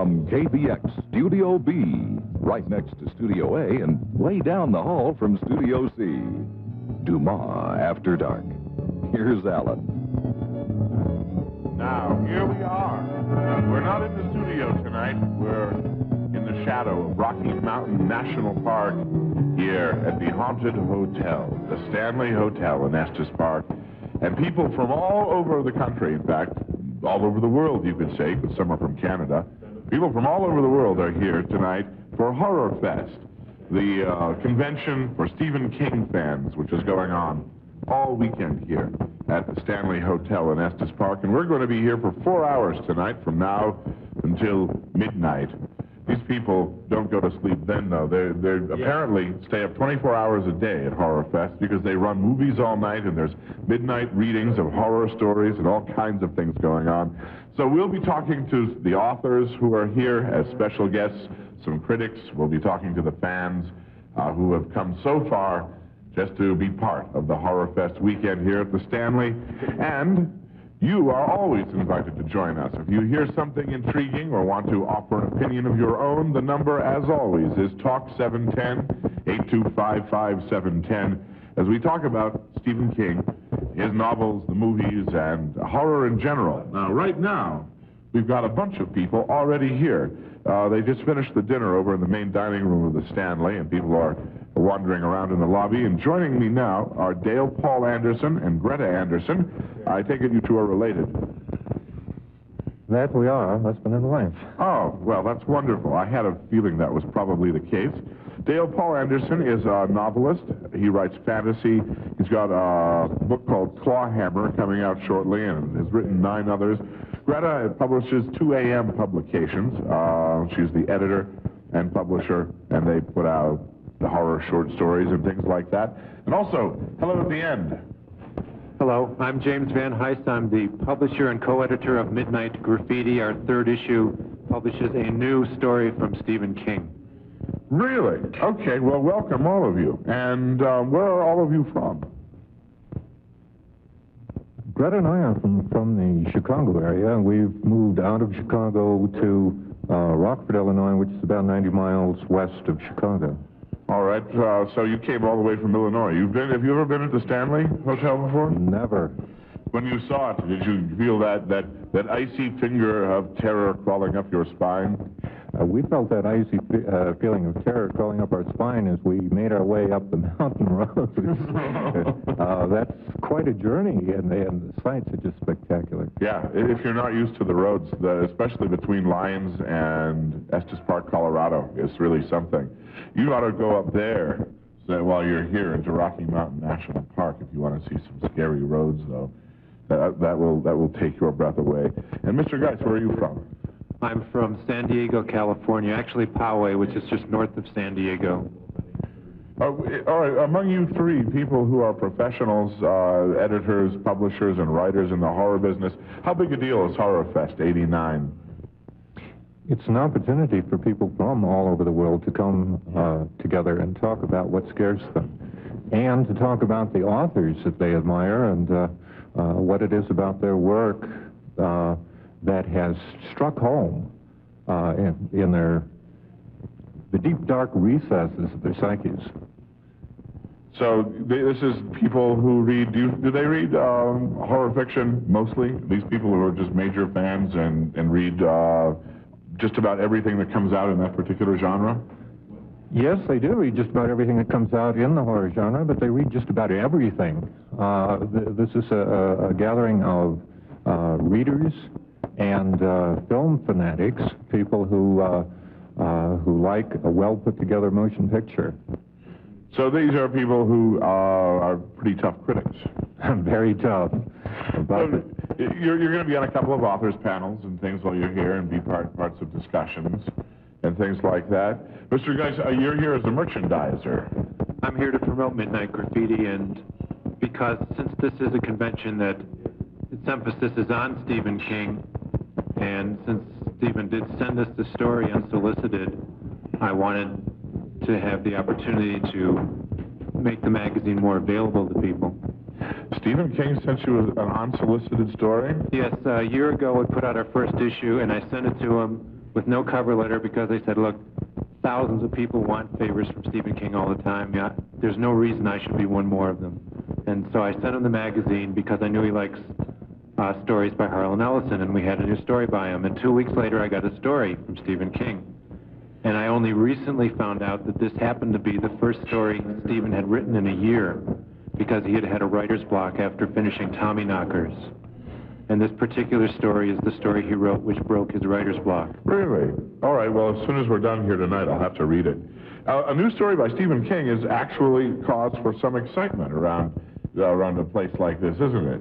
from KBX Studio B, right next to Studio A and way down the hall from Studio C. Dumas After Dark. Here's Alan. Now, here we are. We're not in the studio tonight. We're in the shadow of Rocky Mountain National Park here at the Haunted Hotel, the Stanley Hotel in Estes Park. And people from all over the country, in fact, all over the world, you could say, because some are from Canada. People from all over the world are here tonight for HorrorFest, the convention for Stephen King fans, which is going on all weekend here at the Stanley Hotel in Estes Park. And we're going to be here for 4 hours tonight, from now until midnight. These people don't go to sleep then, though. They apparently stay up 24 hours a day at HorrorFest because they run movies all night, and there's midnight readings of horror stories and all kinds of things going on. So we'll be talking to the authors who are here as special guests, some critics. We'll be talking to the fans who have come so far just to be part of the HorrorFest weekend here at the Stanley. And you are always invited to join us. If you hear something intriguing or want to offer an opinion of your own, the number, as always, is Talk 710-825-5710, as we talk about Stephen King, his novels, the movies, and horror in general. Now, right now, we've got a bunch of people already here. They just finished the dinner over in the main dining room of the Stanley, and people are wandering around in the lobby. And joining me now are Dale Paul Anderson and Greta Anderson. I take it you two are related. That we are, husband and wife. Oh, well, that's wonderful. I had a feeling that was probably the case. Dale Paul Anderson is a novelist. He writes fantasy. He's got a book called Clawhammer coming out shortly and has written 9 others. Greta publishes 2 AM publications. She's the editor and publisher, and they put out the horror short stories and things like that. And also, hello at the end. Hello, I'm James Van Heist. I'm the publisher and co-editor of Midnight Graffiti. Our 3rd issue publishes a new story from Stephen King. Really? Okay, well, welcome, all of you. And where are all of you from? Greta and I are from the Chicago area. We've moved out of Chicago to Rockford, Illinois, which is about 90 miles west of Chicago. All right, so you came all the way from Illinois. Have you ever been at the Stanley Hotel before? Never. When you saw it, did you feel that icy finger of terror crawling up your spine? We felt that icy feeling of terror crawling up our spine as we made our way up the mountain road. That's quite a journey, and the sights are just spectacular. Yeah, if you're not used to the roads, especially between Lyons and Estes Park, Colorado, it's really something. You ought to go up there while you're here into Rocky Mountain National Park if you want to see some scary roads, though. That will take your breath away. And Mr. Geis, where are you from? I'm from San Diego, California, actually Poway, which is just north of San Diego. All right, among you 3 people who are professionals, editors, publishers, and writers in the horror business, how big a deal is HorrorFest 89? It's an opportunity for people from all over the world to come together and talk about what scares them, and to talk about the authors that they admire and what it is about their work that has struck home in the deep, dark recesses of their psyches. So this is people who read, do they read horror fiction mostly? These people who are just major fans and read just about everything that comes out in that particular genre? Yes, they do read just about everything that comes out in the horror genre, but they read just about everything. This is a gathering of readers and film fanatics, people who like a well-put-together motion picture. So these are people who are pretty tough critics. Very tough. You're going to be on a couple of authors' panels and things while you're here and be parts of discussions and things like that. Mr. Geis, you're here as a merchandiser. I'm here to promote Midnight Graffiti, and because since this is a convention that its emphasis is on Stephen King, and since Stephen did send us the story unsolicited, I wanted to have the opportunity to make the magazine more available to people. Stephen King sent you an unsolicited story? Yes, a year ago we put out our first issue, and I sent it to him, with no cover letter because they said, look, thousands of people want favors from Stephen King all the time. Yeah, there's no reason I should be one more of them. And so I sent him the magazine because I knew he likes stories by Harlan Ellison, and we had a new story by him. And 2 weeks later, I got a story from Stephen King. And I only recently found out that this happened to be the first story Stephen had written in a year because he had had a writer's block after finishing Tommyknockers. And this particular story is the story he wrote which broke his writer's block. Really? All right, well, as soon as we're done here tonight, I'll have to read it. A new story by Stephen King is actually cause for some excitement around a place like this, isn't it?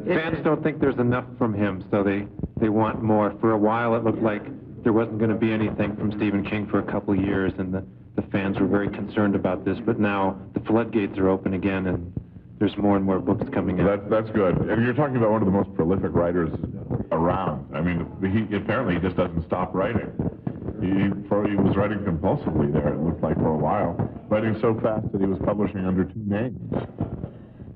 Fans don't think there's enough from him, so they want more. For a while, it looked like there wasn't going to be anything from Stephen King for a couple of years, and the fans were very concerned about this. But now the floodgates are open again, and there's more and more books coming out. That's good. And you're talking about one of the most prolific writers around. I mean, he just doesn't stop writing. He was writing compulsively there, it looked like, for a while, writing so fast that he was publishing under 2 names.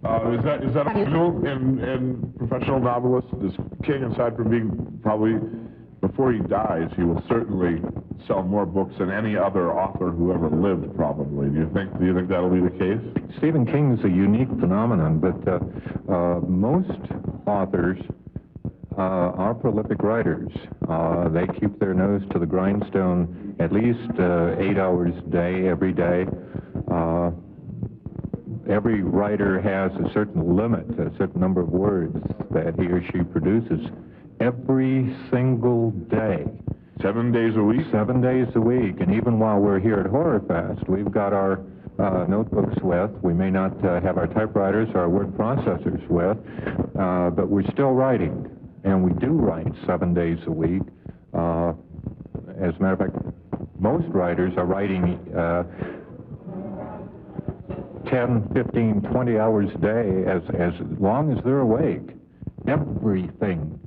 Is that unusual in professional novelists? Is King, aside from being probably, before he dies, he will certainly sell more books than any other author who ever lived, probably. Do you think that'll be the case? Stephen King is a unique phenomenon, but most authors are prolific writers. They keep their nose to the grindstone at least 8 hours a day, every day. Every writer has a certain limit, a certain number of words that he or she produces every single day. 7 days a week? 7 days a week. And even while we're here at HorrorFest, we've got our notebooks with. We may not have our typewriters, our word processors with, but we're still writing. And we do write 7 days a week. As a matter of fact, most writers are writing 10, 15, 20 hours a day as long as they're awake. Everything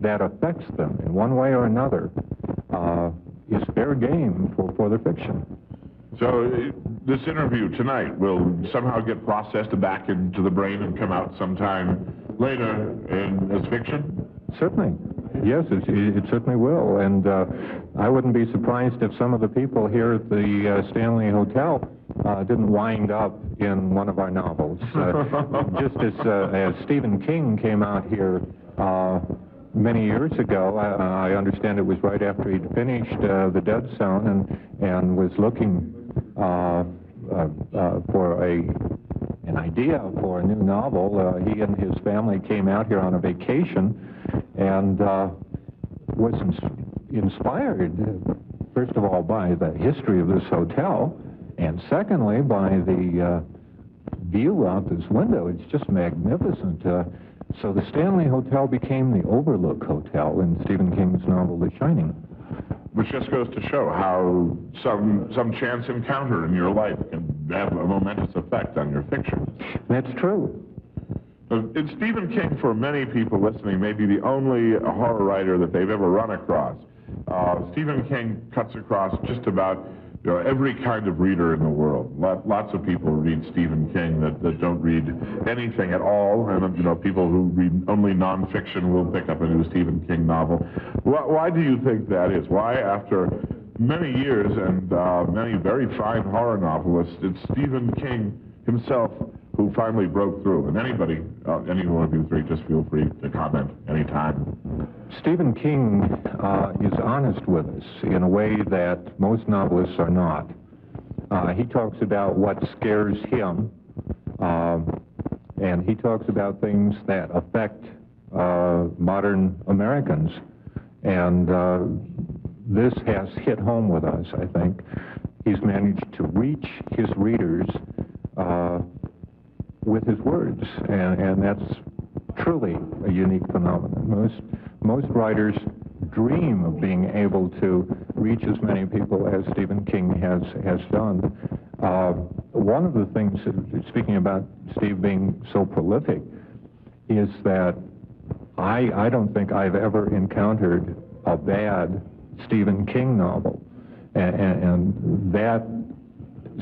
that affects them in one way or another is fair game for their fiction. So this interview tonight will somehow get processed back into the brain and come out sometime later as fiction? Certainly. Yes, it certainly will. And I wouldn't be surprised if some of the people here at the Stanley Hotel didn't wind up in one of our novels. Just as Stephen King came out here many years ago, I understand it was right after he'd finished The Dead Zone and was looking for an idea for a new novel. He and his family came out here on a vacation and was inspired, first of all, by the history of this hotel, and secondly, by the view out this window. It's just magnificent. So the Stanley Hotel became the Overlook Hotel in Stephen King's novel, The Shining. Which just goes to show how some chance encounter in your life can have a momentous effect on your fiction. That's true. It's Stephen King, for many people listening, may be the only horror writer that they've ever run across. Stephen King cuts across just about every kind of reader in the world. Lots of people read Stephen King that don't read anything at all, and people who read only nonfiction will pick up a new Stephen King novel. Why do you think that is? Why, after many years and many very fine horror novelists, it's Stephen King himself who finally broke through? And anybody, any one of you three, just feel free to comment anytime. Stephen King is honest with us in a way that most novelists are not. He talks about what scares him, and he talks about things that affect modern Americans. And this has hit home with us, I think. He's managed to reach his readers with his words, and that's truly a unique phenomenon. Most writers dream of being able to reach as many people as Stephen King has done. One of the things, speaking about Steve being so prolific, is that I don't think I've ever encountered a bad Stephen King novel, and that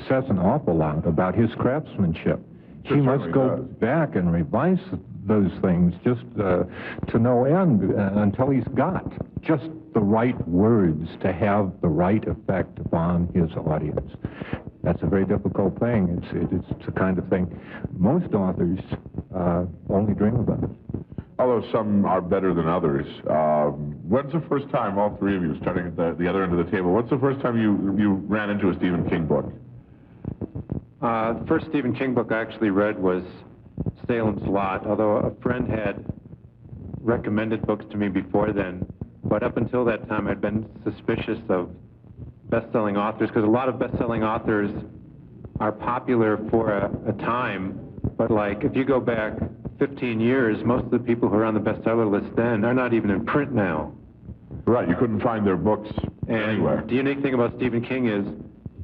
says an awful lot about his craftsmanship. He must go back and revise those things just to no end until he's got just the right words to have the right effect upon his audience. That's a very difficult thing. It's the kind of thing most authors only dream about. Although some are better than others. When's the first time, all three of you, starting at the other end of the table, what's the first time you ran into a Stephen King book? The first Stephen King book I actually read was Salem's Lot, although a friend had recommended books to me before then. But up until that time, I'd been suspicious of best-selling authors, because a lot of best-selling authors are popular for a time, but like if you go back 15 years, most of the people who are on the bestseller list then are not even in print now. Right, you couldn't find their books anywhere. The unique thing about Stephen King is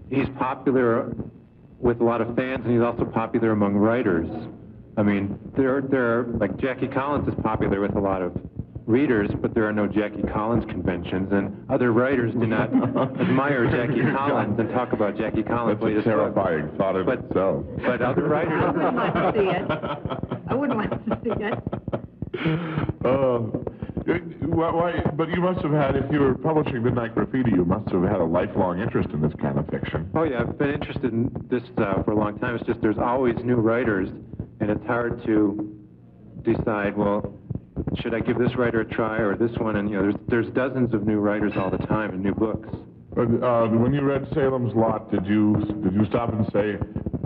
he's popular with a lot of fans, and he's also popular among writers. I mean, like Jackie Collins is popular with a lot of readers, but there are no Jackie Collins conventions, and other writers do not admire Jackie Collins and talk about Jackie Collins. That's a terrifying thought in itself. But other writers... I wouldn't want to see it. I wouldn't want to see it. But you must have had, if you were publishing Midnight Graffiti, you must have had a lifelong interest in this kind of fiction. Oh yeah, I've been interested in this for a long time. It's just there's always new writers, and it's hard to decide, well, should I give this writer a try or this one? And, you know, there's dozens of new writers all the time and new books. When you read Salem's Lot, did you stop and say,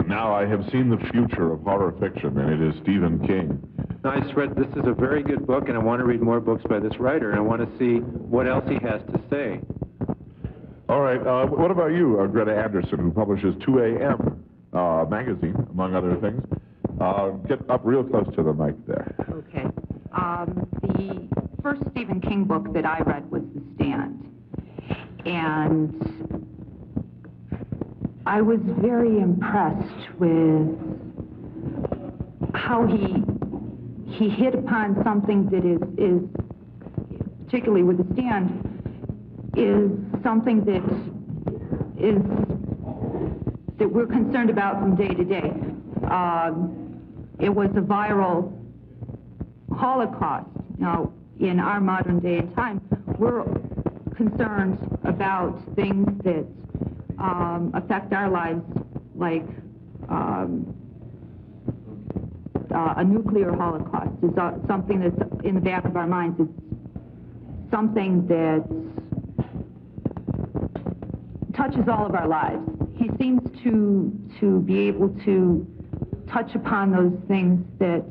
now I have seen the future of horror fiction, and it is Stephen King? No, I just read, this is a very good book, and I want to read more books by this writer, and I want to see what else he has to say. All right. What about you, Greta Anderson, who publishes 2 AM magazine, among other things? Get up real close to the mic there. Okay. The first Stephen King book that I read was The Stand, and I was very impressed with how he hit upon something that is particularly with The Stand, is something that we're concerned about from day to day. It was a viral Holocaust. Now, in our modern day and time, we're concerned about things that affect our lives, like a nuclear Holocaust is something that's in the back of our minds. It's something that touches all of our lives. He seems to be able to touch upon those things that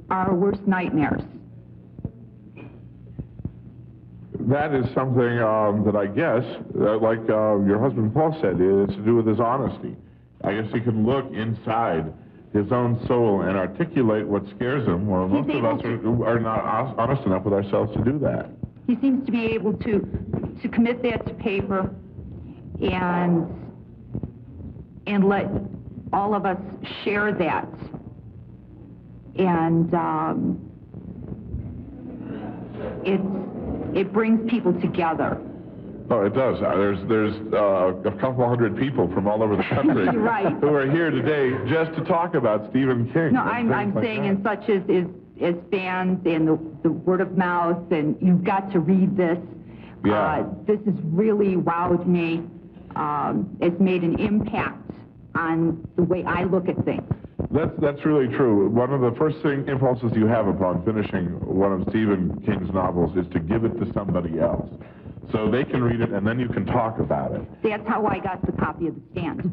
are our worst nightmares. That is something that I guess, like your husband Paul said, is to do with his honesty. I guess he can look inside his own soul and articulate what scares him, while most of us are not honest enough with ourselves to do that. He seems to be able to commit that to paper and let all of us share that. And it brings people together. Oh, it does. There's a couple hundred people from all over the country right. who are here today just to talk about Stephen King. No, I'm saying in such as fans and the word of mouth, and you've got to read this. Yeah. This has really wowed me. It's made an impact on the way I look at things. That's really true. One of the first impulses you have upon finishing one of Stephen King's novels is to give it to somebody else, so they can read it and then you can talk about it. That's how I got the copy of The Stand.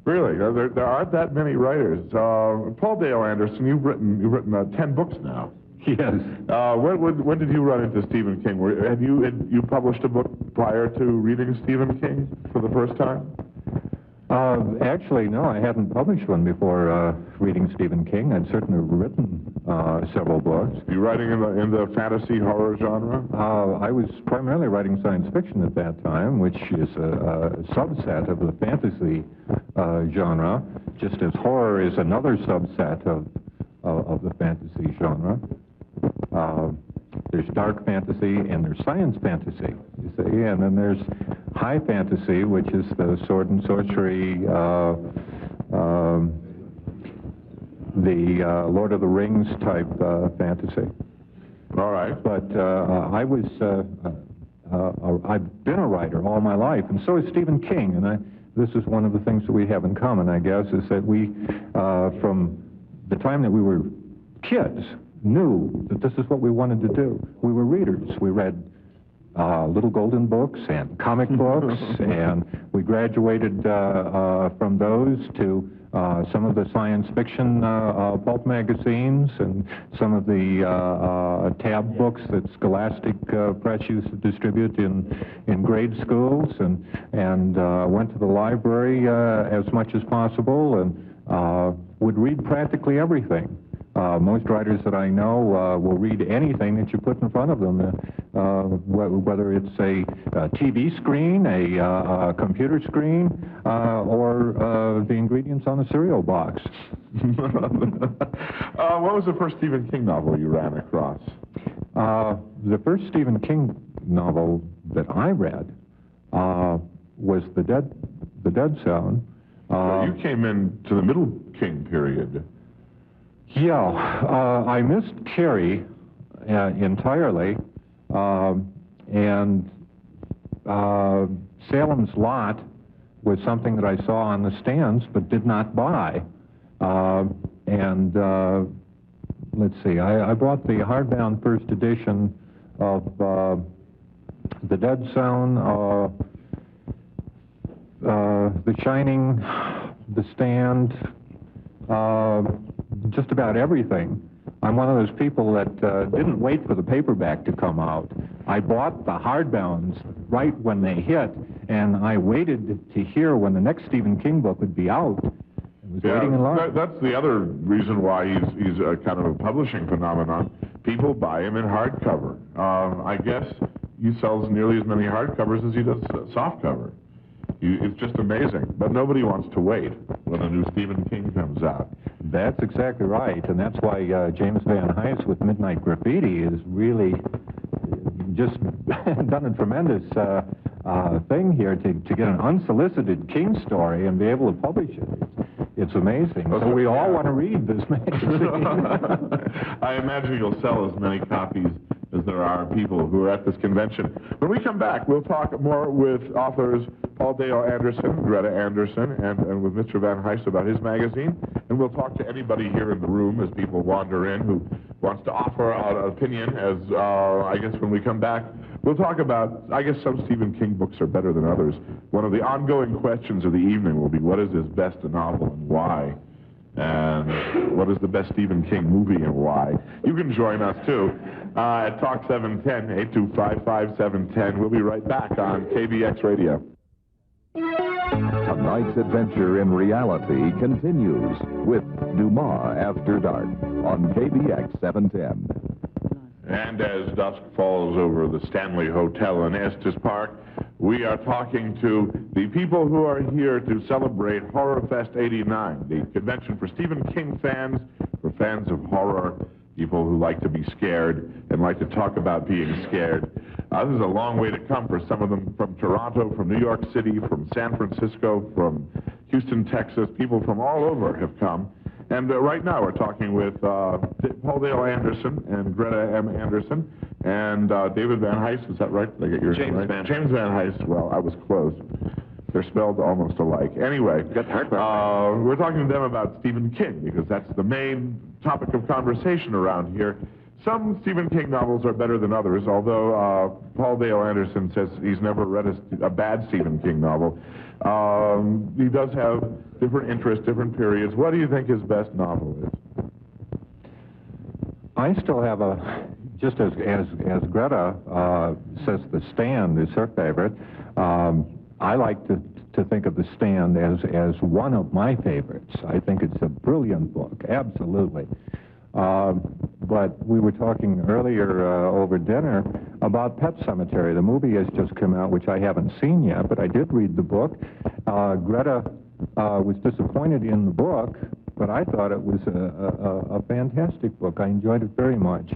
Really? There aren't that many writers. Paul Dale Anderson, you've written 10 books now. Yes. When did you run into Stephen King? Have you published a book prior to reading Stephen King for the first time? Actually, no, I hadn't published one before reading Stephen King. I'd certainly written several books. You writing in the fantasy horror genre? I was primarily writing science fiction at that time, which is a subset of the fantasy genre, just as horror is another subset of the fantasy genre. There's dark fantasy and there's science fantasy, you see, and then there's high fantasy, which is the sword and sorcery, the Lord of the Rings type fantasy. All right. But I've been a writer all my life, and so is Stephen King, and this is one of the things that we have in common, I guess, is that we, from the time that we were kids, knew that this is what we wanted to do. We were readers. We read little golden books and comic books, and we graduated from those to some of the science fiction pulp magazines and some of the tab books that Scholastic Press used to distribute in grade schools, and went to the library as much as possible and would read practically everything. Most writers that I know will read anything that you put in front of them, whether it's a TV screen, a computer screen, or the ingredients on a cereal box. What was the first Stephen King novel you ran across? The first Stephen King novel that I read was The Dead Zone. So you came into the middle King period. Yeah, I missed Carrie entirely, and Salem's Lot was something that I saw on the stands but did not buy. And let's see, I bought the hardbound first edition of The Dead Zone, The Shining, The Stand, just about everything. I'm one of those people that didn't wait for the paperback to come out. I bought the hardbounds right when they hit, and I waited to hear when the next Stephen King book would be out. I was waiting in line. That's the other reason why he's a kind of a publishing phenomenon. People buy him in hardcover. I guess he sells nearly as many hardcovers as he does softcover. It's just amazing. But nobody wants to wait when a new Stephen King comes out. That's exactly right, and that's why James Van Hise with Midnight Graffiti is really just done a tremendous thing here to get an unsolicited King story and be able to publish it. It's amazing. So we all want to read this magazine. I imagine you'll sell as many copies as there are people who are at this convention. When we come back, we'll talk more with authors Paul Dale Anderson, Greta Anderson, and with Mr. Van Hise about his magazine. And we'll talk to anybody here in the room as people wander in who wants to offer an opinion as, I guess, when we come back. We'll talk about, I guess some Stephen King books are better than others. One of the ongoing questions of the evening will be, what is his best novel and why? And what is the best Stephen King movie and why? You can join us, too, at Talk 710, 825-5710. We'll be right back on KBX Radio. Tonight's adventure in reality continues with Dumas After Dark on KBX 710. And as dusk falls over the Stanley Hotel in Estes Park, we are talking to the people who are here to celebrate HorrorFest 89, the convention for Stephen King fans, for fans of horror, people who like to be scared and like to talk about being scared. This is a long way to come for some of them from Toronto, from New York City, from San Francisco, from Houston, Texas. People from all over have come. And right now we're talking with Paul Dale Anderson and Greta M. Anderson and David Van Hise. Is that right? Did I get yours right? James Van Hise. Well, I was close. They're spelled almost alike. Anyway, we're talking to them about Stephen King because that's the main topic of conversation around here. Some Stephen King novels are better than others, although Paul Dale Anderson says he's never read a bad Stephen King novel. He does have different interests, different periods. What do you think his best novel is? I still have just as Greta says The Stand is her favorite, I like to think of The Stand as one of my favorites. I think it's a brilliant book, absolutely. But we were talking earlier over dinner about Pet Sematary. The movie has just come out, which I haven't seen yet, but I did read the book. Greta was disappointed in the book, but I thought it was a fantastic book. I enjoyed it very much.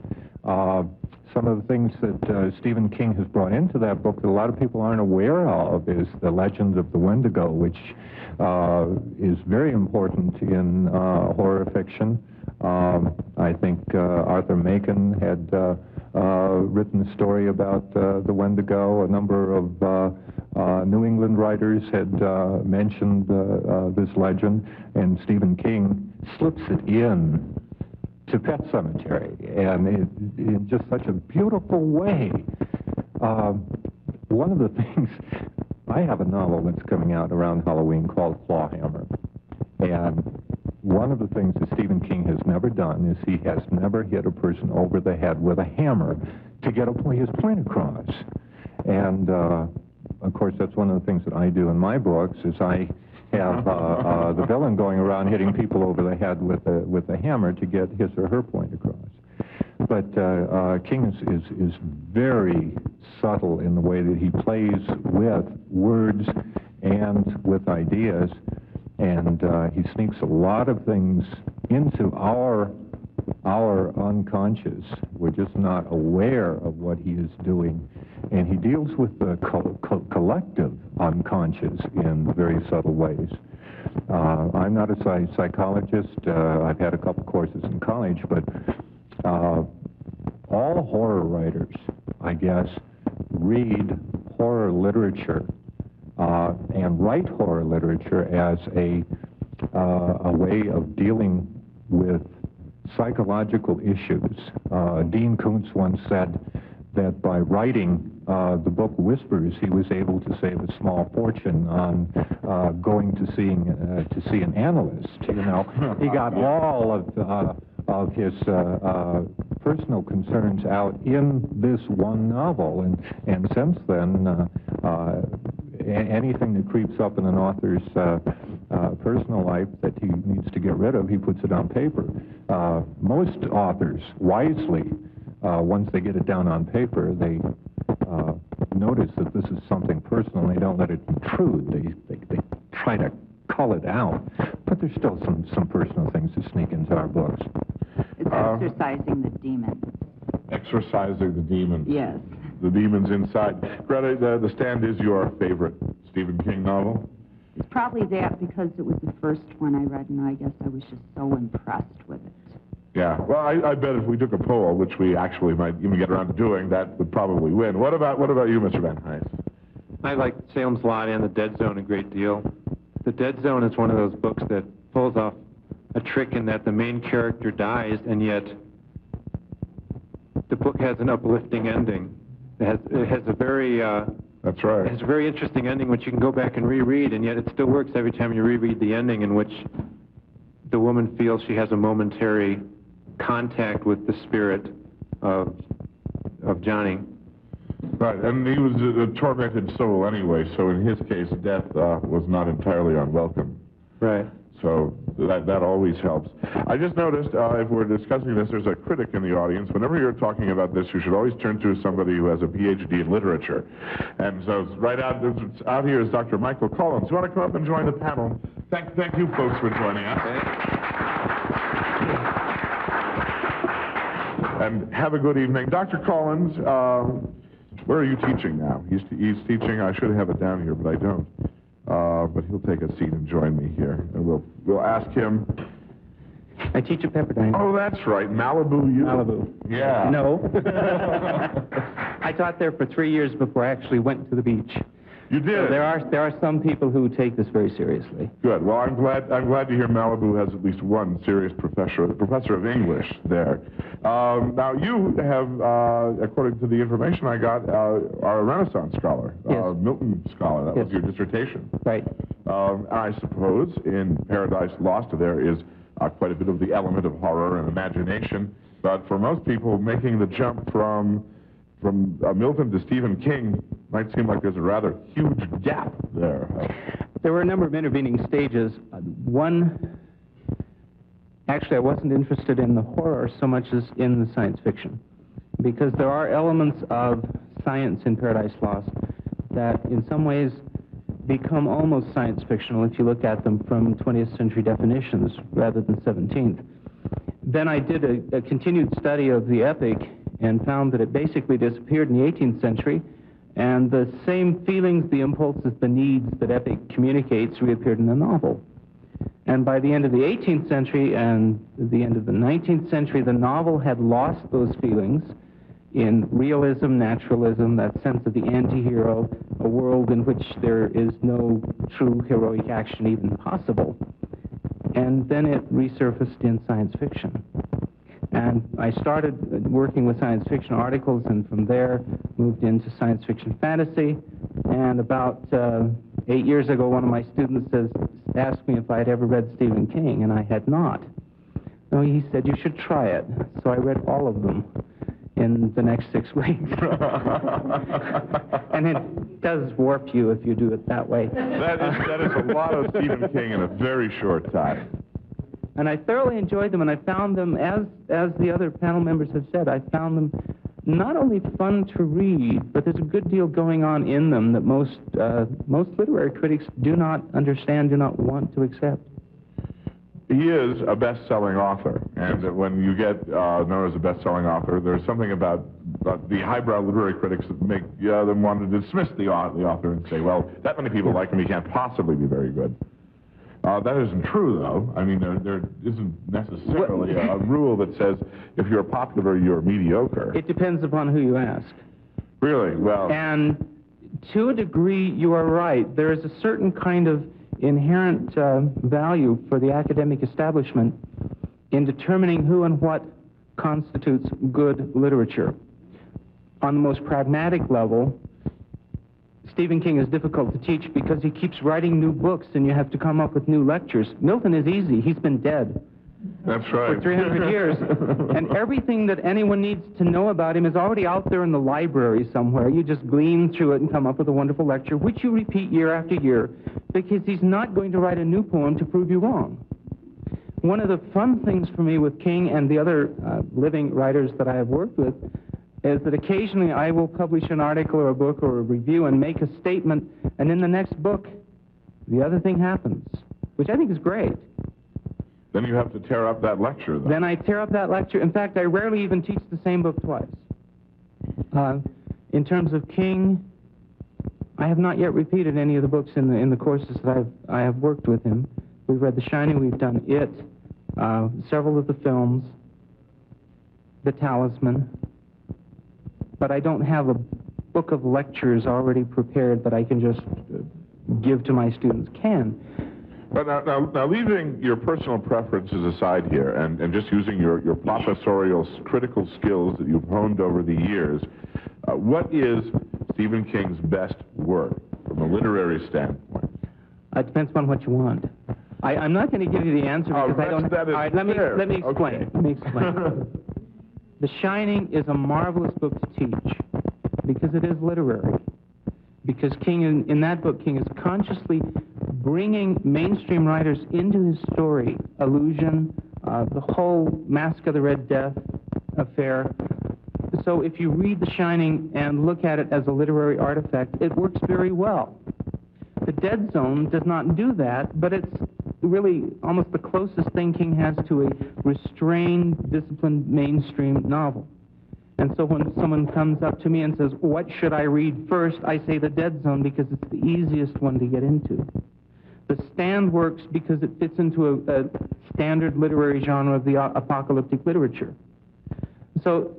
some of the things that Stephen King has brought into that book that a lot of people aren't aware of is the legend of the Wendigo, which is very important in horror fiction. I think Arthur Machen had written a story about the Wendigo. A number of New England writers had mentioned this legend, and Stephen King slips it in to Pet Sematary, and in just such a beautiful way. One of the things, I have a novel that's coming out around Halloween called Clawhammer, and one of the things that Stephen King has never done is he has never hit a person over the head with a hammer to get his point across. And of course, that's one of the things that I do in my books, is I have the villain going around hitting people over the head with a hammer to get his or her point across. But King is very subtle in the way that he plays with words and with ideas, and he sneaks a lot of things into our unconscious. We're just not aware of what he is doing, and he deals with the collective unconscious in very subtle ways. I'm not a psychologist. I've had a couple courses in college, but all horror writers, I guess, read horror literature and write horror literature as a way of dealing with psychological issues. Dean Koontz once said that by writing the book Whispers, he was able to save a small fortune on going to see an analyst. You know, he got all of his personal concerns out in this one novel, and since then, anything that creeps up in an author's personal life that he needs to get rid of, he puts it on paper. Most authors, wisely, once they get it down on paper, they notice that this is something personal, and they don't let it intrude. They try to cull it out, but there's still some personal things that sneak into our books. It's exercising the demons. Exorcising the demons. Yes. The demons inside. Greta, The Stand is your favorite Stephen King novel? It's probably that because it was the first one I read, and I guess I was just so impressed with it. Yeah, well, I bet if we took a poll, which we actually might even get around to doing, that would probably win. What about you, Mr. Van Hise? I like Salem's Lot and The Dead Zone a great deal. The Dead Zone is one of those books that pulls off a trick in that the main character dies, and yet the book has an uplifting ending. It has a very that's right. It has a very interesting ending which you can go back and reread, and yet it still works every time you reread the ending, in which the woman feels she has a momentary contact with the spirit of Johnny. Right, and he was a tormented soul anyway, so in his case, death was not entirely unwelcome. Right. So that always helps. I just noticed, if we're discussing this, there's a critic in the audience. Whenever you're talking about this, you should always turn to somebody who has a PhD in literature. And so right out here is Dr. Michael Collins. You want to come up and join the panel? Thank you, folks, for joining us. And have a good evening. Dr. Collins, where are you teaching now? He's teaching, I should have it down here, but I don't. But he'll take a seat and join me here, and we'll ask him. I teach at Pepperdine. Oh, that's right, Malibu. Malibu. Yeah. No. I taught there for 3 years before I actually went to the beach. You did. So there are some people who take this very seriously. Good. Well, I'm glad to hear Malibu has at least one serious professor of English there. Now you have, according to the information I got, are a Renaissance scholar, yes. Milton scholar. That yes. was your dissertation. Right. I suppose in Paradise Lost there is quite a bit of the element of horror and imagination, but for most people, making the jump from Milton to Stephen King might seem like there's a rather huge gap there. There were a number of intervening stages. Actually, I wasn't interested in the horror so much as in the science fiction, because there are elements of science in Paradise Lost that in some ways become almost science fictional if you look at them from 20th century definitions rather than 17th. Then I did a continued study of the epic and found that it basically disappeared in the 18th century, and the same feelings, the impulses, the needs that epic communicates reappeared in the novel. And by the end of the 18th century and the end of the 19th century, the novel had lost those feelings in realism, naturalism, that sense of the anti-hero, a world in which there is no true heroic action even possible. And then it resurfaced in science fiction. And I started working with science fiction articles, and from there moved into science fiction fantasy. And about 8 years ago, one of my students asked me if I had ever read Stephen King, and I had not. So he said, "You should try it." So I read all of them in the next 6 weeks. And it does warp you if you do it that way. That is a lot of Stephen King in a very short time. And I thoroughly enjoyed them, and I found them, as the other panel members have said, I found them not only fun to read, but there's a good deal going on in them that most literary critics do not understand, do not want to accept. He is a best-selling author, and when you get known as a best-selling author, there's something about the highbrow literary critics that make them want to dismiss the author and say, well, that many people like him, he can't possibly be very good. That isn't true, though. I mean, there isn't necessarily a rule that says if you're popular, you're mediocre. It depends upon who you ask. Really? Well... And to a degree, you are right. There is a certain kind of inherent value for the academic establishment in determining who and what constitutes good literature. On the most pragmatic level, Stephen King is difficult to teach because he keeps writing new books and you have to come up with new lectures. Milton is easy. He's been dead. That's right. For 300 years. And everything that anyone needs to know about him is already out there in the library somewhere. You just glean through it and come up with a wonderful lecture, which you repeat year after year, because he's not going to write a new poem to prove you wrong. One of the fun things for me with King and the other living writers that I have worked with is that occasionally I will publish an article or a book or a review and make a statement, and in the next book, the other thing happens, which I think is great. Then you have to tear up that lecture, though. Then I tear up that lecture. In fact, I rarely even teach the same book twice. In terms of King, I have not yet repeated any of the books in the courses that I have worked with him. We've read The Shining, we've done It, several of the films, The Talisman, but I don't have a book of lectures already prepared that I can just give to my students. But now leaving your personal preferences aside here and just using your professorial critical skills that you've honed over the years, what is Stephen King's best work from a literary standpoint? It depends upon what you want. I'm not going to give you the answer because I don't... All right, let me explain. Okay. Let me explain. The Shining is a marvelous book to teach because it is literary. Because King, in that book, King is consciously bringing mainstream writers into his story. Illusion, the whole Mask of the Red Death affair. So if you read The Shining and look at it as a literary artifact, it works very well. The Dead Zone does not do that, but it's really almost the closest thing King has to a restrained, disciplined, mainstream novel. And so when someone comes up to me and says, what should I read first, I say The Dead Zone because it's the easiest one to get into. The Stand works because it fits into a standard literary genre of the apocalyptic literature. So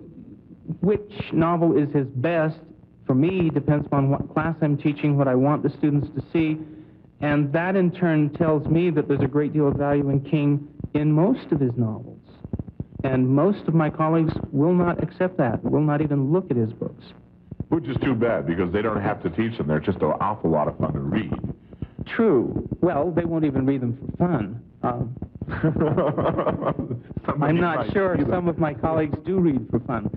which novel is his best, for me, depends upon what class I'm teaching, what I want the students to see, and that in turn tells me that there's a great deal of value in King in most of his novels. And most of my colleagues will not accept that, will not even look at his books. Which is too bad, because they don't have to teach them. They're just an awful lot of fun to read. True. Well, they won't even read them for fun. I'm not sure some of my colleagues do read for fun.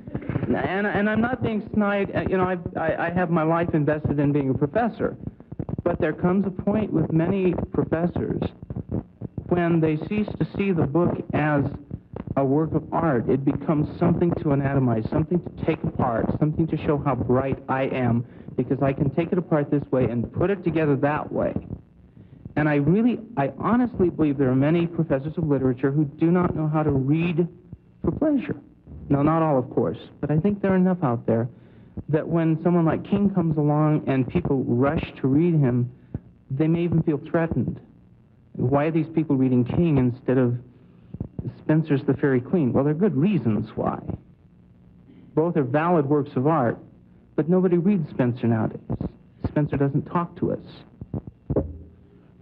And I'm not being snide. You know, I have my life invested in being a professor. But there comes a point with many professors when they cease to see the book as a work of art. It becomes something to anatomize, something to take apart, something to show how bright I am, because I can take it apart this way and put it together that way. And I honestly believe there are many professors of literature who do not know how to read for pleasure. No, not all, of course, but I think there are enough out there that when someone like King comes along and people rush to read him, they may even feel threatened. Why are these people reading King instead of Spencer's The Faerie Queene? Well, there are good reasons why. Both are valid works of art, but nobody reads Spencer nowadays. Spencer doesn't talk to us.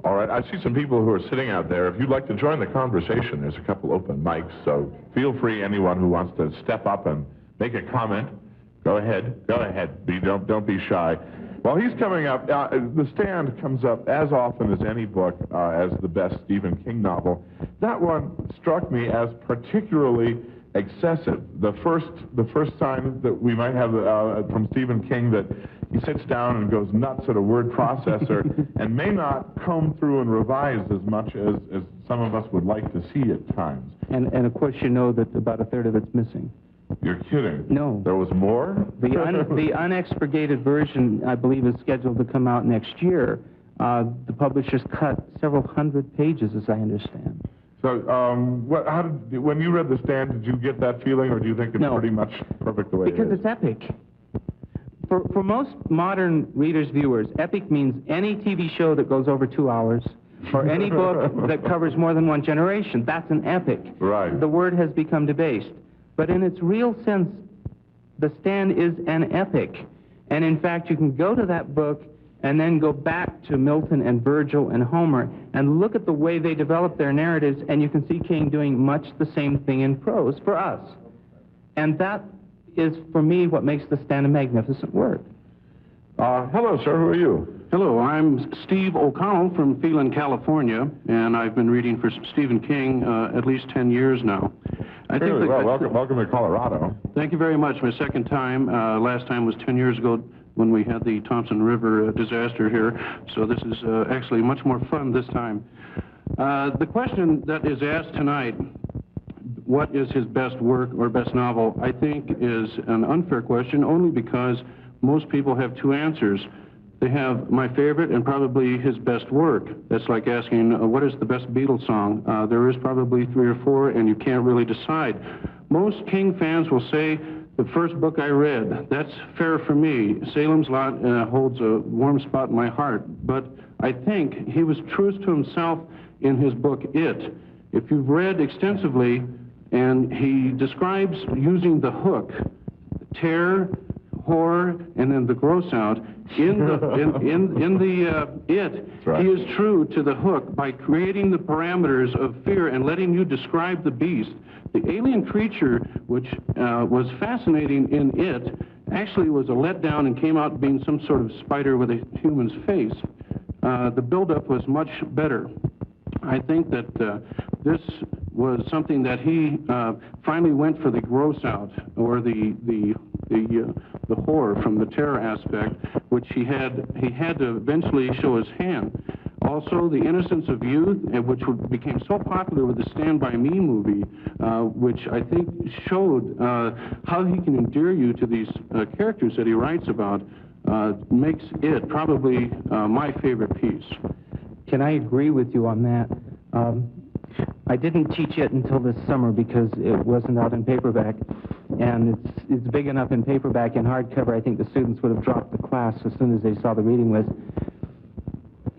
All right, I see some people who are sitting out there. If you'd like to join the conversation, there's a couple open mics, so feel free, anyone who wants to step up and make a comment. Go ahead. Don't be shy. While he's coming up, The Stand comes up as often as any book as the best Stephen King novel. That one struck me as particularly excessive. The first sign that we might have from Stephen King that he sits down and goes nuts at a word processor and may not comb through and revise as much as some of us would like to see at times. And of course you know that about a third of it's missing. You're kidding. No. There was more? The unexpurgated version, I believe, is scheduled to come out next year. The publishers cut several hundred pages, as I understand. So, when you read The Stand, did you get that feeling, or do you think it's pretty much perfect the way it is? Because it's epic. For most modern readers, viewers, epic means any TV show that goes over 2 hours, or any book that covers more than one generation. That's an epic. Right. The word has become debased. But in its real sense, The Stand is an epic. And in fact, you can go to that book and then go back to Milton and Virgil and Homer and look at the way they develop their narratives, and you can see King doing much the same thing in prose for us. And that is, for me, what makes The Stand a magnificent work. Hello, sir. Who are you? Hello, I'm Steve O'Connell from Phelan, California, and I've been reading for Stephen King at least 10 years now. Welcome to Colorado. Thank you very much. My second time. Last time was 10 years ago when we had the Thompson River disaster here, so this is actually much more fun this time. The question that is asked tonight, what is his best work or best novel, I think is an unfair question only because most people have two answers. They have my favorite and probably his best work. That's like asking, what is the best Beatles song? There is probably 3 or 4, and you can't really decide. Most King fans will say, the first book I read. That's fair for me. Salem's Lot holds a warm spot in my heart. But I think he was truest to himself in his book, It. If you've read extensively, and he describes using the hook, terror, horror, and then the gross out, in the It, right. He is true to the hook by creating the parameters of fear and letting you describe the beast. The alien creature, which was fascinating in It, actually was a letdown and came out being some sort of spider with a human's face. The buildup was much better. I think that this was something that he finally went for the gross out, or the horror from the terror aspect, which he had to eventually show his hand. Also, the innocence of youth, which became so popular with the Stand By Me movie, which I think showed how he can endear you to these characters that he writes about, makes it probably my favorite piece. Can I agree with you on that? I didn't teach it until this summer because it wasn't out in paperback, and it's big enough in paperback and hardcover. I think the students would have dropped the class as soon as they saw the reading list.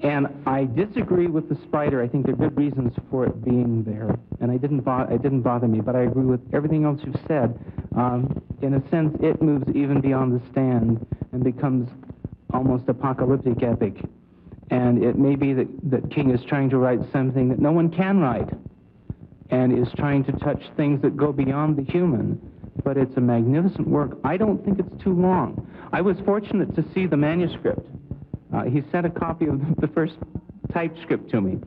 And I disagree with the spider. I think there are good reasons for it being there, and it didn't bother me. But I agree with everything else you've said. In a sense, it moves even beyond the Stand and becomes almost apocalyptic epic. And it may be that King is trying to write something that no one can write, and is trying to touch things that go beyond the human. But it's a magnificent work. I don't think it's too long. I was fortunate to see the manuscript. He sent a copy of the first typescript to me,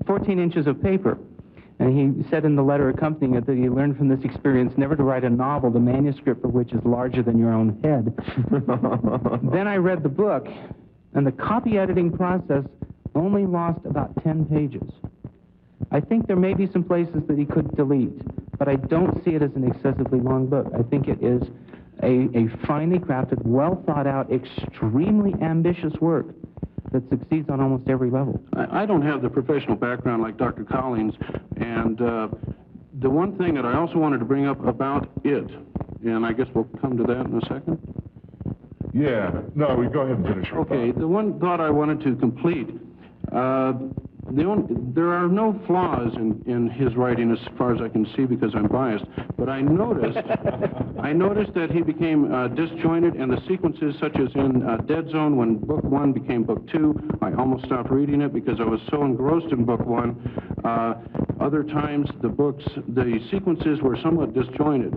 14 inches of paper. And he said in the letter accompanying it that he learned from this experience never to write a novel, the manuscript of which is larger than your own head. Then I read the book, and the copy editing process only lost about 10 pages. I think there may be some places that he could delete, but I don't see it as an excessively long book. I think it is a finely crafted, well thought out, extremely ambitious work that succeeds on almost every level. I don't have the professional background like Dr. Collins, and The one thing that I also wanted to bring up about it, and I guess we'll come to that in a second. Yeah. No, we go ahead and finish your Okay, thought. the one thought I wanted to complete, there are no flaws in his writing as far as I can see because I'm biased, but I noticed that he became disjointed, and the sequences such as in Dead Zone, when book 1 became book 2, I almost stopped reading it because I was so engrossed in book 1. Other times the sequences were somewhat disjointed.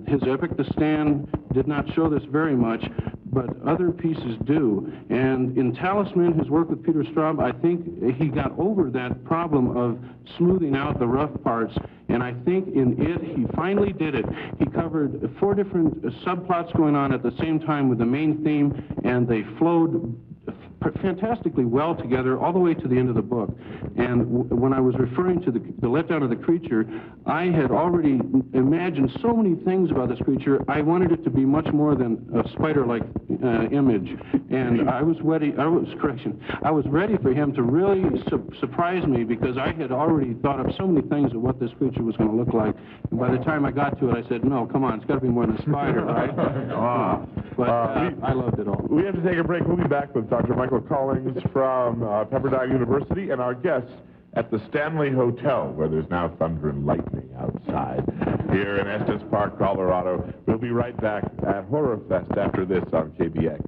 His epic The Stand did not show this very much, but other pieces do. And in Talisman, his work with Peter Straub, I think he got over that problem of smoothing out the rough parts, and I think in it, he finally did it. He covered 4 different subplots going on at the same time with the main theme, and they flowed fantastically well together all the way to the end of the book. And when I was referring to the letdown of the creature, I had already imagined so many things about this creature. I wanted it to be much more than a spider-like image. And I was ready for him to really surprise me because I had already thought up so many things of what this creature was going to look like. And by the time I got to it, I said, no, come on, it's got to be more than a spider, right? But I loved it all. We have to take a break. We'll be back with Dr. Michael Collins from Pepperdine University and our guests at the Stanley Hotel, where there's now thunder and lightning outside here in Estes Park, Colorado. We'll be right back at HorrorFest after this on KBX.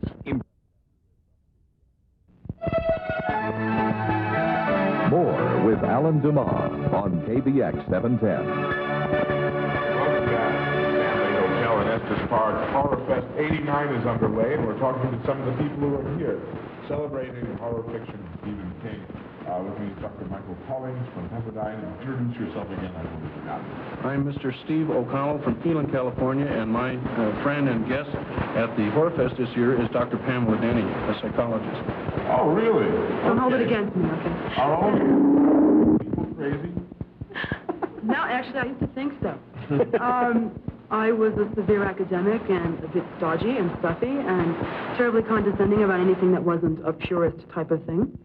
More with Alan Dumas on KBX 710. Welcome back. Stanley Hotel in Estes Park. HorrorFest 89 is underway, and we're talking to some of the people who are here celebrating horror fiction and Stephen King. With me is Dr. Michael Collins from Pepperdine. Introduce yourself again. I totally forgot. I'm Mr. Steve O'Connell from Peeling, California, and my friend and guest at the HorrorFest this year is Dr. Pamela Denny, a psychologist. Oh, really? Don't hold it against me, okay? Oh, people crazy? No, actually, I used to think so. I was a severe academic and a bit stodgy and stuffy and terribly condescending about anything that wasn't a purist type of thing.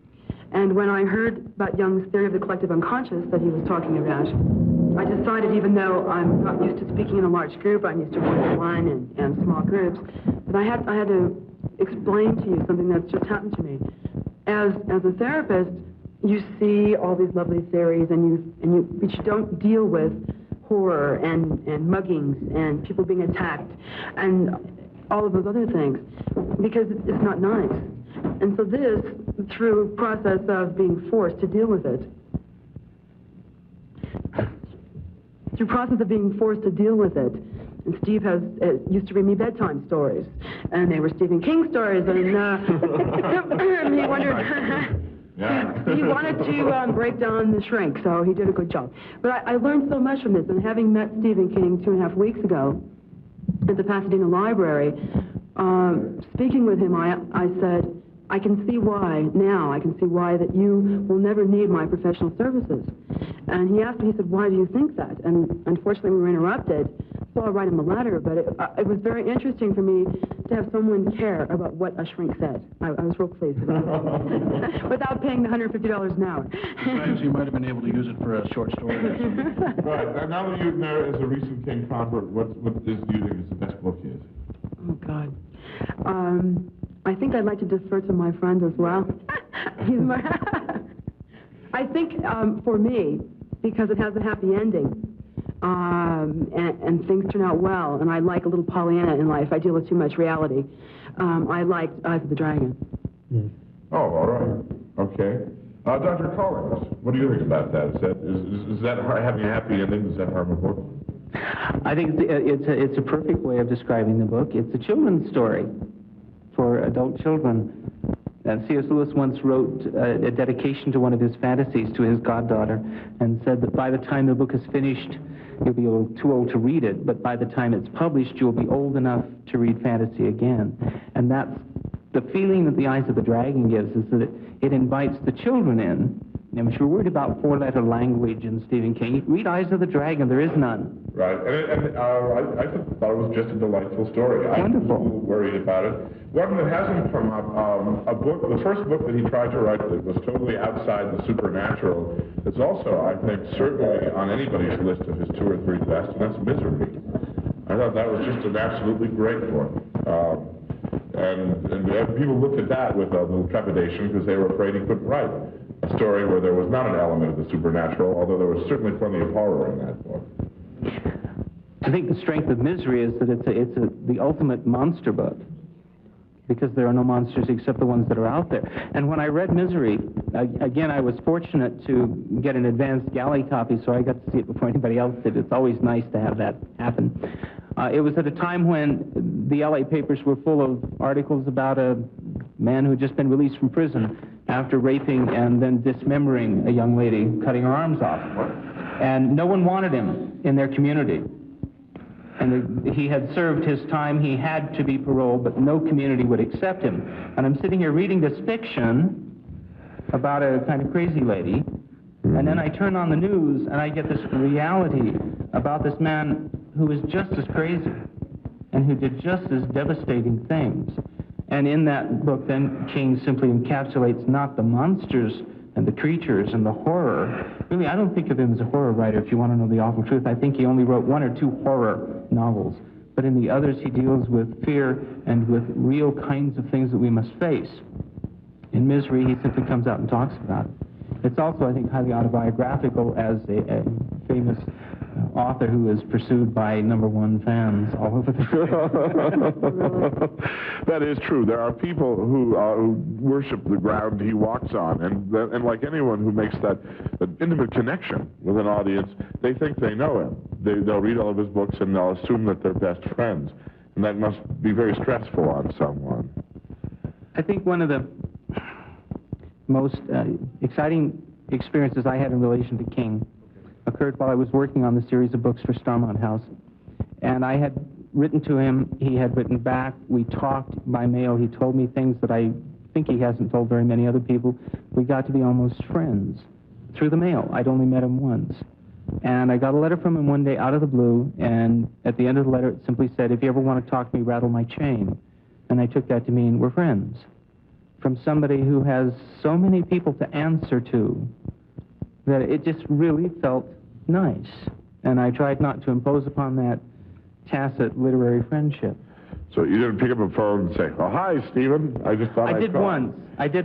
And when I heard about Jung's theory of the collective unconscious that he was talking about, I decided, even though I'm not used to speaking in a large group, I'm used to one-to-one and small groups, that I had to explain to you something that's just happened to me. As a therapist, you see all these lovely theories, but you don't deal with horror and muggings and people being attacked and all of those other things because it's not nice. And so this, through process of being forced to deal with it, and Steve used to read me bedtime stories, and they were Stephen King stories, and he wondered. He wanted to break down the shrink, so he did a good job. But I learned so much from this, and having met Stephen King 2.5 weeks ago at the Pasadena Library, speaking with him, I said, I can see why that you will never need my professional services. And he asked me, he said, why do you think that? And unfortunately, we were interrupted, so I'll write him a letter, but it was very interesting for me to have someone care about what a shrink said. I was real pleased with it. Without paying the $150 an hour. Besides, you might have been able to use it for a short story. Right. Now that you've known as a recent King convert, what do you think is the best book is? Oh, God. I think I'd like to defer to my friend as well. I think for me, because it has a happy ending, and things turn out well, and I like a little Pollyanna in life. I deal with too much reality. I liked Eyes of the Dragon. Oh, all right. Okay. Dr. Collins, what do you think about that? Is that having a happy ending? Does that harm a book? I think it's a perfect way of describing the book. It's a children's story for adult children. C.S. Lewis once wrote a dedication to one of his fantasies to his goddaughter and said that by the time the book is finished, you'll be too old to read it, but by the time it's published, you'll be old enough to read fantasy again. And that's the feeling that The Eyes of the Dragon gives, is that it invites the children in I'm sure worried about four-letter language in Stephen King. Read Eyes of the Dragon, there is none. Right, and I thought it was just a delightful story. Wonderful. I was a little worried about it. One that hasn't come up, the first book that he tried to write that was totally outside the supernatural, is also, I think, certainly on anybody's list of his 2 or 3 best, and that's Misery. I thought that was just an absolutely great book. And people looked at that with a little trepidation because they were afraid he couldn't write a story where there was not an element of the supernatural, although there was certainly plenty of horror in that book. I think the strength of Misery is that it's the ultimate monster book, because there are no monsters except the ones that are out there. And when I read Misery, again, I was fortunate to get an advanced galley copy, so I got to see it before anybody else did. It's always nice to have that happen. It was at a time when the LA papers were full of articles about a man who had just been released from prison after raping and then dismembering a young lady, cutting her arms off. And no one wanted him in their community. And he had served his time, he had to be paroled, but no community would accept him. And I'm sitting here reading this fiction about a kind of crazy lady, and then I turn on the news and I get this reality about this man who was just as crazy and who did just as devastating things. And in that book, then, King simply encapsulates not the monsters and the creatures and the horror. Really, I don't think of him as a horror writer, if you want to know the awful truth. I think he only wrote 1 or 2 horror novels. But in the others, he deals with fear and with real kinds of things that we must face. In Misery, he simply comes out and talks about it. It's also, I think, highly autobiographical as a famous author who is pursued by #1 fans all over the world. That is true. There are people who worship the ground he walks on, and like anyone who makes that intimate connection with an audience, they think they know him. They'll read all of his books and they'll assume that they're best friends, and that must be very stressful on someone. I think one of the most exciting experiences I had in relation to King occurred while I was working on the series of books for Starmont House. And I had written to him, he had written back, we talked by mail, he told me things that I think he hasn't told very many other people. We got to be almost friends through the mail. I'd only met him once. And I got a letter from him one day out of the blue, and at the end of the letter it simply said, if you ever want to talk to me, rattle my chain. And I took that to mean we're friends. From somebody who has so many people to answer to, that it just really felt nice. And I tried not to impose upon that tacit literary friendship. So you didn't pick up a phone and say, oh, hi, Stephen. I just thought I did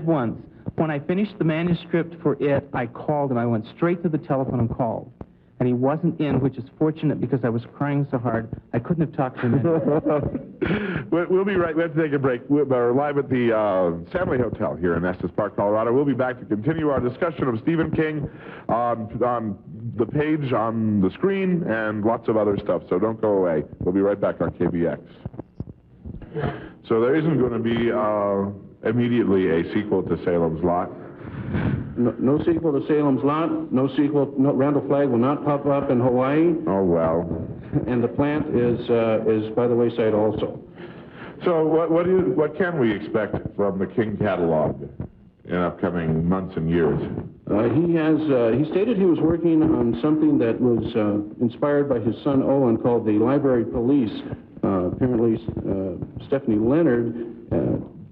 once. When I finished the manuscript for it, I called him. I went straight to the telephone and called. And he wasn't in, which is fortunate because I was crying so hard, I couldn't have talked to him anyway. We'll be right, let's take a break. We're live at the Stanley Hotel here in Estes Park, Colorado. We'll be back to continue our discussion of Stephen King on the page, on the screen, and lots of other stuff, so don't go away. We'll be right back on KBX. So there isn't going to be immediately a sequel to Salem's Lot. No sequel to Salem's Lot. No sequel. No, Randall Flagg will not pop up in Hawaii. Oh well. And the plant is by the wayside also. So what can we expect from the King catalog in upcoming months and years? He stated he was working on something that was inspired by his son Owen called the Library Police. Apparently, Stephanie Leonard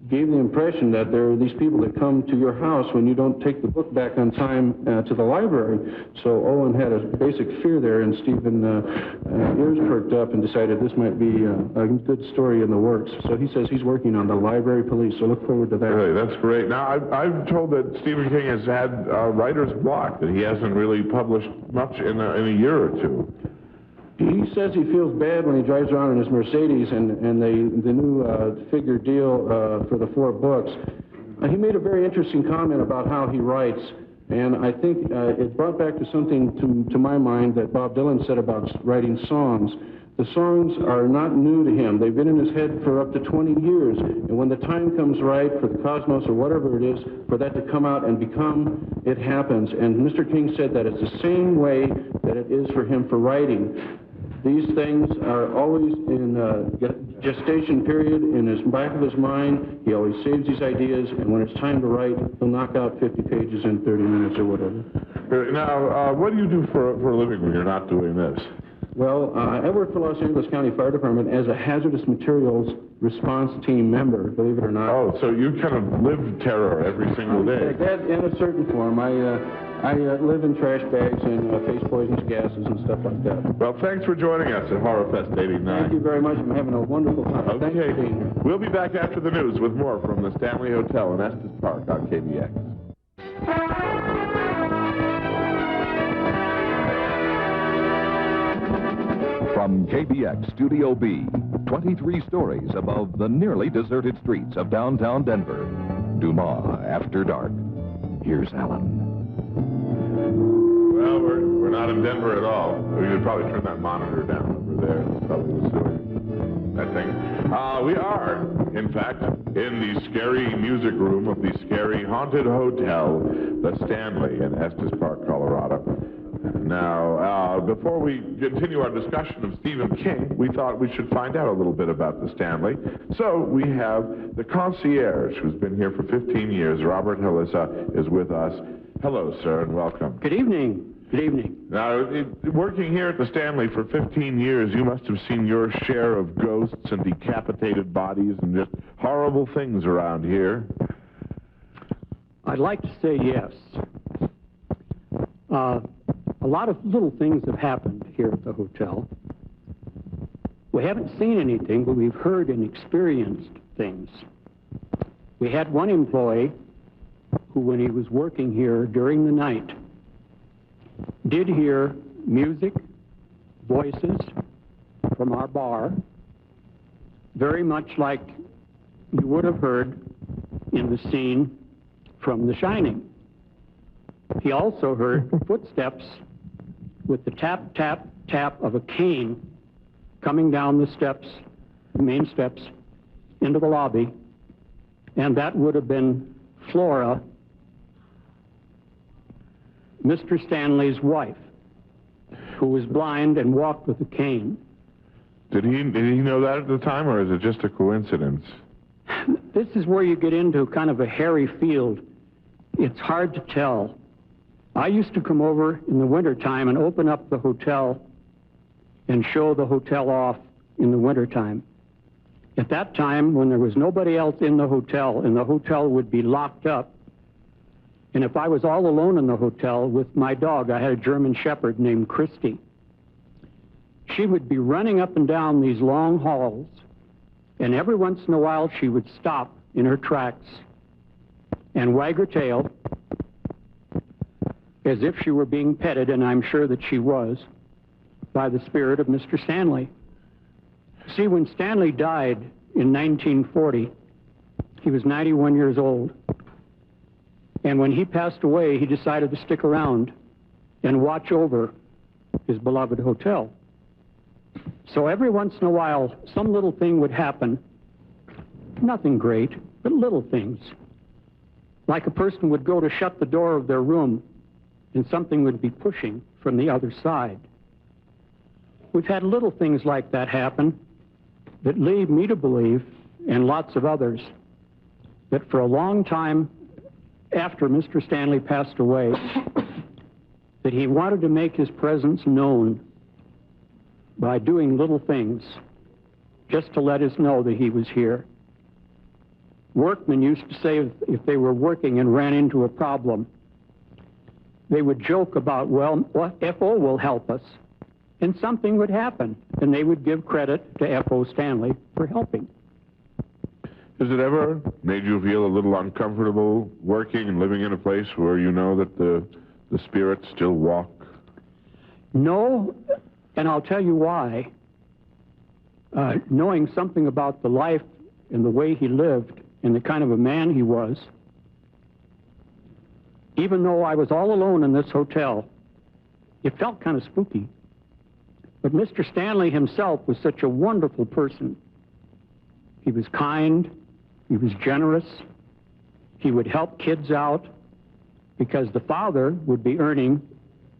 gave the impression that there are these people that come to your house when you don't take the book back on time to the library. So Owen had a basic fear there, and Stephen ears perked up and decided this might be a good story in the works. So he says he's working on the Library Police, so look forward to that. Really, that's great. Now, I'm told that Stephen King has had writer's block, that he hasn't really published much in a year or two. He says he feels bad when he drives around in his Mercedes and the new figure deal for the 4 books. He made a very interesting comment about how he writes, and I think it brought back to something to my mind that Bob Dylan said about writing songs. The songs are not new to him. They've been in his head for up to 20 years, and when the time comes right for the cosmos or whatever it is, for that to come out and become, it happens. And Mr. King said that it's the same way that it is for him for writing. These things are always in gestation period in his back of his mind. He always saves these ideas, and when it's time to write, he'll knock out 50 pages in 30 minutes or whatever. Now, what do you do for a living when you're not doing this? Well, I work for Los Angeles County Fire Department as a hazardous materials response team member, believe it or not. Oh, so you kind of live terror every single day. That in a certain form. I live in trash bags and face poisonous gases and stuff like that. Well, thanks for joining us at HorrorFest 89. Thank you very much. I'm having a wonderful time. Okay. Thanks for being here. We'll be back after the news with more from the Stanley Hotel in Estes Park on KBX. From KBX Studio B, 23 stories above the nearly deserted streets of downtown Denver. Dumas After Dark. Here's Alan. Well, we're not in Denver at all. We should probably turn that monitor down over there. It's probably what's doing that thing. We are, in fact, in the scary music room of the scary haunted hotel, the Stanley in Estes Park, Colorado. Now, before we continue our discussion of Stephen King, we thought we should find out a little bit about the Stanley. So we have the concierge, who's been here for 15 years. Robert Halissa is with us. Hello, sir, and welcome. Good evening. Good evening. Now, working here at the Stanley for 15 years, you must have seen your share of ghosts and decapitated bodies and just horrible things around here. I'd like to say yes. A lot of little things have happened here at the hotel. We haven't seen anything, but we've heard and experienced things. We had one employee who, when he was working here during the night, did hear music, voices from our bar, very much like you would have heard in the scene from The Shining. He also heard footsteps with the tap, tap, tap of a cane coming down the steps, the main steps, into the lobby, and that would have been Flora, Mr. Stanley's wife, who was blind and walked with a cane. Did he know that at the time, or is it just a coincidence? This is where you get into kind of a hairy field. It's hard to tell. I used to come over in the wintertime and open up the hotel and show the hotel off in the wintertime. At that time, when there was nobody else in the hotel, and the hotel would be locked up, and if I was all alone in the hotel with my dog, I had a German Shepherd named Christy, she would be running up and down these long halls, and every once in a while she would stop in her tracks and wag her tail as if she were being petted, and I'm sure that she was, by the spirit of Mr. Stanley. See, when Stanley died in 1940, he was 91 years old. And when he passed away, he decided to stick around and watch over his beloved hotel. So every once in a while, some little thing would happen. Nothing great, but little things. Like a person would go to shut the door of their room, and something would be pushing from the other side. We've had little things like that happen that lead me to believe, and lots of others, that for a long time after Mr. Stanley passed away, that he wanted to make his presence known by doing little things just to let us know that he was here. Workmen used to say if they were working and ran into a problem, they would joke about, well, F.O. will help us, and something would happen, and they would give credit to F.O. Stanley for helping. Has it ever made you feel a little uncomfortable working and living in a place where you know that the spirits still walk? No, and I'll tell you why. Knowing something about the life and the way he lived and the kind of a man he was, even though I was all alone in this hotel, it felt kind of spooky. But Mr. Stanley himself was such a wonderful person. He was kind, he was generous, he would help kids out, because the father would be earning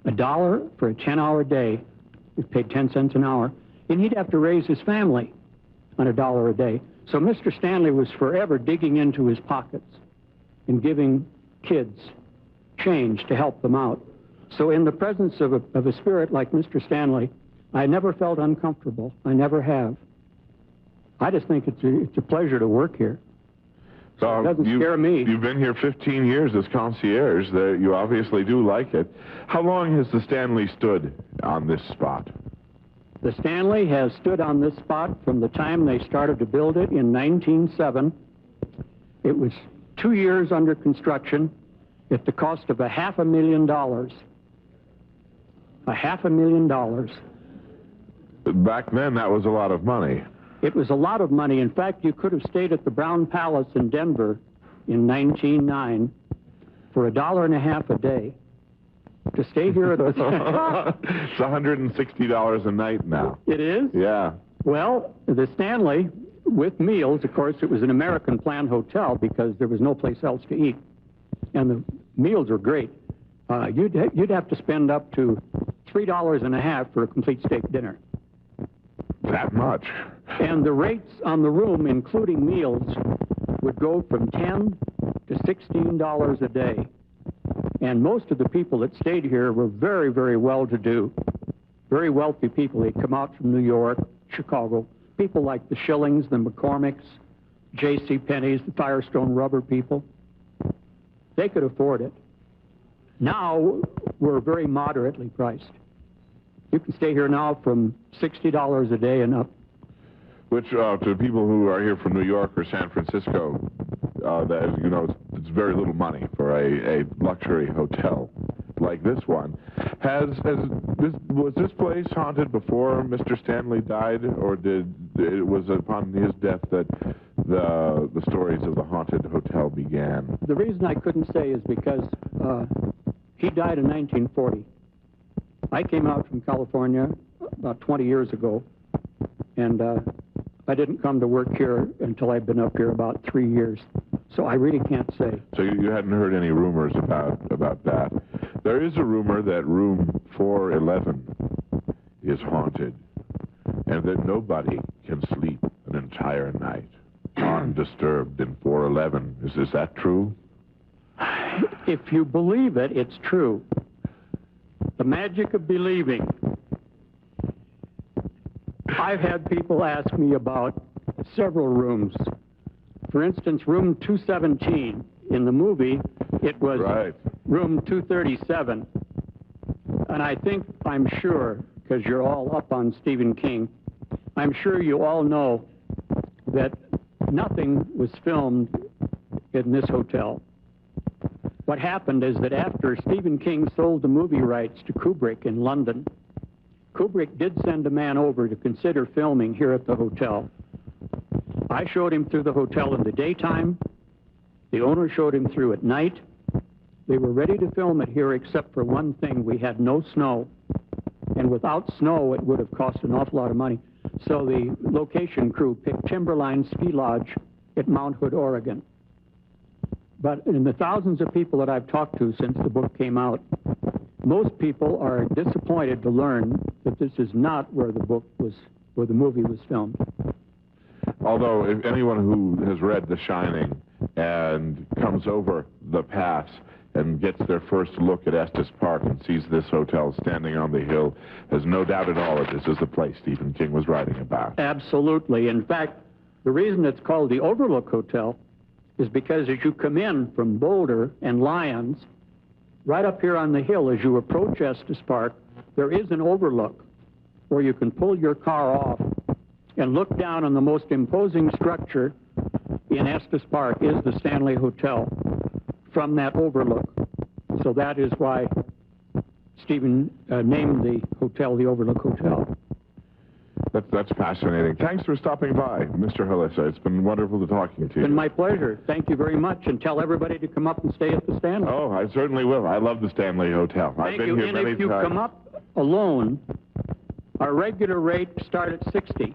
$1 for a 10-hour day, He was paid 10 cents an hour, and he'd have to raise his family on $1 a day. So Mr. Stanley was forever digging into his pockets and giving kids change to help them out. So in the presence of a spirit like Mr. Stanley, I never felt uncomfortable. I never have. I just think it's a pleasure to work here. So it doesn't scare me. You've been here 15 years as concierge. You obviously do like it. How long has the Stanley stood on this spot? The Stanley has stood on this spot from the time they started to build it in 1907. It was 2 years under construction at the cost of $500,000. $500,000. Back then, that was a lot of money. It was a lot of money. In fact, you could have stayed at the Brown Palace in Denver in 1909 for $1.50 a day. To stay here at the... It's $160 a night now. It is? Yeah. Well, the Stanley, with meals, of course, it was an American planned hotel because there was no place else to eat. And the meals were great. You'd have to spend up to $3.50 for a complete steak dinner. That much? And the rates on the room, including meals, would go from $10 to $16 a day. And most of the people that stayed here were very, very well-to-do, very wealthy people. They'd come out from New York, Chicago, people like the Schillings, the McCormicks, J.C. Penney's, the Firestone Rubber people. They could afford it. Now, we're very moderately priced. You can stay here now from $60 a day and up. Which, to people who are here from New York or San Francisco, that, you know, it's very little money for a luxury hotel like this one. Was this place haunted before Mr. Stanley died, or was it upon his death that the stories of the haunted hotel began? The reason I couldn't say is because he died in 1940. I came out from California about 20 years ago, and I didn't come to work here until I'd been up here about 3 years. So I really can't say. So you hadn't heard any rumors about that. There is a rumor that room 411 is haunted, and that nobody can sleep an entire night undisturbed in 411. Is that true? If you believe it, it's true. The magic of believing. I've had people ask me about several rooms. For instance, room 217. In the movie, it was room 237. And I'm sure, because you're all up on Stephen King, I'm sure you all know that nothing was filmed in this hotel. What happened is that after Stephen King sold the movie rights to Kubrick in London, Kubrick did send a man over to consider filming here at the hotel. I showed him through the hotel in the daytime. The owner showed him through at night. They were ready to film it here except for one thing. We had no snow. And without snow, it would have cost an awful lot of money. So the location crew picked Timberline Ski Lodge at Mount Hood, Oregon. But in the thousands of people that I've talked to since the book came out, most people are disappointed to learn that this is not where the movie was filmed. Although, if anyone who has read The Shining and comes over the pass and gets their first look at Estes Park and sees this hotel standing on the hill, has no doubt at all that this is the place Stephen King was writing about. Absolutely. In fact, the reason it's called the Overlook Hotel is because as you come in from Boulder and Lyons, right up here on the hill as you approach Estes Park, there is an overlook where you can pull your car off and look down on the most imposing structure in Estes Park is the Stanley Hotel from that overlook. So that is why Stephen named the hotel the Overlook Hotel. That's fascinating. Thanks for stopping by, Mr. Halissa. It's been wonderful talking to you. It's been my pleasure. Thank you very much, and tell everybody to come up and stay at the Stanley. Oh, I certainly will. I love the Stanley Hotel. I've been here many times. And if you come up alone, our regular rate start at $60.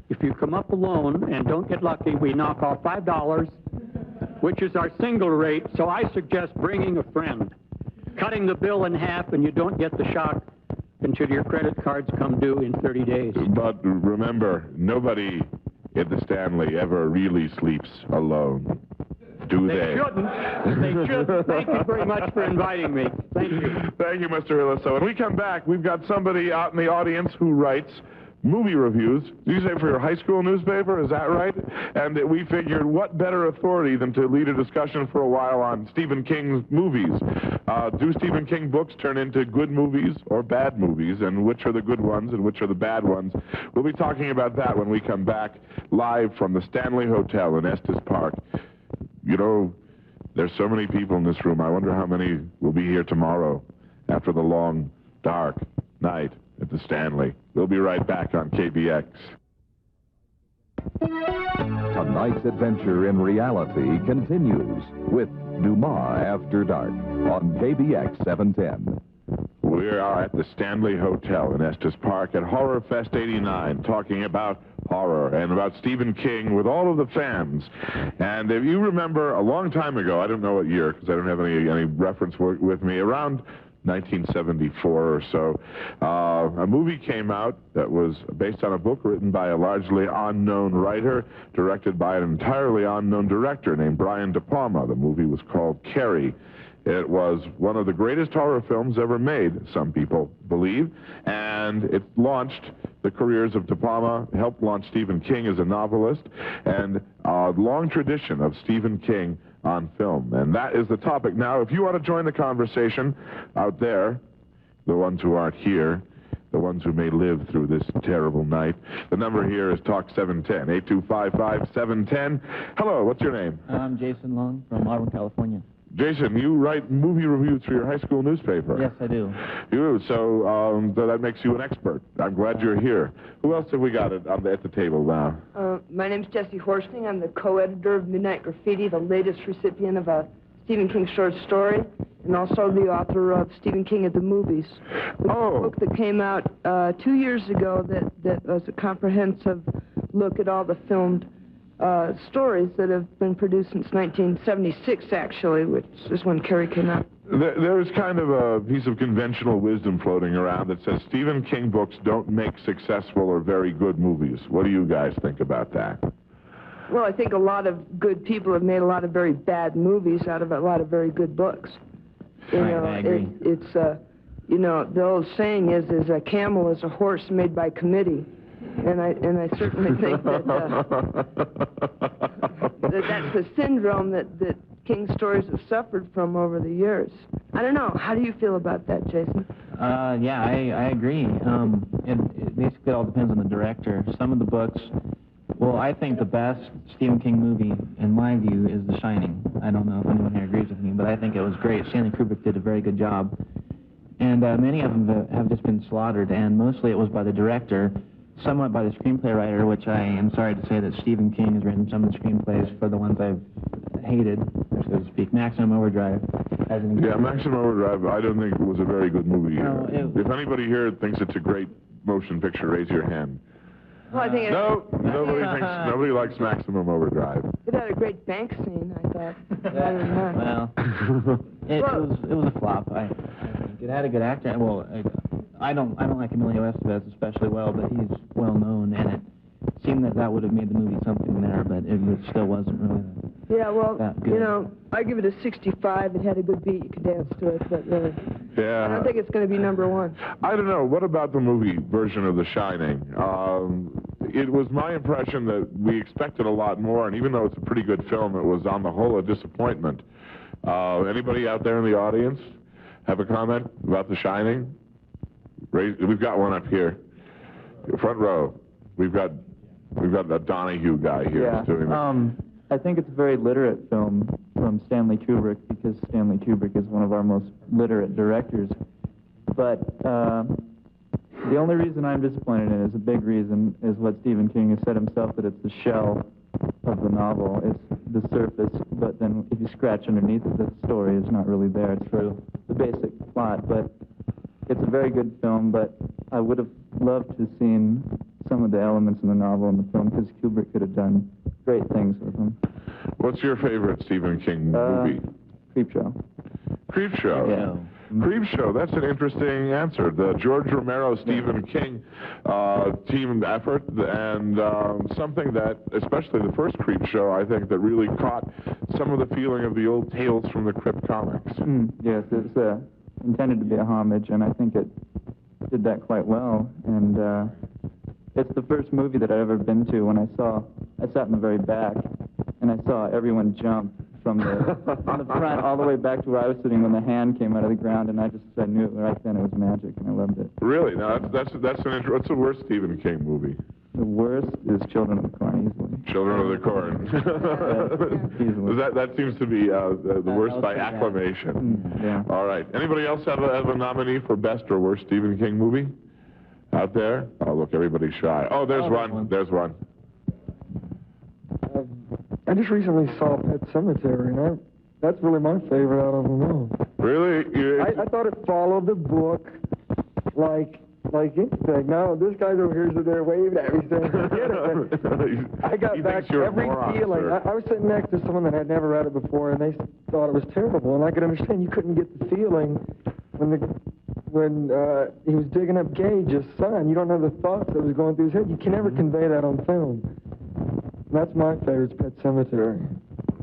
If you come up alone and don't get lucky, we knock off $5, which is our single rate. So I suggest bringing a friend, cutting the bill in half, and you don't get the shock until your credit cards come due in 30 days. But remember, nobody at the Stanley ever really sleeps alone. Do they? They shouldn't. They shouldn't. Thank you very much for inviting me. Thank you. Thank you, Mr. Hilliso. When we come back, we've got somebody out in the audience who writes movie reviews. You say for your high school newspaper, is that right? And we figured what better authority than to lead a discussion for a while on Stephen King's movies. Do Stephen King books turn into good movies or bad movies, and which are the good ones and which are the bad ones? We'll be talking about that when we come back live from the Stanley Hotel in Estes Park. You know, there's so many people in this room. I wonder how many will be here tomorrow after the long, dark night at the Stanley. We'll be right back on KBX. Tonight's adventure in reality continues with Dumas After Dark on KBX 710. We are at the Stanley Hotel in Estes Park at HorrorFest 89, talking about horror and about Stephen King with all of the fans. And if you remember a long time ago, I don't know what year because I don't have any reference with me, around 1974 or so, a movie came out that was based on a book written by a largely unknown writer, directed by an entirely unknown director named Brian De Palma. The movie was called Carrie. It was one of the greatest horror films ever made, some people believe, and it launched the careers of De Palma, helped launch Stephen King as a novelist, and a long tradition of Stephen King on film. And that is the topic. Now, if you want to join the conversation out there, the ones who aren't here, the ones who may live through this terrible night, the number here is Talk 710, 825-5710. Hello, what's your name? I'm Jason Long from Auburn, California. Jason, you write movie reviews for your high school newspaper. Yes, I do. You do, so that makes you an expert. I'm glad you're here. Who else have we got at the table now? My name's Jesse Horsting. I'm the co-editor of Midnight Graffiti, the latest recipient of a Stephen King short story, and also the author of Stephen King at the Movies, which is a book that came out 2 years ago that was a comprehensive look at all the filmed stories that have been produced since 1976, actually, which is when Carrie came out. There's kind of a piece of conventional wisdom floating around that says Stephen King books don't make successful or very good movies. What do you guys think about that? Well, I think a lot of good people have made a lot of very bad movies out of a lot of very good books. You know, I agree. It's you know, the old saying is a camel is a horse made by committee. And I certainly think that that's a syndrome that King's stories have suffered from over the years. I don't know. How do you feel about that, Jason? Yeah, I agree. It basically all depends on the director. Some of the books, well, I think the best Stephen King movie, in my view, is The Shining. I don't know if anyone here agrees with me, but I think it was great. Stanley Kubrick did a very good job. And many of them have just been slaughtered, and mostly it was by the director, somewhat by the screenplay writer, which I am sorry to say that Stephen King has written some of the screenplays for the ones I've hated, so to speak. Maximum Overdrive, as an example. Yeah, Maximum Overdrive, I don't think it was a very good movie. No, if anybody here thinks it's a great motion picture, raise your hand. Well, I think nobody likes Maximum Overdrive. It had a great bank scene, I thought. Well, it was a flop. I think it had a good actor. Well, I don't like Emilio Estevez especially well, but he's well known, and it seemed that would have made the movie something there, but it still wasn't really that good. You know, I give it a 65. It had a good beat. You could dance to it, but yeah, I don't think it's going to be #1. I don't know. What about the movie version of The Shining? It was my impression that we expected a lot more, and even though it's a pretty good film, it was on the whole a disappointment. Anybody out there in the audience have a comment about The Shining? We've got one up here, front row. We've got a Donahue guy here who's doing it. I think it's a very literate film from Stanley Kubrick, because Stanley Kubrick is one of our most literate directors. But the only reason I'm disappointed in it, is a big reason, is what Stephen King has said himself, that it's the shell of the novel. It's the surface, but then if you scratch underneath it, the story is not really there. It's the basic plot, but it's a very good film, but I would have loved to have seen some of the elements in the novel in the film, because Kubrick could have done great things with them. What's your favorite Stephen King movie? Creepshow. Creepshow? Yeah. Creepshow, that's an interesting answer. The George Romero, Stephen King team effort, and something that, especially the first Creepshow, I think that really caught some of the feeling of the old Tales from the Crypt comics. Yes, it's intended to be a homage, and I think it did that quite well. And it's the first movie that I've ever been to when I sat in the very back, and I saw everyone jump from the front all the way back to where I was sitting when the hand came out of the ground, and I knew it right then. It was magic, and I loved it. Really? Now, what's the worst Stephen King movie? The worst is Children of the Corn, easily. Children of the Corn. Easily. That seems to be the worst by acclamation. Yeah. All right. Anybody else have a nominee for best or worst Stephen King movie out there? Oh, look, everybody's shy. Oh, there's one. There's one. I just recently saw Pet Sematary, and that's really my favorite out of them all. Really? I thought it followed the book like anything. Now, this guy's over here sitting there waving at me saying, forget it. I got back every feeling. I was sitting next to someone that had never read it before, and they thought it was terrible, and I could understand you couldn't get the feeling when he was digging up Gage's son. You don't know the thoughts that was going through his head. You can never convey that on film. That's my favorite, Pet Sematary.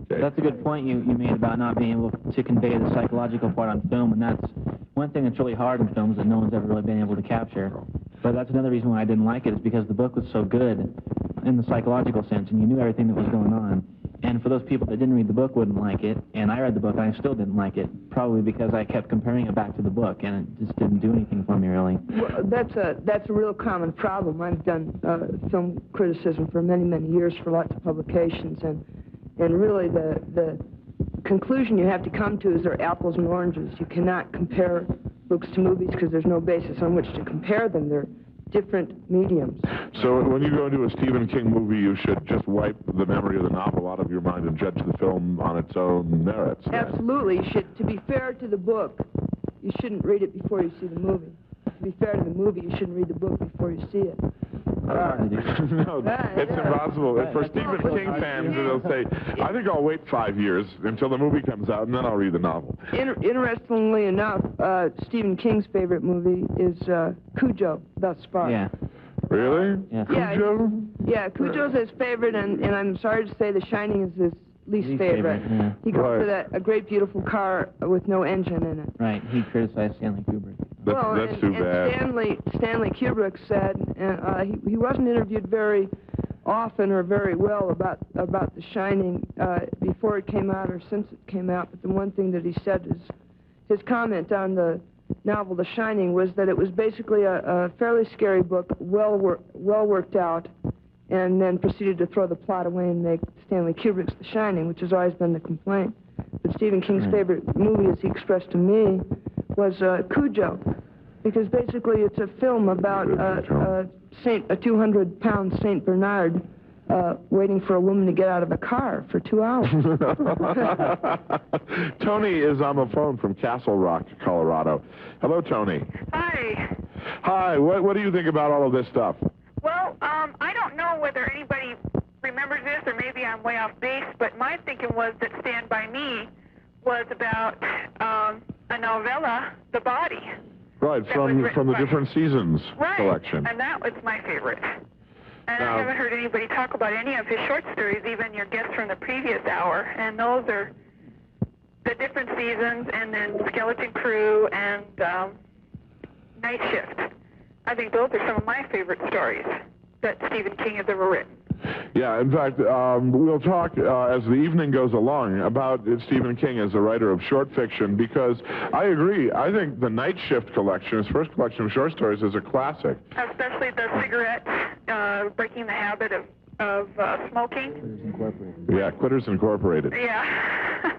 Okay. That's a good point you made about not being able to convey the psychological part on film, and that's one thing that's really hard in films that no one's ever really been able to capture. But that's another reason why I didn't like it, is because the book was so good in the psychological sense, and you knew everything that was going on. And for those people that didn't read the book wouldn't like it, and I read the book and I still didn't like it, probably because I kept comparing it back to the book, and it just didn't do anything for me, really. Well, that's a real common problem. I've done film criticism for many, many years for lots of publications, and really the conclusion you have to come to is they're apples and oranges. You cannot compare books to movies because there's no basis on which to compare them. They're different mediums. So when you go into a Stephen King movie, you should just wipe the memory of the novel out of your mind and judge the film on its own merits. Absolutely. You should, to be fair to the book, you shouldn't read it before you see the movie. To be fair to the movie, you shouldn't read the book before you see it. No, it's impossible. For Stephen King fans, they'll say, I think I'll wait 5 years until the movie comes out, and then I'll read the novel. Interestingly enough, Stephen King's favorite movie is Cujo, thus far. Yeah. Really? Yeah. Cujo? Yeah, Cujo's his favorite, and I'm sorry to say The Shining is his least favorite. Yeah. He goes for a great, beautiful car with no engine in it. Right. He criticized Stanley Kubrick. That's too bad. Stanley Kubrick said, and he wasn't interviewed very often or very well about The Shining before it came out or since it came out, but the one thing that he said is his comment on the novel The Shining was that it was basically a fairly scary book, well worked out, and then proceeded to throw the plot away and make Stanley Kubrick's The Shining, which has always been the complaint. But Stephen King's favorite movie, as he expressed to me, was Cujo, because basically it's a film about a 200-pound Saint Bernard waiting for a woman to get out of a car for 2 hours. Tony is on the phone from Castle Rock, Colorado. Hello, Tony. Hi. Hi. What do you think about all of this stuff? Well, I don't know whether anybody remembers this, or maybe I'm way off base, but my thinking was that Stand By Me was about a novella, The Body. Right, from the Different Seasons collection. And that was my favorite. And I haven't heard anybody talk about any of his short stories, even your guests from the previous hour. And those are The Different Seasons, and then Skeleton Crew, and Night Shift. I think those are some of my favorite stories that Stephen King has ever written. Yeah, in fact, we'll talk as the evening goes along about Stephen King as a writer of short fiction, because I agree. I think the Night Shift collection, his first collection of short stories, is a classic. Especially the cigarettes, breaking the habit of smoking. Yeah, Quitters Incorporated. Yeah.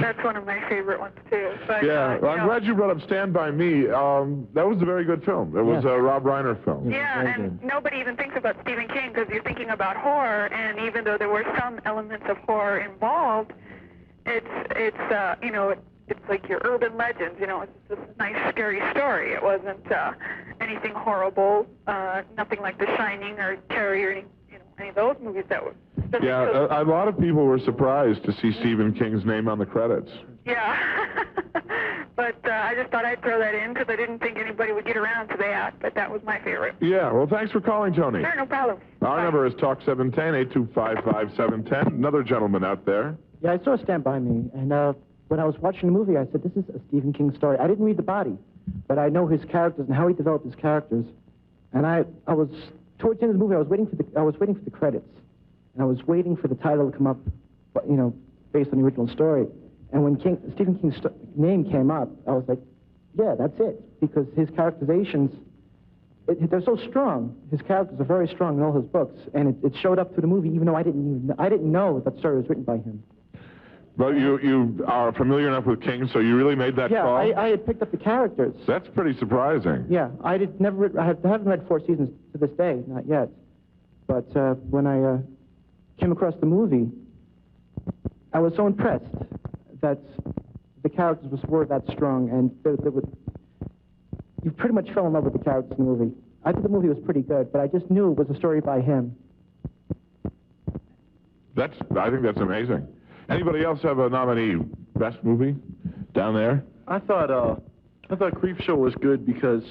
That's one of my favorite ones, too. But, yeah, I'm glad you brought up Stand By Me. That was a very good film. It was a Rob Reiner film. Yeah, and nobody even thinks about Stephen King because you're thinking about horror, and even though there were some elements of horror involved, it's like your urban legends. It's this nice, scary story. It wasn't anything horrible, nothing like The Shining or Carrie or any of those movies that were. Yeah, a lot of people were surprised to see Stephen King's name on the credits. Yeah, but I just thought I'd throw that in because I didn't think anybody would get around to that, but that was my favorite. Yeah, well, thanks for calling, Tony. Sure, no problem. Our number is Talk 710-825-5710. Another gentleman out there. Yeah, I saw Stand By Me, and when I was watching the movie, I said, this is a Stephen King story. I didn't read the body, but I know his characters and how he developed his characters. And I was, towards the end of the movie, I was waiting for the credits, and I was waiting for the title to come up, you know, based on the original story. And when Stephen King's name came up, I was like, yeah, that's it, because his characterizations, they're so strong. His characters are very strong in all his books, and it showed up through the movie, even though I didn't know that story was written by him. But you are familiar enough with King, so you really made that call? Yeah, I had picked up the characters. That's pretty surprising. Yeah, I haven't read 4 seasons to this day, not yet. But when I came across the movie, I was so impressed that the characters were that strong, and you pretty much fell in love with the characters in the movie. I thought the movie was pretty good, but I just knew it was a story by him. I think that's amazing. Anybody else have a nominee best movie down there? I thought Creepshow was good because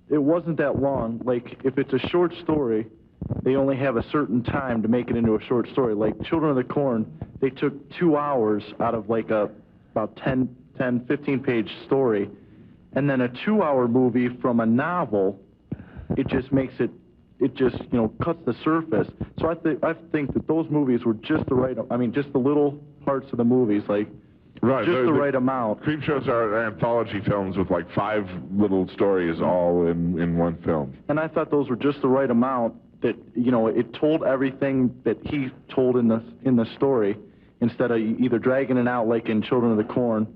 it wasn't that long. Like, if it's a short story, they only have a certain time to make it into a short story. Like Children of the Corn, they took 2 hours out of like about 15-page story, and then a 2-hour movie from a novel, it just makes it just, you know, cuts the surface. So I think that those movies were just the right, I mean, just the little parts of the movies, like, right, just the right amount. Creepshows are anthology films with like 5 little stories all in one film. And I thought those were just the right amount, that, you know, it told everything that he told in the story, instead of either dragging it out like in Children of the Corn,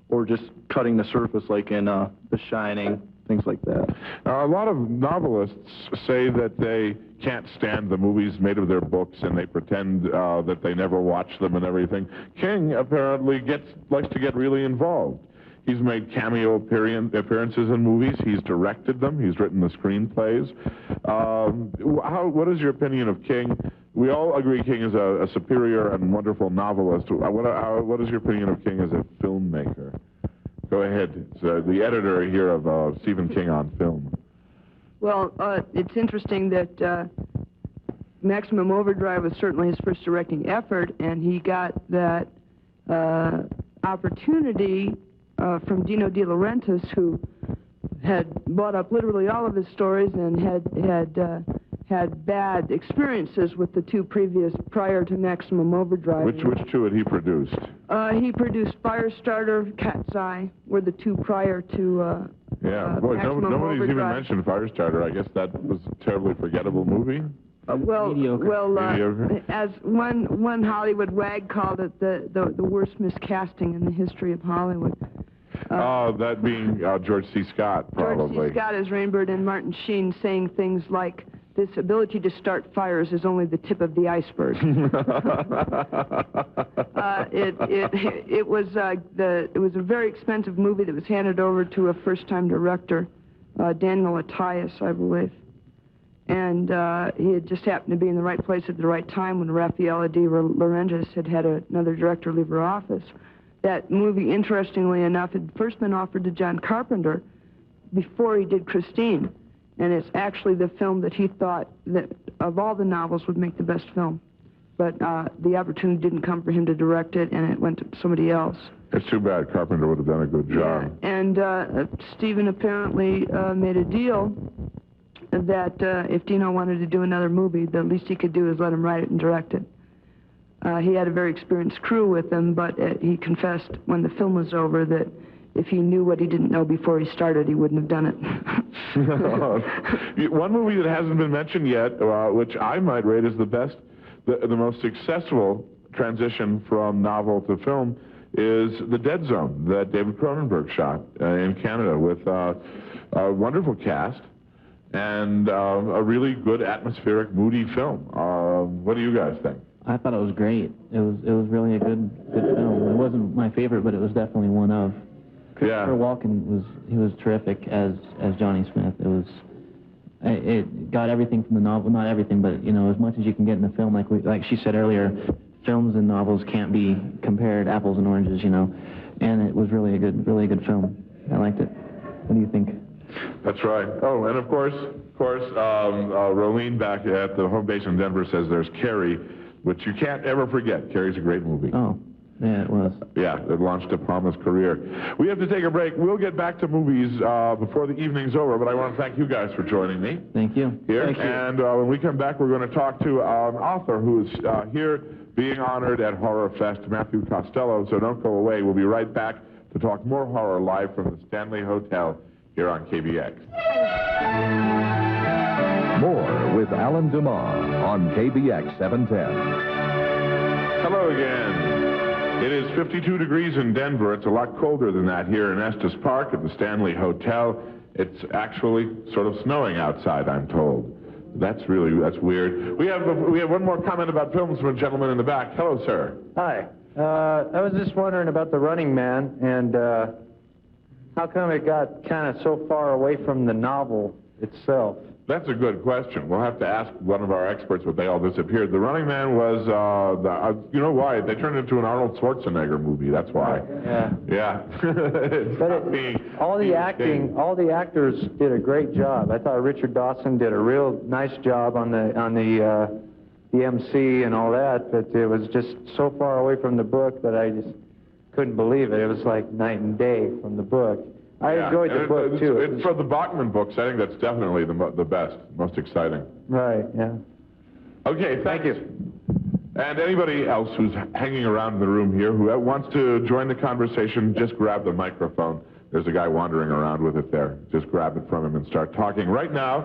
or just cutting the surface like in The Shining, things like that. A lot of novelists say that they can't stand the movies made of their books, and they pretend that they never watch them and everything. King apparently likes to get really involved. He's made cameo appearances in movies. He's directed them. He's written the screenplays. What is your opinion of King? We all agree King is a superior and wonderful novelist. What is your opinion of King as a filmmaker? Go ahead. It's the editor here of Stephen King on Film. Well, it's interesting that Maximum Overdrive was certainly his first directing effort, and he got that opportunity from Dino De Laurentiis, who had bought up literally all of his stories and had bad experiences with the 2 previous prior to Maximum Overdrive. Which 2 had he produced? He produced Firestarter, Cat's Eye, were the 2 prior to yeah, boy, nobody's even mentioned Firestarter. I guess that was a terribly forgettable movie. Mediocre. As one Hollywood wag called it, the worst miscasting in the history of Hollywood. That being George C. Scott, probably. George C. Scott as Rainbird, and Martin Sheen saying things like, this ability to start fires is only the tip of the iceberg. It was a very expensive movie that was handed over to a first-time director, Daniel Attias, I believe. And he had just happened to be in the right place at the right time when Raffaella De Laurentiis had another director leave her office. That movie, interestingly enough, had first been offered to John Carpenter before he did Christine. And it's actually the film that he thought that of all the novels would make the best film. But the opportunity didn't come for him to direct it, and it went to somebody else. It's too bad. Carpenter would have done a good job. Yeah. And Stephen apparently made a deal that if Dino wanted to do another movie, the least he could do is let him write it and direct it. He had a very experienced crew with him, but he confessed when the film was over that if he knew what he didn't know before he started, he wouldn't have done it. One movie that hasn't been mentioned yet, which I might rate as the most successful transition from novel to film, is The Dead Zone that David Cronenberg shot in Canada with a wonderful cast and a really good atmospheric, moody film. What do you guys think? I thought it was great. It was really a good film. It wasn't my favorite, but it was definitely one of. Christopher Walken was terrific as Johnny Smith. It got everything from the novel, not everything, but, you know, as much as you can get in a film. Like she said earlier, films and novels can't be compared apples and oranges, you know. And it was really a good film. I liked it. What do you think? That's right. Oh, and of course, Rolene back at the home base in Denver says there's Carrie, which you can't ever forget. Carrie's a great movie. Oh, yeah, it was. Yeah, it launched a promised career. We have to take a break. We'll get back to movies before the evening's over, but I want to thank you guys for joining me. Thank you. Here. Thank you. And when we come back, we're going to talk to an author who is here being honored at HorrorFest, Matthew Costello. So don't go away. We'll be right back to talk more horror live from the Stanley Hotel here on KBX. More with Alan Dumas on KBX 710. Hello again. It is 52 degrees in Denver. It's a lot colder than that here in Estes Park at the Stanley Hotel. It's actually sort of snowing outside, I'm told. That's weird. We have one more comment about films from a gentleman in the back. Hello, sir. Hi. I was just wondering about The Running Man, and how come it got kind of so far away from the novel itself? That's a good question. We'll have to ask one of our experts, but they all disappeared. The Running Man was, you know why? They turned it into an Arnold Schwarzenegger movie. That's why. Yeah. Yeah. All the actors did a great job. I thought Richard Dawson did a real nice job on the MC and all that, but it was just so far away from the book that I just couldn't believe it. It was like night and day from the book. I enjoyed the book, too. It's for the Bachman books. I think that's definitely the best, most exciting. Right, yeah. Okay, thank you. And anybody else who's hanging around in the room here who wants to join the conversation, just grab the microphone. There's a guy wandering around with it there. Just grab it from him and start talking. Right now,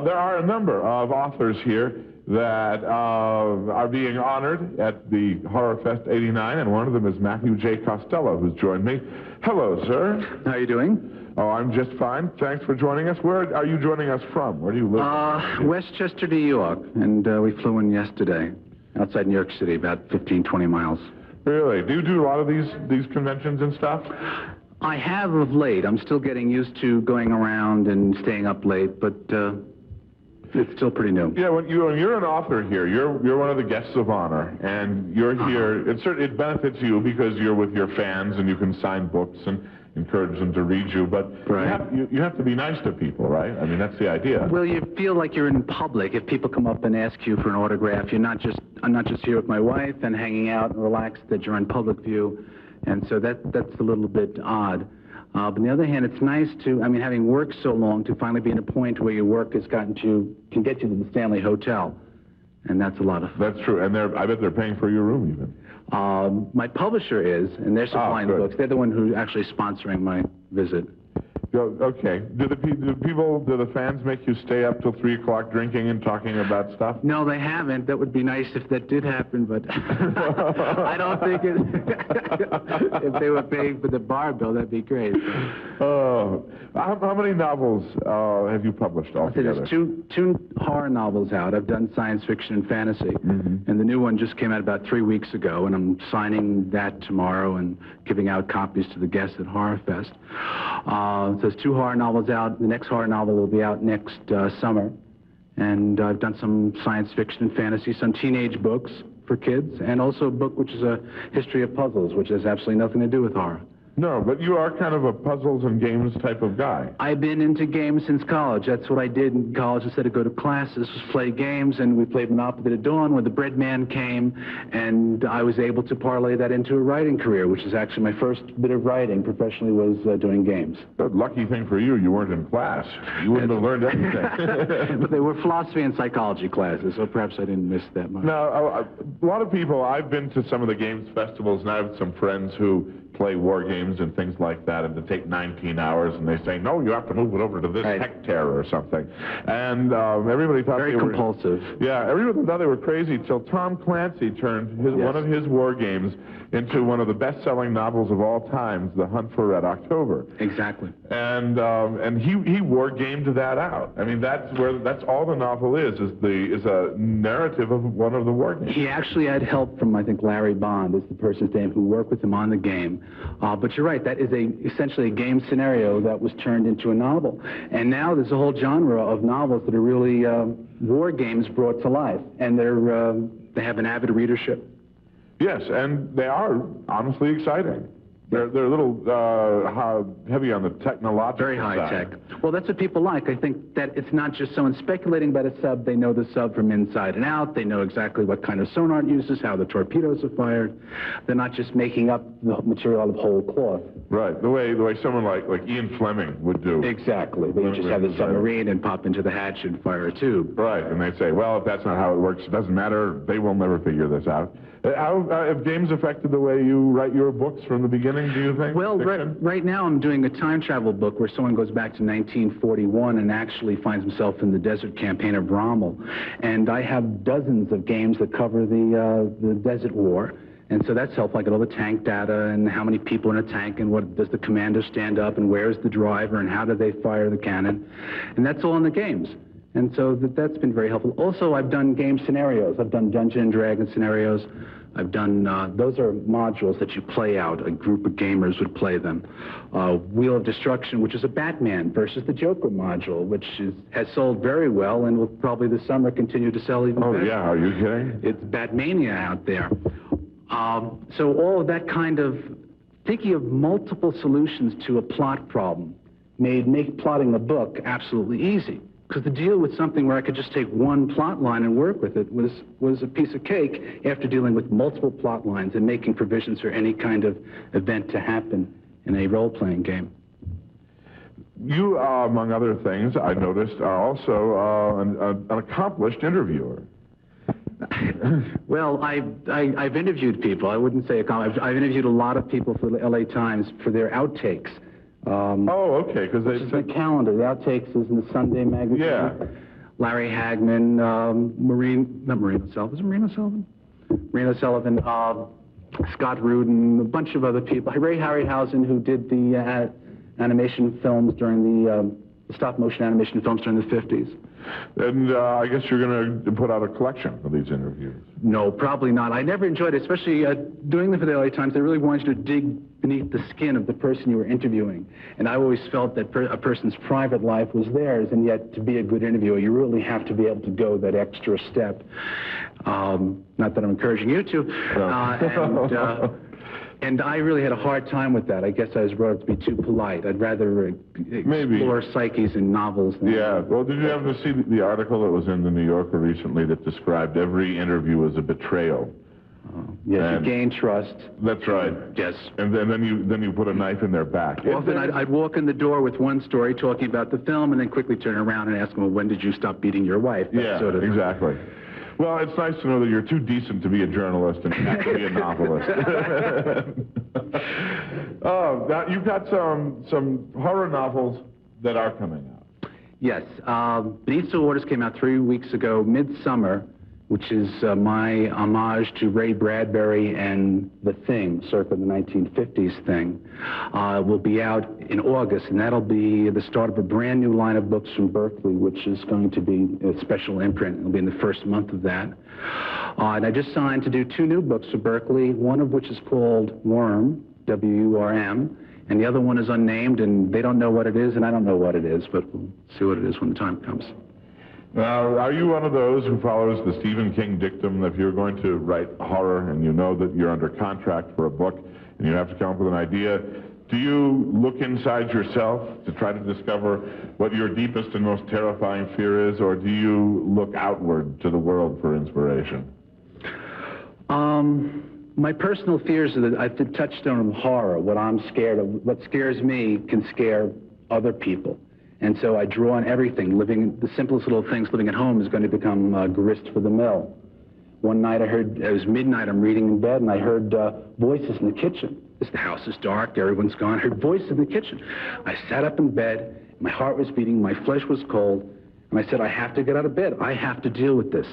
there are a number of authors here that are being honored at the HorrorFest 89, and one of them is Matthew J. Costello, who's joined me. Hello, sir. How are you doing? Oh, I'm just fine. Thanks for joining us. Where are you joining us from? Where do you live? Westchester, New York, and we flew in yesterday, outside New York City, about 15, 20 miles. Really? Do you do a lot of these conventions and stuff? I have of late. I'm still getting used to going around and staying up late, but it's still pretty new. Yeah, when you're an author here, you're one of the guests of honor, and you're here. It benefits you because you're with your fans and you can sign books and encourage them to read you. But you have to be nice to people, right? I mean, that's the idea. Well, you feel like you're in public. If people come up and ask you for an autograph, I'm not just here with my wife and hanging out and relaxed. That you're in public view, and so that's a little bit odd. But on the other hand, it's nice to, having worked so long, to finally be in a point where your work can get you to the Stanley Hotel. And that's a lot of fun. That's true. And I bet they're paying for your room even. My publisher is, and they're supplying the books. They're the one who's actually sponsoring my visit. Okay. Do the fans make you stay up till 3 o'clock drinking and talking about stuff? No, they haven't. That would be nice if that did happen, but I don't think it. If they were paying for the bar bill, that'd be great. How many novels have you published altogether? There's two horror novels out. I've done science fiction and fantasy, and the new one just came out about 3 weeks ago, and I'm signing that tomorrow and giving out copies to the guests at HorrorFest. So there's 2 horror novels out. The next horror novel will be out next summer. And I've done some science fiction and fantasy, some teenage books for kids, and also a book which is a history of puzzles, which has absolutely nothing to do with horror. No, but you are kind of a puzzles and games type of guy. I've been into games since college. That's what I did in college. Instead of go to classes, was play games, and we played Monopoly at dawn when the bread man came, and I was able to parlay that into a writing career, which is actually my first bit of writing professionally was doing games. The lucky thing for you, you weren't in class. You wouldn't have learned anything. But they were philosophy and psychology classes, so perhaps I didn't miss that much. Now, a lot of people, I've been to some of the games festivals, and I have some friends who play war games and things like that, and to take 19 hours, and they say, no, you have to move it over to this hectare or something. And everybody thought very compulsive. Yeah, everybody thought they were crazy till Tom Clancy turned one of his war games into one of the best-selling novels of all times, The Hunt for Red October. Exactly. And he war gamed that out. I mean, that's all the novel is a narrative of one of the war games. He actually had help from, I think, Larry Bond is the person's name who worked with him on the game. But you're right, that is essentially a game scenario that was turned into a novel. And now there's a whole genre of novels that are really war games brought to life, and they have an avid readership. Yes, and they are honestly exciting. They're a little heavy on the technological Very high side. tech. Well, that's what people like. I think that it's not just someone speculating about a sub. They know the sub from inside and out. They know exactly what kind of sonar it uses, how the torpedoes are fired. They're not just making up the material out of whole cloth. Right, the way someone like Ian Fleming would do. Exactly. They just have the submarine and pop into the hatch and fire a tube. Right, and they say, well, if that's not how it works, it doesn't matter. They will never figure this out. How have games affected the way you write your books from the beginning, do you think? Well, right now I'm doing a time travel book where someone goes back to 1941 and actually finds himself in the desert campaign of Rommel. And I have dozens of games that cover the Desert War. And so that's helpful. I get all the tank data and how many people in a tank and what does the commander stand up and where's the driver and how do they fire the cannon. And that's all in the games. And so that's been very helpful. Also, I've done game scenarios. I've done Dungeons & Dragons scenarios. I've done, those are modules that you play out. A group of gamers would play them. Wheel of Destruction, which is a Batman versus the Joker module, which has sold very well and will probably this summer continue to sell even better. Oh, yeah, are you kidding? It's Batmania out there. So all of that kind of thinking of multiple solutions to a plot problem make plotting a book absolutely easy. Because to deal with something where I could just take one plot line and work with it was a piece of cake after dealing with multiple plot lines and making provisions for any kind of event to happen in a role-playing game. You, among other things, I noticed, are also an accomplished interviewer. Well, I've interviewed people. I wouldn't say I've interviewed a lot of people for the LA Times for their outtakes. Oh, okay, because they said the calendar. The outtakes is in the Sunday magazine. Yeah. Larry Hagman, Marino Sullivan, Scott Rudin, a bunch of other people. Ray Harryhausen, who did the animation films during the stop-motion animation films during the 50s. And I guess you're going to put out a collection of these interviews. No, probably not. I never enjoyed it, especially doing them for the LA Times. They really wanted you to dig beneath the skin of the person you were interviewing. And I always felt that a person's private life was theirs, and yet to be a good interviewer, you really have to be able to go that extra step. Not that I'm encouraging you to. And I really had a hard time with that. I guess I was brought up to be too polite. I'd rather explore psyches in novels. Yeah. Well, did you ever see the article that was in the New Yorker recently that described every interview as a betrayal? Yes, you gain trust. That's right. Yes. And then you put a knife in their back. Often I'd walk in the door with one story talking about the film and then quickly turn around and ask them, well, when did you stop beating your wife? Yeah, sort of exactly. Well, it's nice to know that you're too decent to be a journalist and not to be a novelist. Now you've got some horror novels that are coming out. Yes. Beneath the Waters came out 3 weeks ago, Midsummer, which is my homage to Ray Bradbury and The Thing, circa the 1950s Thing, will be out in August, and that'll be the start of a brand new line of books from Berkeley, which is going to be a special imprint. It'll be in the first month of that. And I just signed to do 2 new books for Berkeley, one of which is called Worm, W-U-R-M, and the other one is unnamed, and they don't know what it is, and I don't know what it is, but we'll see what it is when the time comes. Now, are you one of those who follows the Stephen King dictum that if you're going to write horror and you know that you're under contract for a book and you have to come up with an idea, do you look inside yourself to try to discover what your deepest and most terrifying fear is, or do you look outward to the world for inspiration? My personal fears are that I've touched on horror, what I'm scared of. What scares me can scare other people. And so I draw on everything. The simplest little things, living at home is going to become grist for the mill. One night I heard, it was midnight, I'm reading in bed, and I heard voices in the kitchen. The house is dark, everyone's gone. I heard voices in the kitchen. I sat up in bed, my heart was beating, my flesh was cold, and I said, I have to get out of bed. I have to deal with this.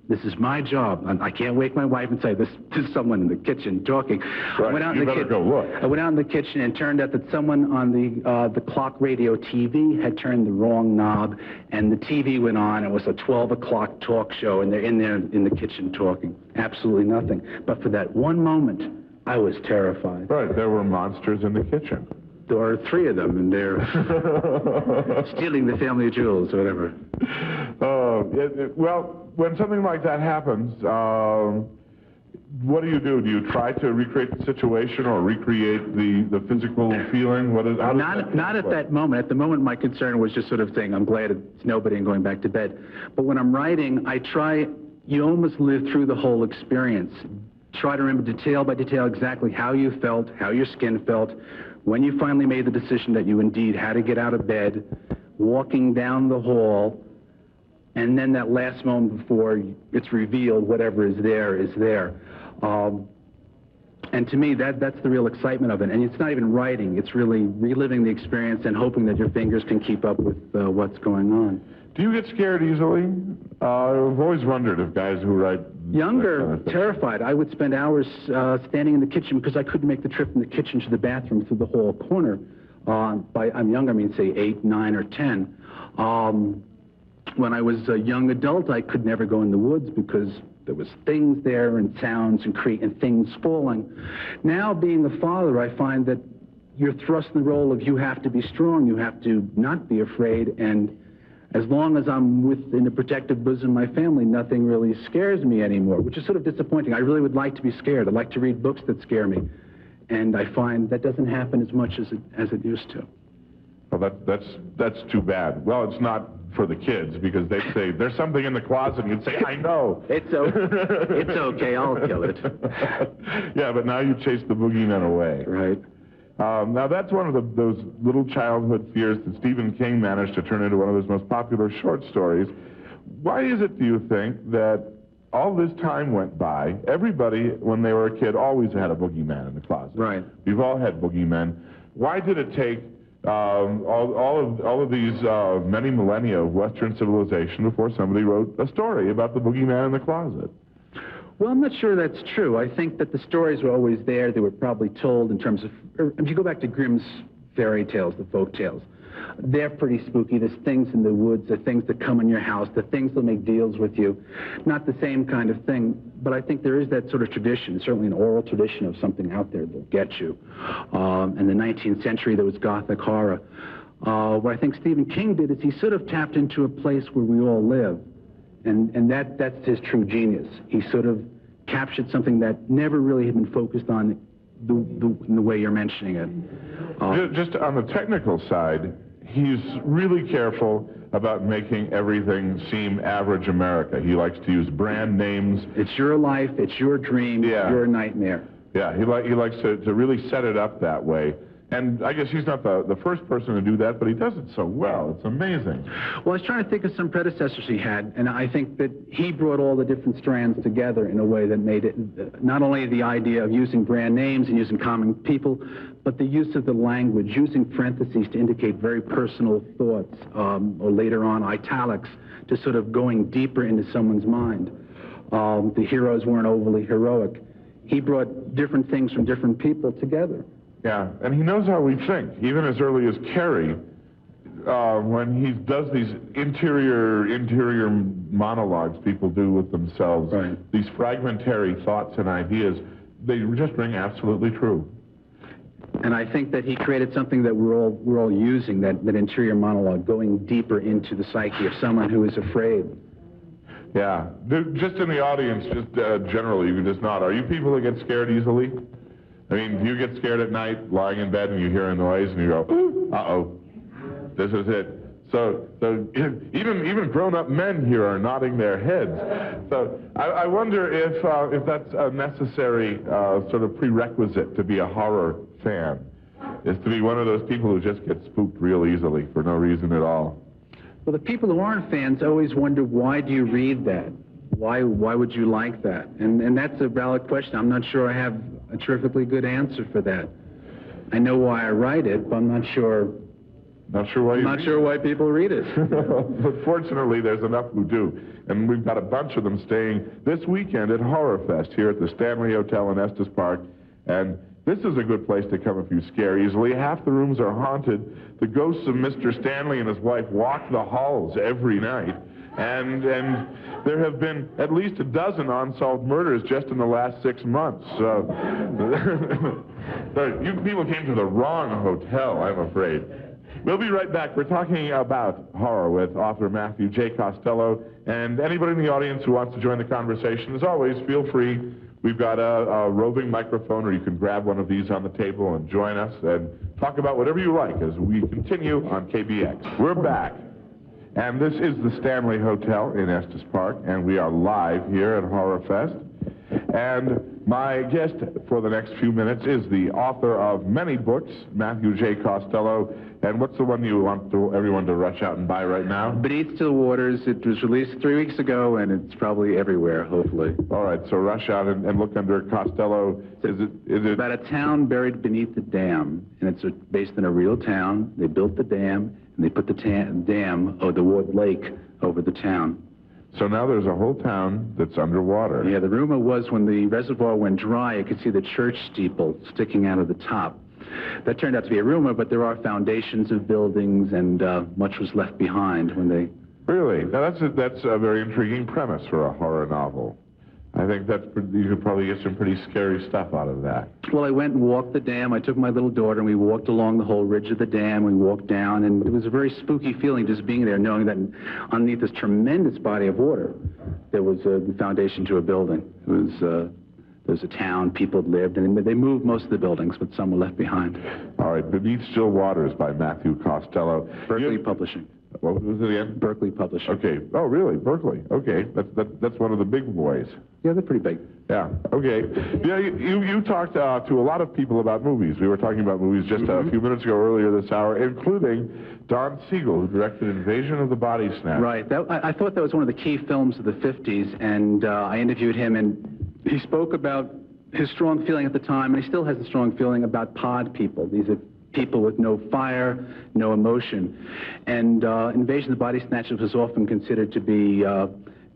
This is my job. I can't wake my wife and say, there's someone in the kitchen talking. Right. I went out you better go look. I went out in the kitchen and turned out that someone on the clock radio TV had turned the wrong knob, and the TV went on. It was a 12 o'clock talk show, and they're in there in the kitchen talking. Absolutely nothing. But for that one moment, I was terrified. Right, there were monsters in the kitchen. There are 3 of them, and they're stealing the family jewels or whatever. Well, when something like that happens, what do? Do you try to recreate the situation or recreate the physical feeling? Not at that moment. At the moment, my concern was just sort of saying, I'm glad it's nobody and going back to bed. But when I'm writing, you almost live through the whole experience. Try to remember detail by detail exactly how you felt, how your skin felt, when you finally made the decision that you indeed had to get out of bed, walking down the hall, and then that last moment before it's revealed, whatever is there is there. And to me, that's the real excitement of it. And it's not even writing. It's really reliving the experience and hoping that your fingers can keep up with what's going on. Do you get scared easily? I've always wondered if guys who write... Younger, terrified. I would spend hours standing in the kitchen because I couldn't make the trip from the kitchen to the bathroom through the hall corner. I'm younger, I mean, say 8, 9, or 10. When I was a young adult, I could never go in the woods because there was things there and sounds and things falling. Now, being a father, I find that you're thrust in the role of you have to be strong, you have to not be afraid, and as long as I'm within the protective bosom of my family, nothing really scares me anymore, which is sort of disappointing. I really would like to be scared. I'd like to read books that scare me, and I find that doesn't happen as much as it used to. Well, that's too bad. Well, it's not for the kids, because they say, there's something in the closet, and you'd say, I know. It's okay, I'll kill it. Yeah, but now you chase the boogeyman away. Right. Now, that's one of those little childhood fears that Stephen King managed to turn into one of his most popular short stories. Why is it, do you think, that all this time went by, everybody, when they were a kid, always had a boogeyman in the closet? Right. We've all had boogeymen. Why did it take all of these many millennia of Western civilization before somebody wrote a story about the boogeyman in the closet? Well, I'm not sure that's true. I think that the stories were always there. They were probably told in terms of, if you go back to Grimm's fairy tales, the folk tales, they're pretty spooky. There's things in the woods, the things that come in your house, the things that make deals with you. Not the same kind of thing, but I think there is that sort of tradition, certainly an oral tradition of something out there that'll get you. In the 19th century, there was Gothic horror. What I think Stephen King did is he sort of tapped into a place where we all live. And that's his true genius. He sort of captured something that never really had been focused on in the way you're mentioning it. Just on the technical side, he's really careful about making everything seem average America. He likes to use brand names. It's your life, it's your dream, your nightmare. Yeah, he likes to really set it up that way. And I guess he's not the first person to do that, but he does it so well. It's amazing. Well, I was trying to think of some predecessors he had, and I think that he brought all the different strands together in a way that made it not only the idea of using brand names and using common people, but the use of the language, using parentheses to indicate very personal thoughts, or later on italics, to sort of going deeper into someone's mind. The heroes weren't overly heroic. He brought different things from different people together. Yeah, and he knows how we think, even as early as Carrie, when he does these interior monologues people do with themselves, these fragmentary thoughts and ideas, they just ring absolutely true. And I think that he created something that we're all using, that interior monologue, going deeper into the psyche of someone who is afraid. Yeah, just in the audience, just generally, you can just nod. Are you people that get scared easily? I mean, do you get scared at night, lying in bed, and you hear a noise, and you go, uh-oh, this is it. So even grown-up men here are nodding their heads. So I wonder if that's a necessary sort of prerequisite to be a horror fan, is to be one of those people who just get spooked real easily for no reason at all. Well, the people who aren't fans always wonder, why do you read that? Why would you like that? And that's a valid question. I'm not sure I have a terrifically good answer for that. I know why I write it, but I'm not sure why people read it. But fortunately, there's enough who do. And we've got a bunch of them staying this weekend at HorrorFest here at the Stanley Hotel in Estes Park. And this is a good place to come if you scare easily. Half the rooms are haunted. The ghosts of Mr. Stanley and his wife walk the halls every night. And there have been at least a dozen unsolved murders just in the last 6 months. So you people came to the wrong hotel, I'm afraid. We'll be right back. We're talking about horror with author Matthew J. Costello. And anybody in the audience who wants to join the conversation, as always, feel free. We've got a roving microphone, or you can grab one of these on the table and join us and talk about whatever you like as we continue on KBX. We're back, and this is the Stanley Hotel in Estes Park, and we are live here at HorrorFest. And my guest for the next few minutes is the author of many books, Matthew J. Costello. And what's the one you want everyone to rush out and buy right now? Beneath Still Waters. It was released 3 weeks ago, and it's probably everywhere, hopefully. All right, so rush out and look under Costello. Is it about a town buried beneath the dam, and it's based in a real town. They built the dam, and they put the dam, or the lake, over the town. So now there's a whole town that's underwater. Yeah, the rumor was when the reservoir went dry, you could see the church steeple sticking out of the top. That turned out to be a rumor, but there are foundations of buildings, and much was left behind when they... Really? Now that's a very intriguing premise for a horror novel. I think you could probably get some pretty scary stuff out of that. Well, I went and walked the dam. I took my little daughter, and we walked along the whole ridge of the dam. We walked down, and it was a very spooky feeling just being there, knowing that underneath this tremendous body of water, there was the foundation to a building. It was... there was a town, people lived, and they moved most of the buildings, but some were left behind. All right, Beneath Still Waters by Matthew Costello. Berkeley Publishing. What was it again? Berkeley Publishing. Okay. Oh, really? Berkeley. Okay. That's one of the big boys. Yeah, they're pretty big. Yeah. Okay. Yeah, you talked to a lot of people about movies. We were talking about movies just a few minutes ago earlier this hour, including Don Siegel, who directed Invasion of the Body Snatchers. Right. I thought that was one of the key films of the 50s, and I interviewed him, and he spoke about his strong feeling at the time, and he still has a strong feeling about pod people. These are people with no fire, no emotion. And Invasion of the Body Snatchers was often considered to be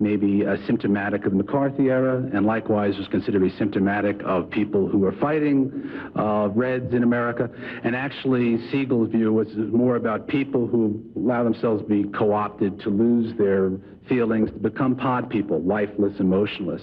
maybe symptomatic of the McCarthy era, and likewise was considered to be symptomatic of people who were fighting Reds in America. And actually, Siegel's view was more about people who allow themselves to be co-opted, to lose their feelings, to become pod people, lifeless, emotionless.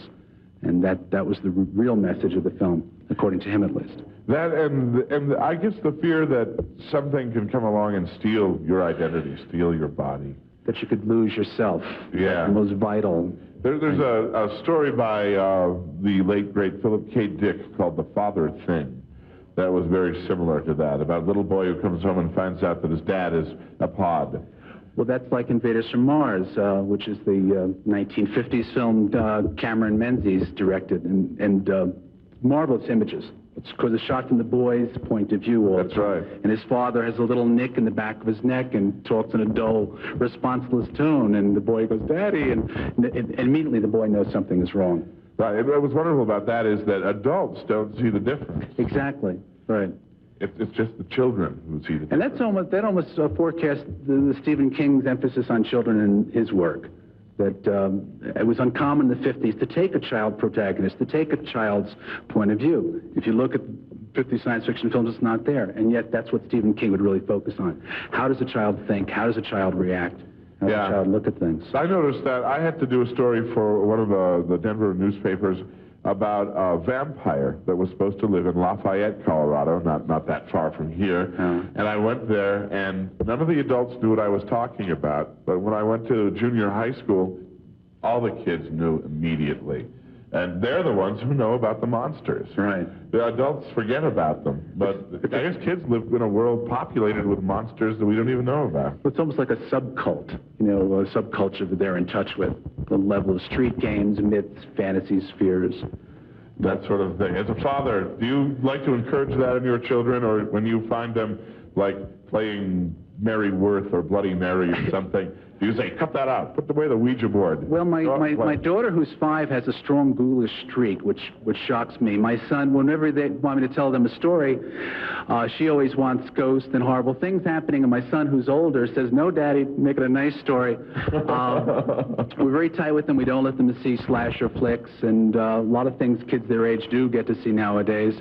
And that was the real message of the film, according to him at least. That and I guess the fear that something can come along and steal your identity, steal your body. That you could lose yourself. Yeah. The most vital. There's a story by the late, great Philip K. Dick called The Father Thing. That was very similar to that, about a little boy who comes home and finds out that his dad is a pod. Well, that's like Invaders from Mars, which is the 1950s film Cameron Menzies directed, and marvelous images. It's because it's shot from the boy's point of view. That's right. And his father has a little nick in the back of his neck and talks in a dull, responseless tone, and the boy goes, "Daddy," and immediately the boy knows something is wrong. Right. What was wonderful about that is that adults don't see the difference. Exactly. Right. It's just the children who see the difference. And that almost forecast the Stephen King's emphasis on children in his work. That it was uncommon in the 50s to take a child protagonist, to take a child's point of view. If you look at 50 science fiction films, it's not there. And yet that's what Stephen King would really focus on. How does a child think? How does a child react? How does a child look at things? I noticed that I had to do a story for one of the Denver newspapers about a vampire that was supposed to live in Lafayette, Colorado, not that far from here. And I went there, and none of the adults knew what I was talking about. But when I went to junior high school, all the kids knew immediately. And they're the ones who know about the monsters. Right. The adults forget about them. But I guess kids live in a world populated with monsters that we don't even know about. It's almost like a subcult, a subculture that they're in touch with. The level of street games, myths, fantasies, fears. That sort of thing. As a father, do you like to encourage that in your children, or when you find them, like, playing Mary Worth or Bloody Mary or something, do you say, cut that out, put away the Ouija board? Well, my daughter, who's 5, has a strong ghoulish streak, which shocks me. My son, whenever they want me to tell them a story, she always wants ghosts and horrible things happening, and my son, who's older, says, no, Daddy, make it a nice story. We're very tight with them. We don't let them see slasher flicks, and a lot of things kids their age do get to see nowadays.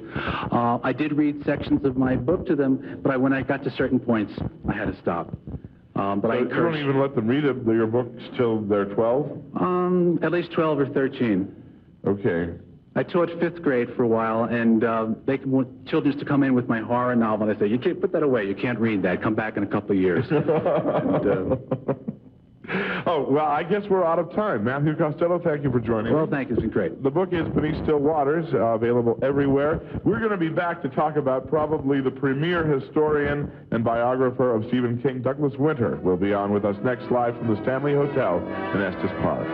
I did read sections of my book to them, but when I got to certain points, I had to stop. But so I encourage... You don't even let them read your books till they're 12? At least 12 or 13. Okay. I taught 5th grade for a while, and children used to come in with my horror novel, and I say, you can't put that away, you can't read that, come back in a couple of years. Oh, well, I guess we're out of time. Matthew Costello, thank you for joining Well, me. thank you. It's been great. The book is Beneath Still Waters, available everywhere. We're going to be back to talk about probably the premier historian and biographer of Stephen King, Douglas Winter, will be on with us next, live from the Stanley Hotel in Estes Park.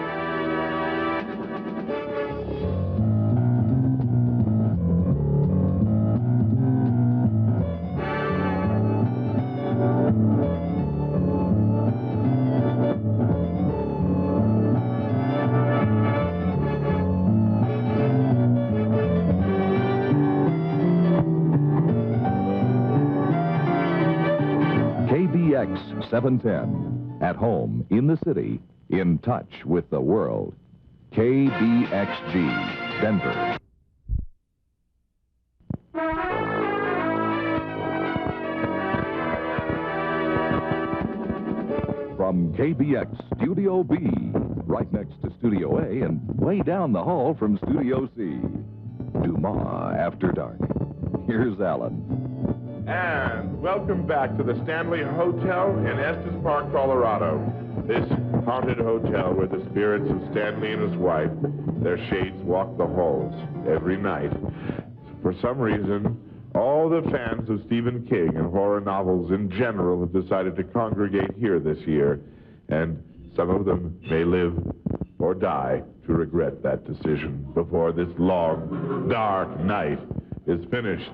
KBX 710, at home, in the city, in touch with the world. KBXG, Denver. From KBX Studio B, right next to Studio A and way down the hall from Studio C. Dumas After Dark. Here's Alan. And welcome back to the Stanley Hotel in Estes Park, Colorado. This haunted hotel where the spirits of Stanley and his wife, their shades walk the halls every night. For some reason, all the fans of Stephen King and horror novels in general have decided to congregate here this year. And some of them may live or die to regret that decision before this long, dark night is finished.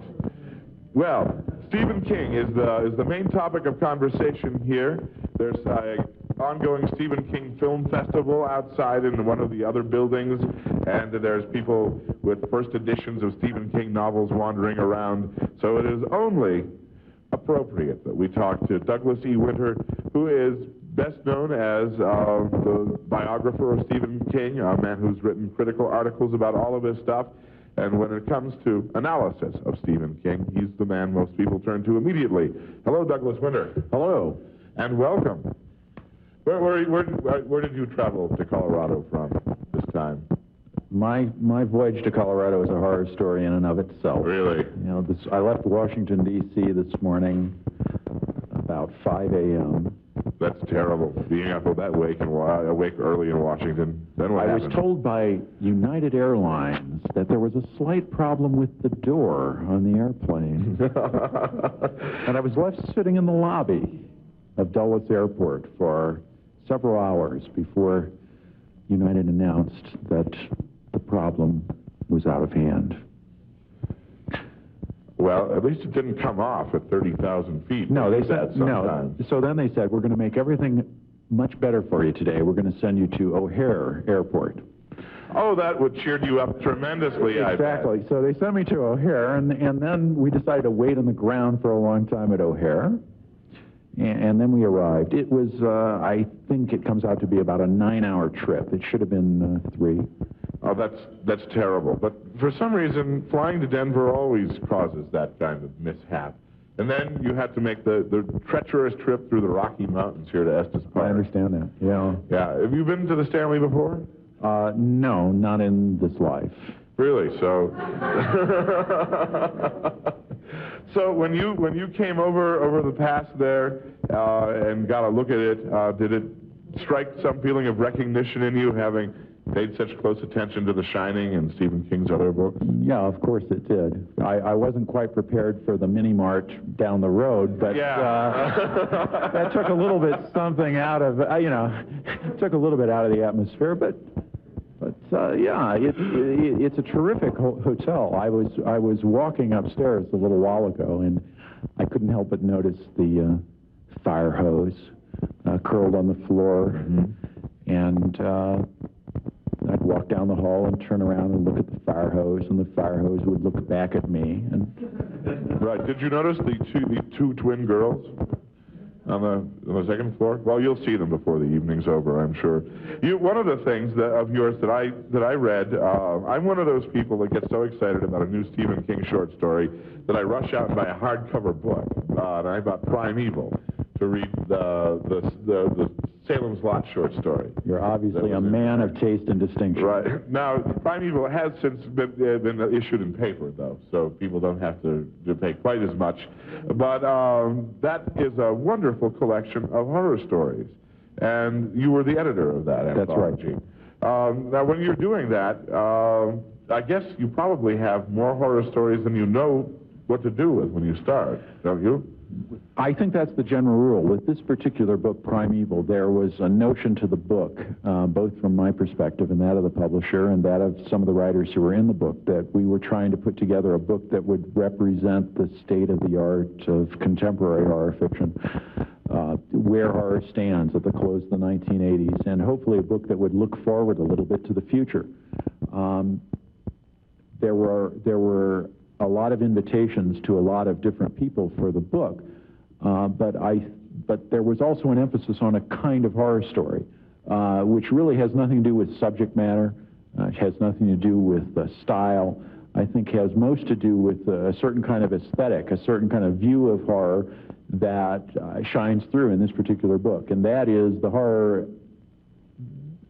Well, Stephen King is the main topic of conversation here. There's an ongoing Stephen King Film Festival outside in one of the other buildings, and there's people with first editions of Stephen King novels wandering around. So it is only appropriate that we talk to Douglas E. Winter, who is best known as the biographer of Stephen King, a man who's written critical articles about all of his stuff. And when it comes to analysis of Stephen King, he's the man most people turn to immediately. Hello, Douglas Winter. Hello. And welcome. Where did you travel to Colorado from this time? My voyage to Colorado is a horror story in and of itself. Really? You know, I left Washington, D.C. this morning about 5 a.m. That's terrible, being up that awake early in Washington. Then what happened? I was told by United Airlines that there was a slight problem with the door on the airplane. And I was left sitting in the lobby of Dulles Airport for several hours before United announced that the problem was out of hand. Well, at least it didn't come off at 30,000 feet. No, they said no. So then they said, we're going to make everything much better for you today. We're going to send you to O'Hare Airport. Oh, that would cheer you up tremendously, exactly. I bet. So they sent me to O'Hare, and then we decided to wait on the ground for a long time at O'Hare. And then we arrived. It was, I think it comes out to be about a 9-hour trip. It should have been 3. Oh, that's terrible. But for some reason, flying to Denver always causes that kind of mishap. And then you had to make the treacherous trip through the Rocky Mountains here to Estes Park. I understand that, yeah. Yeah. Have you been to the Stanley before? No, not in this life. Really? So... So when you came over the pass there and got a look at it, did it strike some feeling of recognition in you, having paid such close attention to The Shining and Stephen King's other books? Yeah, of course it did. I wasn't quite prepared for the mini-mart down the road, but yeah. That took a little bit something out of, took a little bit out of the atmosphere, but yeah, it's a terrific hotel. I was walking upstairs a little while ago, and I couldn't help but notice the fire hose curled on the floor, and I'd walk down the hall and turn around and look at the fire hose, and the fire hose would look back at me. And right. Did you notice the two twin girls on the second floor? Well, you'll see them before the evening's over, I'm sure. One of the things of yours that I read, I'm one of those people that get so excited about a new Stephen King short story that I rush out and buy a hardcover book. And I bought Primeval to read the Salem's Lot short story. You're obviously a man of taste and distinction. Right. Now, Primeval has since been issued in paper, though, so people don't have to pay quite as much. But that is a wonderful collection of horror stories. and you were the editor of that anthology. That's right. Now, when you're doing that, I guess you probably have more horror stories than you know what to do with when you start, don't you? I think that's the general rule. With this particular book, Primeval, there was a notion to the book, both from my perspective and that of the publisher and that of some of the writers who were in the book, that we were trying to put together a book that would represent the state of the art of contemporary horror fiction, where horror stands at the close of the 1980s, and hopefully a book that would look forward a little bit to the future. There were a lot of invitations to a lot of different people for the book, but there was also an emphasis on a kind of horror story, which really has nothing to do with subject matter, has nothing to do with style. I think has most to do with a certain kind of aesthetic, a certain kind of view of horror that shines through in this particular book, and that is the horror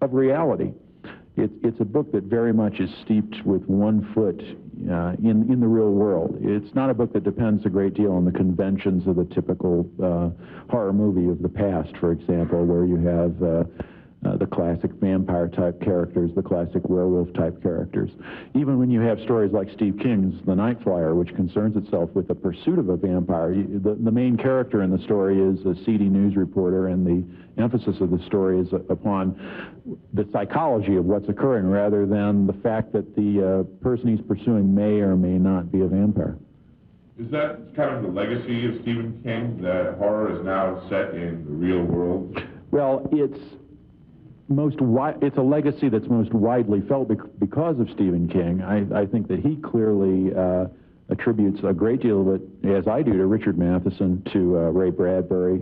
of reality. It's a book that very much is steeped with one foot in the real world. It's not a book that depends a great deal on the conventions of the typical horror movie of the past, for example, where you have the classic vampire-type characters, the classic werewolf-type characters. Even when you have stories like Steve King's The Night Flyer, which concerns itself with the pursuit of a vampire, the main character in the story is a seedy news reporter, and the emphasis of the story is upon the psychology of what's occurring rather than the fact that the person he's pursuing may or may not be a vampire. Is that kind of the legacy of Stephen King, that horror is now set in the real world? Well, it's a legacy that's most widely felt because of Stephen King. I think that he clearly attributes a great deal of it, as I do, to Richard Matheson, to Ray Bradbury,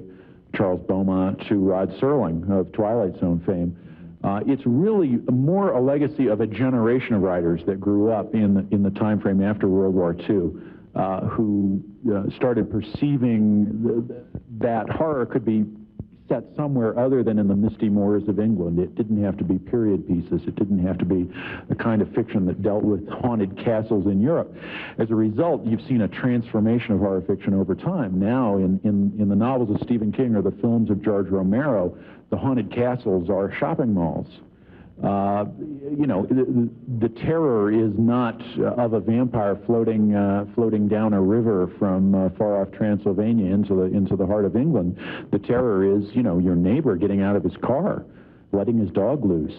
Charles Beaumont, to Rod Serling of Twilight Zone fame. It's really more a legacy of a generation of writers that grew up in the time frame after World War II, who started perceiving that horror could be set somewhere other than in the misty moors of England. It didn't have to be period pieces. It didn't have to be a kind of fiction that dealt with haunted castles in Europe. As a result, you've seen a transformation of horror fiction over time. Now, in the novels of Stephen King or the films of George Romero, the haunted castles are shopping malls. You know, the terror is not of a vampire floating down a river from far off Transylvania into the heart of England. The terror is, you know, your neighbor getting out of his car, letting his dog loose,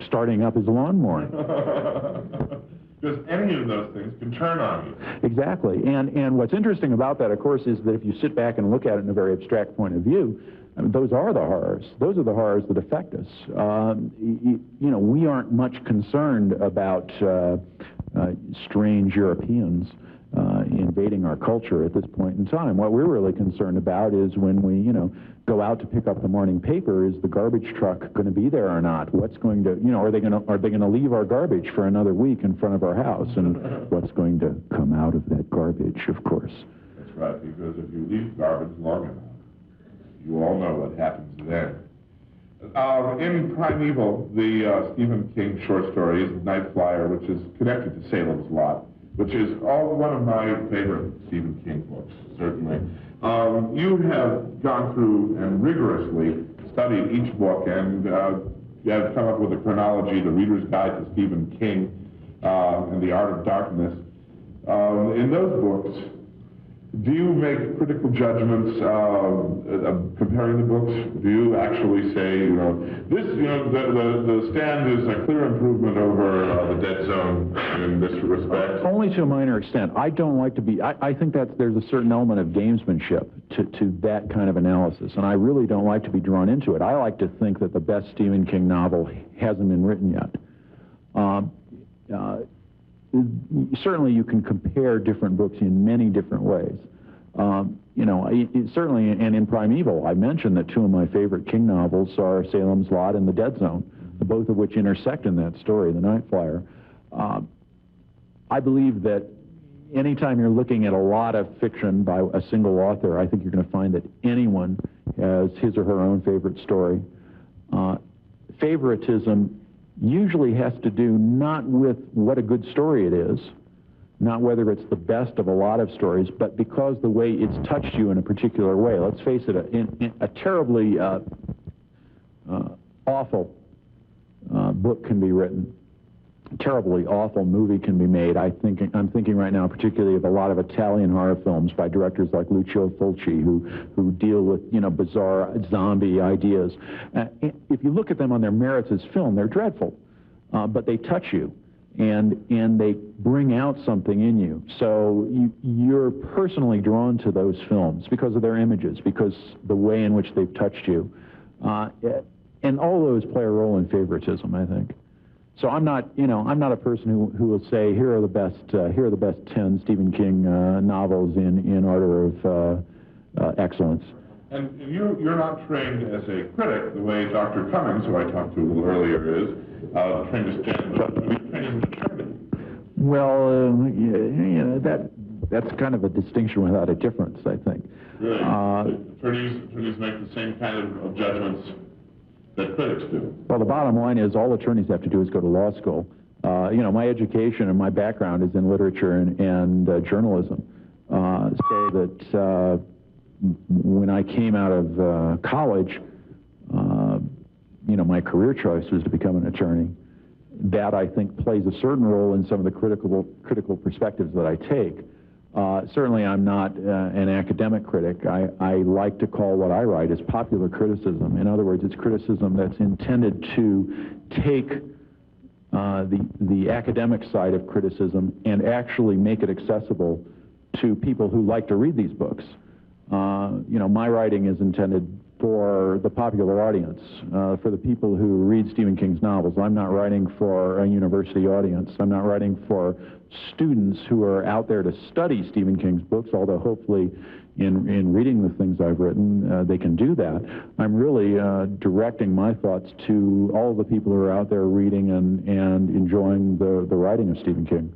starting up his lawnmower. Because any of those things can turn on you. Exactly. And what's interesting about that, of course, is that if you sit back and look at it in a very abstract point of view, I mean, those are the horrors. Those are the horrors that affect us. You know, we aren't much concerned about strange Europeans invading our culture at this point in time. What we're really concerned about is when we, you know, go out to pick up the morning paper, is the garbage truck going to be there or not? What's going to, you know, are they going to leave our garbage for another week in front of our house? And what's going to come out of that garbage, of course? That's right, because if you leave garbage long enough, you all know what happens then. In Primeval, the Stephen King short story is Night Flyer, which is connected to Salem's Lot, which is one of my favorite Stephen King books, certainly. You have gone through and rigorously studied each book and you have come up with a chronology, the Reader's Guide to Stephen King and the Art of Darkness. In those books, do you make critical judgments comparing the books? Do you actually say, you know, this, you know, the Stand is a clear improvement over The Dead Zone in this respect? Only to a minor extent. I don't like to be, I think that there's a certain element of gamesmanship to that kind of analysis, and I really don't like to be drawn into it. I like to think that the best Stephen King novel hasn't been written yet. Certainly you can compare different books in many different ways. You know, certainly, and in Primeval, I mentioned that two of my favorite King novels are Salem's Lot and The Dead Zone, both of which intersect in that story, The Night Flyer. I believe that anytime you're looking at a lot of fiction by a single author, I think you're going to find that anyone has his or her own favorite story. Favoritism usually has to do not with what a good story it is, not whether it's the best of a lot of stories, but because the way it's touched you in a particular way. Let's face it, a terribly awful book can be written. Terribly awful movie can be made. I'm thinking right now particularly of a lot of Italian horror films by directors like Lucio Fulci who deal with, you know, bizarre zombie ideas. If you look at them on their merits as film, they're dreadful, but they touch you and they bring out something in you. So you're personally drawn to those films because of their images, because the way in which they've touched you, and all those play a role in favoritism, I think. So I'm not a person who will say here are the best 10 Stephen King novels in order of excellence. And you're not trained as a critic the way Dr. Cummings, who I talked to a little earlier, is trained as trained as an attorney. Well, that's kind of a distinction without a difference, I think. Really, attorneys make the same kind of judgments that critics do. Well, the bottom line is all attorneys have to do is go to law school. You know, my education and my background is in literature and journalism. So that when I came out of college, you know, my career choice was to become an attorney. That, I think, plays a certain role in some of the critical perspectives that I take. Certainly, I'm not an academic critic. I like to call what I write as popular criticism. In other words, it's criticism that's intended to take the academic side of criticism and actually make it accessible to people who like to read these books. You know, my writing is intended for the popular audience, for the people who read Stephen King's novels. I'm not writing for a university audience. I'm not writing for students who are out there to study Stephen King's books, although hopefully in reading the things I've written, they can do that. I'm really directing my thoughts to all the people who are out there reading and enjoying the writing of Stephen King.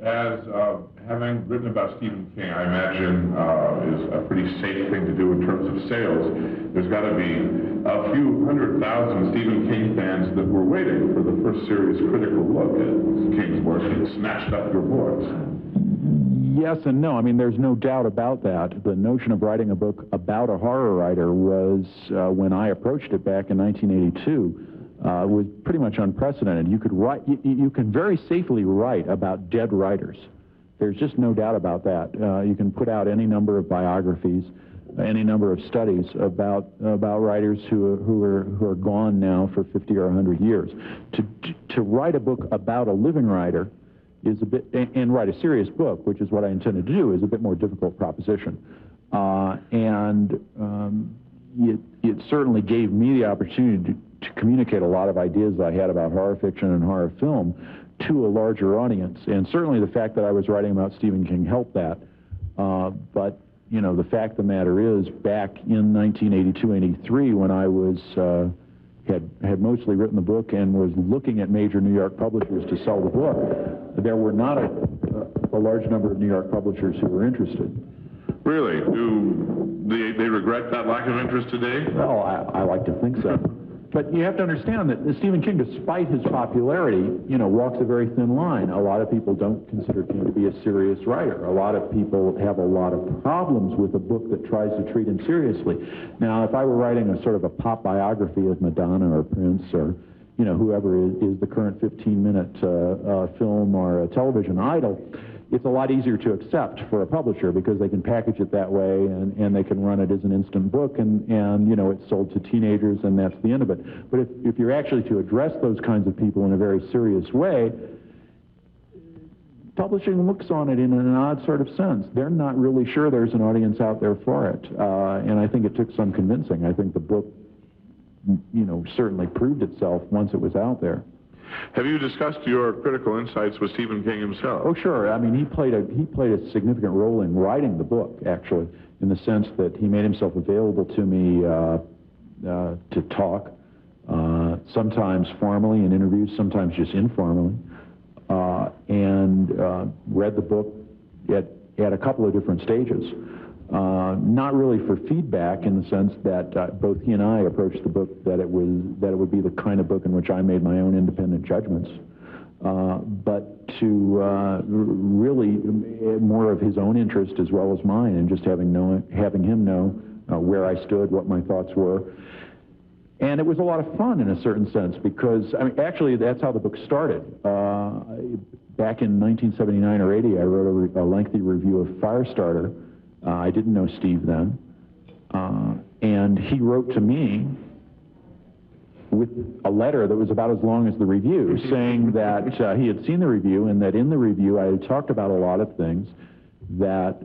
As having written about Stephen King, I imagine is a pretty safe thing to do in terms of sales. There's got to be a few 100,000 Stephen King fans that were waiting for the first serious critical look at King's work and snatched up your books. Yes and no. I mean, there's no doubt about that. The notion of writing a book about a horror writer was, when I approached it back in 1982, was pretty much unprecedented. You could write, you can very safely write about dead writers. There's just no doubt about that. You can put out any number of biographies, any number of studies about writers who are gone now for 50 or 100 years. To write a book about a living writer is a bit, and write a serious book, which is what I intended to do, is a bit more difficult proposition. It certainly gave me the opportunity to communicate a lot of ideas I had about horror fiction and horror film to a larger audience. And certainly the fact that I was writing about Stephen King helped that. But, you know, the fact of the matter is, back in 1982-83, when I was had mostly written the book and was looking at major New York publishers to sell the book, there were not a large number of New York publishers who were interested. Really? Do they regret that lack of interest today? Well, I like to think so. But you have to understand that Stephen King, despite his popularity, you know, walks a very thin line. A lot of people don't consider King to be a serious writer. A lot of people have a lot of problems with a book that tries to treat him seriously. Now, if I were writing a sort of a pop biography of Madonna or Prince or, you know, whoever is the current 15-minute film or a television idol, it's a lot easier to accept for a publisher because they can package it that way and they can run it as an instant book and you know, it's sold to teenagers and that's the end of it. But if you're actually to address those kinds of people in a very serious way, publishing looks on it in an odd sort of sense. They're not really sure there's an audience out there for it. And I think it took some convincing. I think the book, you know, certainly proved itself once it was out there. Have you discussed your critical insights with Stephen King himself? Oh, sure. I mean, he played a significant role in writing the book, actually, in the sense that he made himself available to me to talk, sometimes formally in interviews, sometimes just informally, and read the book at a couple of different stages. Not really for feedback, in the sense that both he and I approached the book that it would be the kind of book in which I made my own independent judgments, but to really more of his own interest as well as mine, and just having him know where I stood, what my thoughts were. And it was a lot of fun in a certain sense because, I mean, actually that's how the book started. Back in 1979 or 80, I wrote a lengthy review of Firestarter. I didn't know Steve then. And he wrote to me with a letter that was about as long as the review, saying that he had seen the review and that in the review I had talked about a lot of things that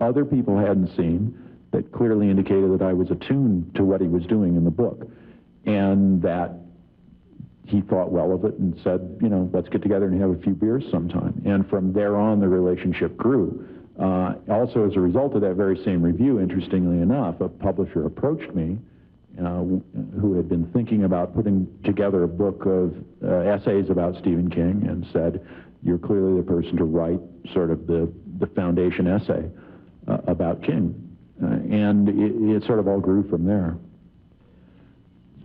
other people hadn't seen, that clearly indicated that I was attuned to what he was doing in the book, and that he thought well of it and said, you know, let's get together and have a few beers sometime. And from there on, the relationship grew. Also, as a result of that very same review, interestingly enough, a publisher approached me who had been thinking about putting together a book of essays about Stephen King and said, you're clearly the person to write sort of the foundation essay about King. And it sort of all grew from there.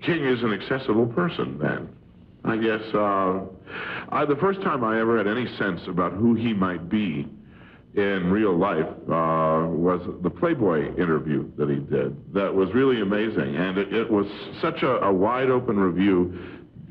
King is an accessible person, then. I guess the first time I ever had any sense about who he might be in real life was the Playboy interview that he did. That was really amazing, and it was such a wide-open review,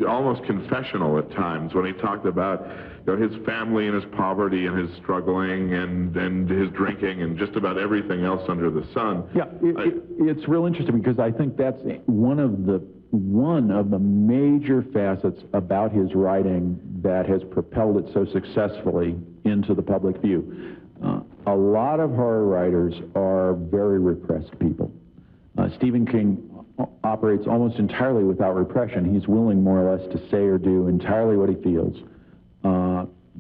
almost confessional at times, when he talked about his family and his poverty and his struggling and his drinking and just about everything else under the sun. Yeah, it's real interesting because I think that's one of the major facets about his writing that has propelled it so successfully into the public view. A lot of horror writers are very repressed people. Stephen King operates almost entirely without repression. He's willing more or less to say or do entirely what he feels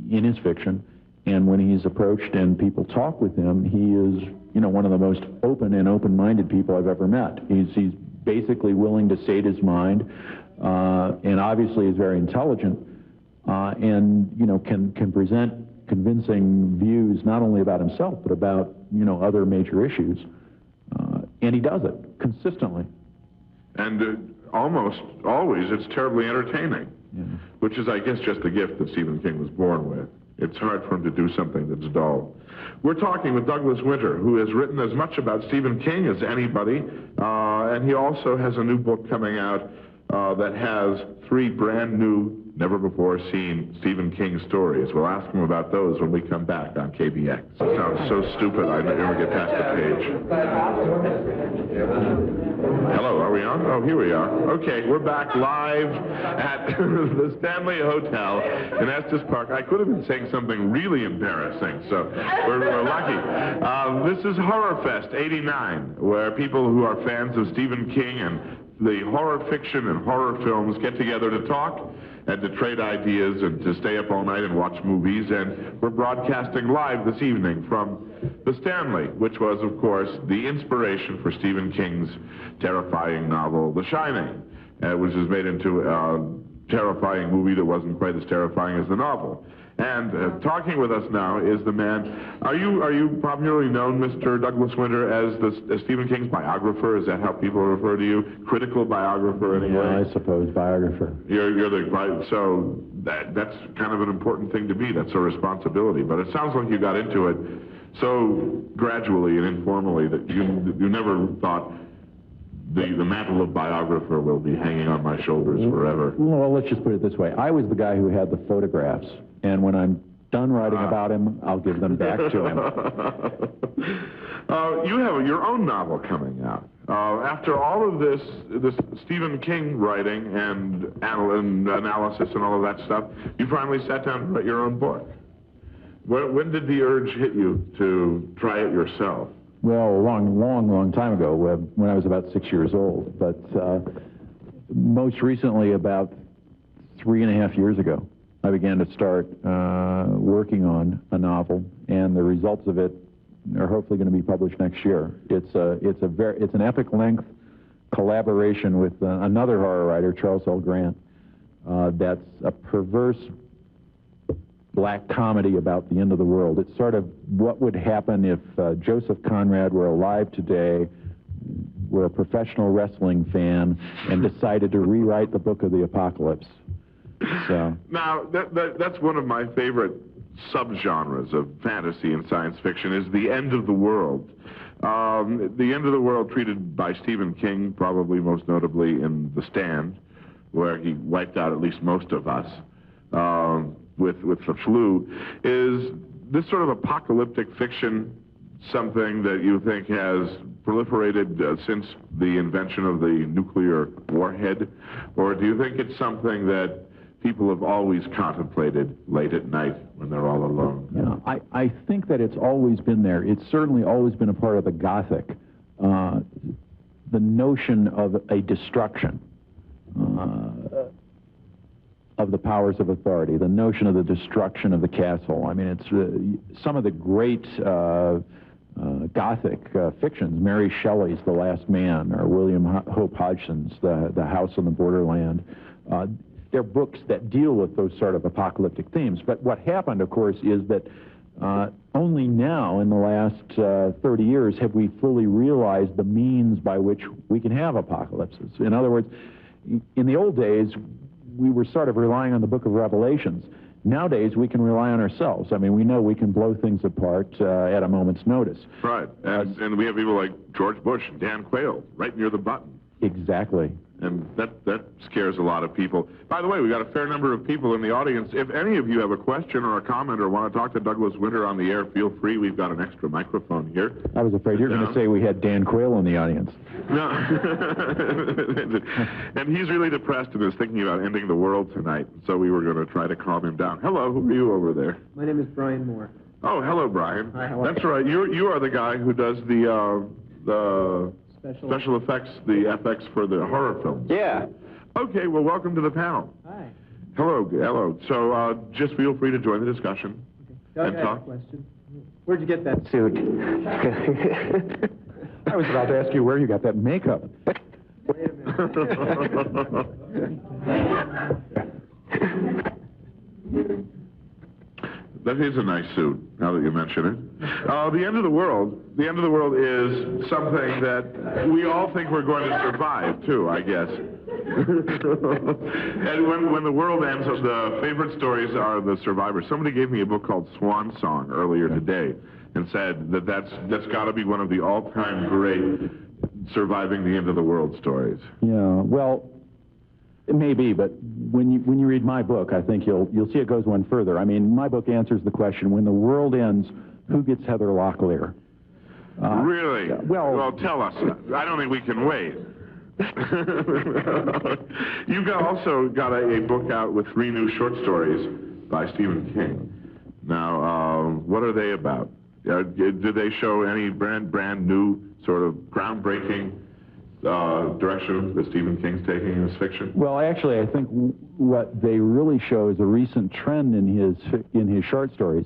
in his fiction. And when he's approached and people talk with him, he is, one of the most open and open-minded people I've ever met. He's basically willing to state his mind, and obviously is very intelligent, and can present convincing views not only about himself but about other major issues, and he does it consistently. And almost always it's terribly entertaining, which is, I guess, just the gift that Stephen King was born with. It's hard for him to do something that's dull. We're talking with Douglas Winter, who has written as much about Stephen King as anybody, and he also has a new book coming out that has 3 brand new, never-before-seen Stephen King stories. We'll ask him about those when we come back on KBX. It sounds so stupid I never get past the page. Hello, are we on? Oh, here we are. Okay, we're back live at the Stanley Hotel in Estes Park. I could have been saying something really embarrassing, so we're lucky. This is HorrorFest '89, where people who are fans of Stephen King and the horror fiction and horror films get together to talk and to trade ideas and to stay up all night and watch movies. And we're broadcasting live this evening from the Stanley, which was, of course, the inspiration for Stephen King's terrifying novel, The Shining, which was made into a terrifying movie that wasn't quite as terrifying as the novel. And talking with us now is the man. Are you popularly known, Mr. Douglas Winter, as Stephen King's biographer? Is that how people refer to you? Critical biographer, anyway? Yeah, I suppose biographer. So that's kind of an important thing to be. That's a responsibility. But it sounds like you got into it so gradually and informally that you never thought the mantle of biographer will be hanging on my shoulders forever. Well, let's just put it this way. I was the guy who had the photographs, and when I'm done writing about him, I'll give them back to him. You have your own novel coming out. After all of this Stephen King writing and analysis and all of that stuff, you finally sat down to write your own book. When did the urge hit you to try it yourself? Well, a long time ago, when I was about 6 years old. But most recently, about 3.5 years ago, I began to start working on a novel, and the results of it are hopefully going to be published next year. It's an epic-length collaboration with another horror writer, Charles L. Grant. That's a perverse black comedy about the end of the world. It's sort of what would happen if Joseph Conrad were alive today, were a professional wrestling fan, and decided to rewrite the Book of the Apocalypse. So. Now, that's one of my favorite subgenres of fantasy and science fiction, is the end of the world. The end of the world treated by Stephen King, probably most notably in The Stand, where he wiped out at least most of us with the flu. Is this sort of apocalyptic fiction something that you think has proliferated since the invention of the nuclear warhead? Or do you think it's something that people have always contemplated late at night when they're all alone? Yeah, I think that it's always been there. It's certainly always been a part of the Gothic. The notion of a destruction of the powers of authority, the notion of the destruction of the castle. I mean, it's some of the great Gothic fictions, Mary Shelley's The Last Man, or William Hope Hodgson's The House on the Borderland. They're books that deal with those sort of apocalyptic themes. But what happened, of course, is that only now, in the last 30 years, have we fully realized the means by which we can have apocalypses. In other words, in the old days, we were sort of relying on the book of Revelations. Nowadays, we can rely on ourselves. I mean, we know we can blow things apart at a moment's notice. Right, and we have people like George Bush and Dan Quayle right near the button. Exactly. And that scares a lot of people. By the way, we got a fair number of people in the audience. If any of you have a question or a comment or want to talk to Douglas Winter on the air, feel free. We've got an extra microphone here. I was afraid you were going to say we had Dan Quayle in the audience. No. And he's really depressed and is thinking about ending the world tonight. So we were going to try to calm him down. Hello, who are you over there? My name is Brian Moore. Oh, hello, Brian. Hi, how are That's right. You are the guy who does the special effects, the FX for the horror films. Yeah. Okay, well, welcome to the panel. Hi. Hello. So just feel free to join the discussion. Doug, I have a question. Where'd you get that suit? I was about to ask you where you got that makeup. Wait a minute. That is a nice suit, now that you mention it. The end of the world is something that we all think we're going to survive, too, I guess. And when the world ends, the favorite stories are the survivors. Somebody gave me a book called Swan Song earlier today and said that that's got to be one of the all-time great surviving the end of the world stories. Yeah, well, it may be, but when you read my book, I think you'll see it goes one further. I mean, my book answers the question: when the world ends, who gets Heather Locklear? Really? Well, tell us. I don't think we can wait. You've also got a book out with 3 new short stories by Stephen King. Now, what are they about? Do they show any brand new, sort of groundbreaking direction that Stephen King's taking in his fiction? Well, actually, I think what they really show is a recent trend in his short stories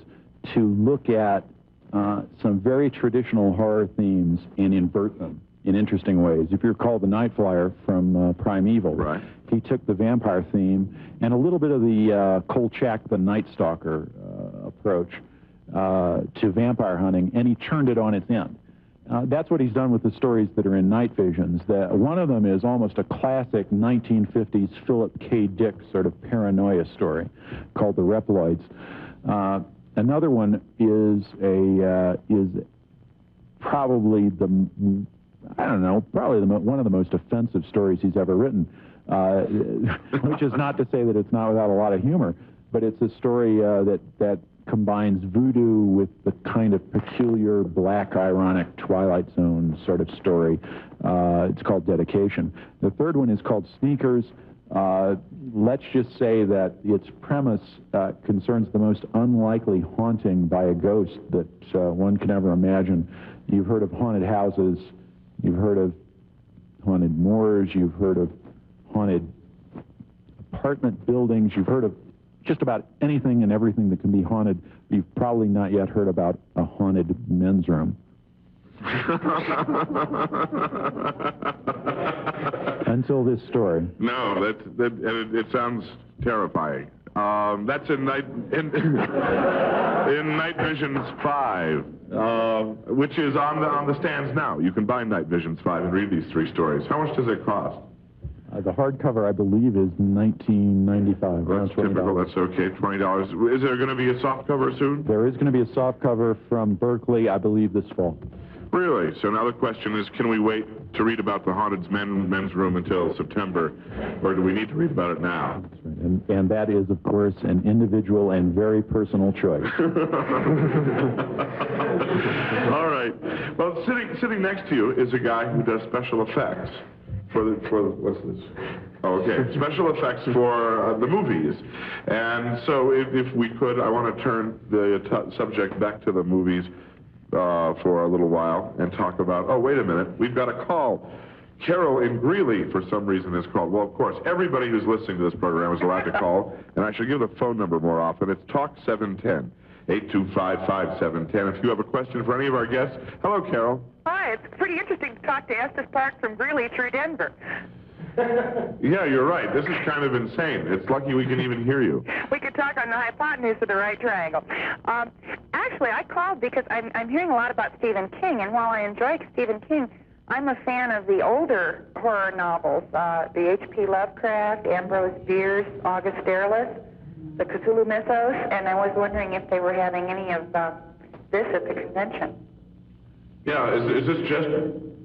to look at some very traditional horror themes and invert them in interesting ways. If you recall The Night Flyer from Primeval, right, he took the vampire theme and a little bit of the Kolchak the Night Stalker approach to vampire hunting, and he turned it on its end. That's what he's done with the stories that are in Night Visions. One of them is almost a classic 1950s Philip K. Dick sort of paranoia story called The Reploids. Another one is probably one of the most offensive stories he's ever written, which is not to say that it's not without a lot of humor, but it's a story that combines voodoo with the kind of peculiar black ironic Twilight Zone sort of story. It's called Dedication. The third one is called Sneakers. Let's just say that its premise concerns the most unlikely haunting by a ghost that one can ever imagine. You've heard of haunted houses, you've heard of haunted moors, you've heard of haunted apartment buildings, you've heard of just about anything and everything that can be haunted. You've probably not yet heard about a haunted men's room. Until this story. No, it sounds terrifying. That's in Night Visions 5, which is on the stands now. You can buy Night Visions 5 and read these 3 stories. How much does it cost? The hardcover, I believe, is $19.95. That's typical. That's okay. $20. Is there going to be a softcover soon? There is going to be a softcover from Berkeley, I believe, this fall. Really? So now the question is, can we wait to read about the haunted men's room until September, or do we need to read about it now? That's right. And that is, of course, an individual and very personal choice. All right. Well, sitting next to you is a guy who does special effects for what's this? Oh, okay. Special effects for the movies. And so if we could, I want to turn the subject back to the movies for a little while and talk about, oh, wait a minute, we've got a call. Carol in Greeley, for some reason, is called. Well, of course, everybody who's listening to this program is allowed to call, and I should give the phone number more often. It's Talk 710, 825-5710. If you have a question for any of our guests, hello, Carol. Hi, it's pretty interesting to talk to Estes Park from Greeley through Denver. Yeah, you're right. This is kind of insane. It's lucky we can even hear you. We could talk on the hypotenuse of the right triangle. Actually, I called because I'm hearing a lot about Stephen King, and while I enjoy Stephen King, I'm a fan of the older horror novels, the H.P. Lovecraft, Ambrose Bierce, August Derleth, the Cthulhu Mythos, and I was wondering if they were having any of this at the convention. Yeah, is this just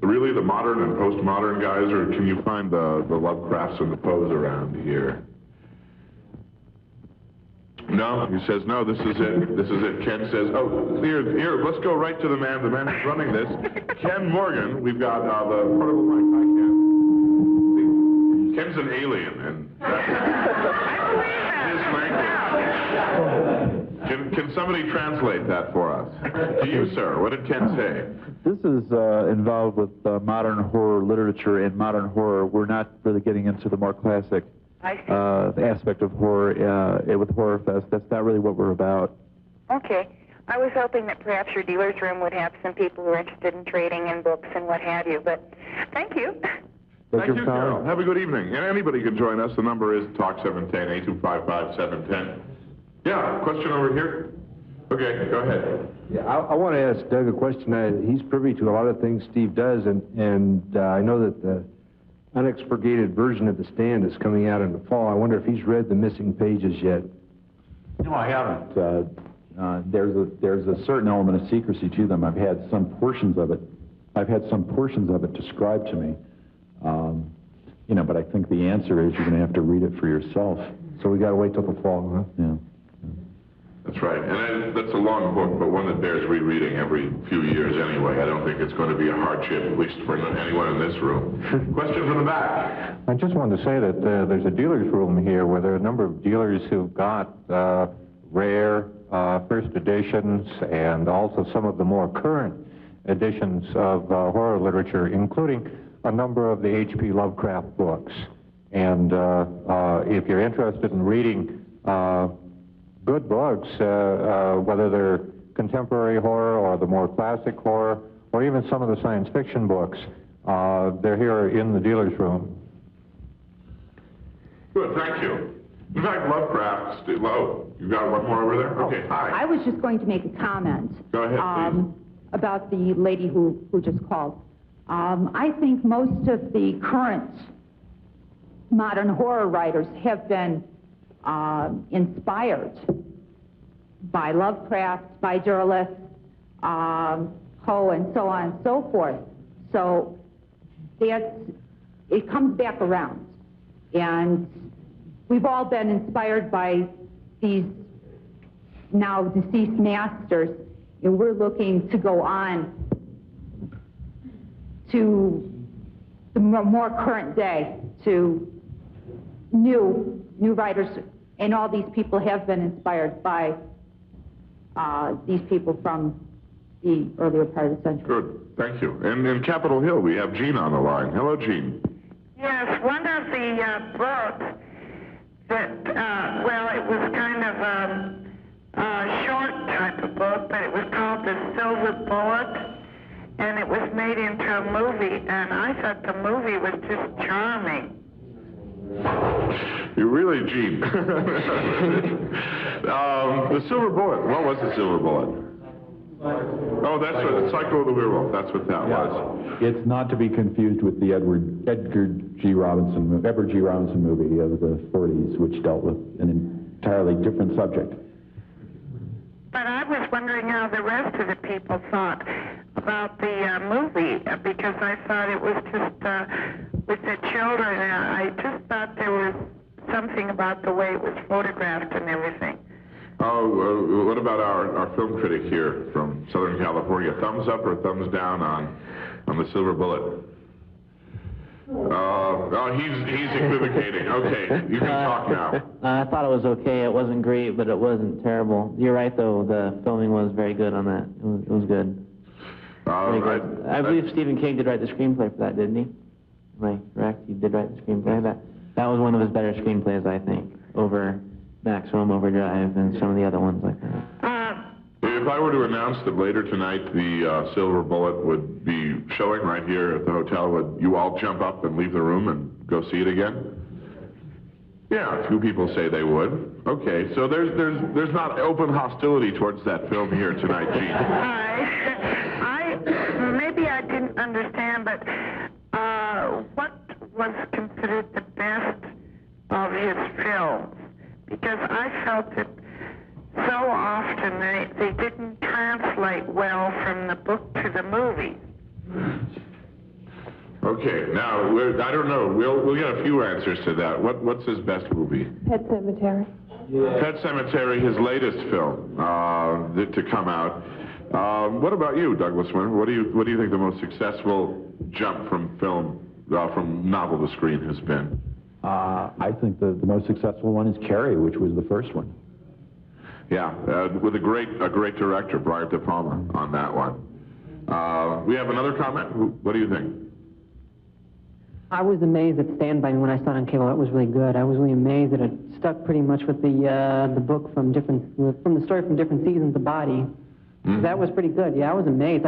really the modern and postmodern guys, or can you find the Lovecrafts and the Poes around here? No, he says, no, this is it. This is it. Ken says, oh, here, let's go right to the man who's running this. Ken Morgan, we've got the portable mic. Hi, Ken. See, Ken's an alien, and that's his language. Can somebody translate that for us? To you, sir. What did Ken say? This is involved with modern horror literature. In modern horror, we're not really getting into the more classic aspect of horror with HorrorFest. That's not really what we're about. Okay. I was hoping that perhaps your dealer's room would have some people who are interested in trading in books and what have you, but thank you. Thank you, Carol. Have a good evening. And anybody can join us. The number is Talk 710, 825-5710. Yeah, question over here. Okay, go ahead. Yeah, I want to ask Doug a question. He's privy to a lot of things Steve does, and I know that the unexpurgated version of The Stand is coming out in the fall. I wonder if he's read the missing pages yet. No, I haven't. There's a certain element of secrecy to them. I've had some portions of it described to me. But I think the answer is you're going to have to read it for yourself. So we got to wait till the fall, huh? Yeah. That's right. And that's a long book, but one that bears rereading every few years anyway. I don't think it's going to be a hardship, at least for anyone in this room. Question from the back. I just wanted to say that there's a dealer's room here where there are a number of dealers who've got rare first editions and also some of the more current editions of horror literature, including a number of the H.P. Lovecraft books. And if you're interested in reading good books, whether they're contemporary horror or the more classic horror, or even some of the science fiction books, they're here in the dealer's room. Good, thank you. In fact, Lovecraft, you've got one more over there? Okay, hi. I was just going to make a comment. Go ahead, please. About the lady who just called. I think most of the current modern horror writers have been inspired by Lovecraft, by Derleth, Poe, and so on and so forth. So it comes back around. And we've all been inspired by these now deceased masters, and we're looking to go on to the more current day, to new writers, and all these people have been inspired by these people from the earlier part of the century. Good, thank you. And in Capitol Hill, we have Jean on the line. Hello, Jean. Yes, one of the books that, it was kind of a short type of book, but it was called The Silver Bullet, and it was made into a movie, and I thought the movie was just charming. You really, Gene. The Silver Bullet. What was the Silver Bullet? Oh, that's what, the Cycle of the Werewolf. That's what that was. It's not to be confused with the Edgar G. Robinson movie of the 40s, which dealt with an entirely different subject. But I was wondering how the rest of the people thought. about the movie because I thought it was just with the children. I just thought there was something about the way it was photographed and everything. Oh, what about our film critic here from Southern California? Thumbs up or thumbs down on the Silver Bullet? He's equivocating. Okay, you can talk now. I thought it was okay. It wasn't great, but it wasn't terrible. You're right, though. The filming was very good on that. It was good. Very good. I believe Stephen King did write the screenplay for that, didn't he? Am I correct? He did write the screenplay. That was one of his better screenplays, I think, over Maximum Overdrive and some of the other ones like that. If I were to announce that later tonight the Silver Bullet would be showing right here at the hotel, would you all jump up and leave the room and go see it again? Yeah, a few people say they would. Okay, so there's not open hostility towards that film here tonight, Gene. Maybe I didn't understand, but what was considered the best of his films? Because I felt that so often they didn't translate well from the book to the movie. Okay, now, I don't know. We'll get a few answers to that. What's his best movie? Pet Sematary. Yeah. Pet Sematary, his latest film to come out. What about you, Douglas Winter? What do you think the most successful jump from film, from novel to screen has been? I think the most successful one is Carrie, which was the first one. Yeah, with a great director, Brian De Palma, on that one. We have another comment. What do you think? I was amazed at Stand By Me when I saw it on cable. That was really good. I was really amazed that it stuck pretty much with the book from the story from different seasons of Body. Mm-hmm. That was pretty good. Yeah, I was amazed.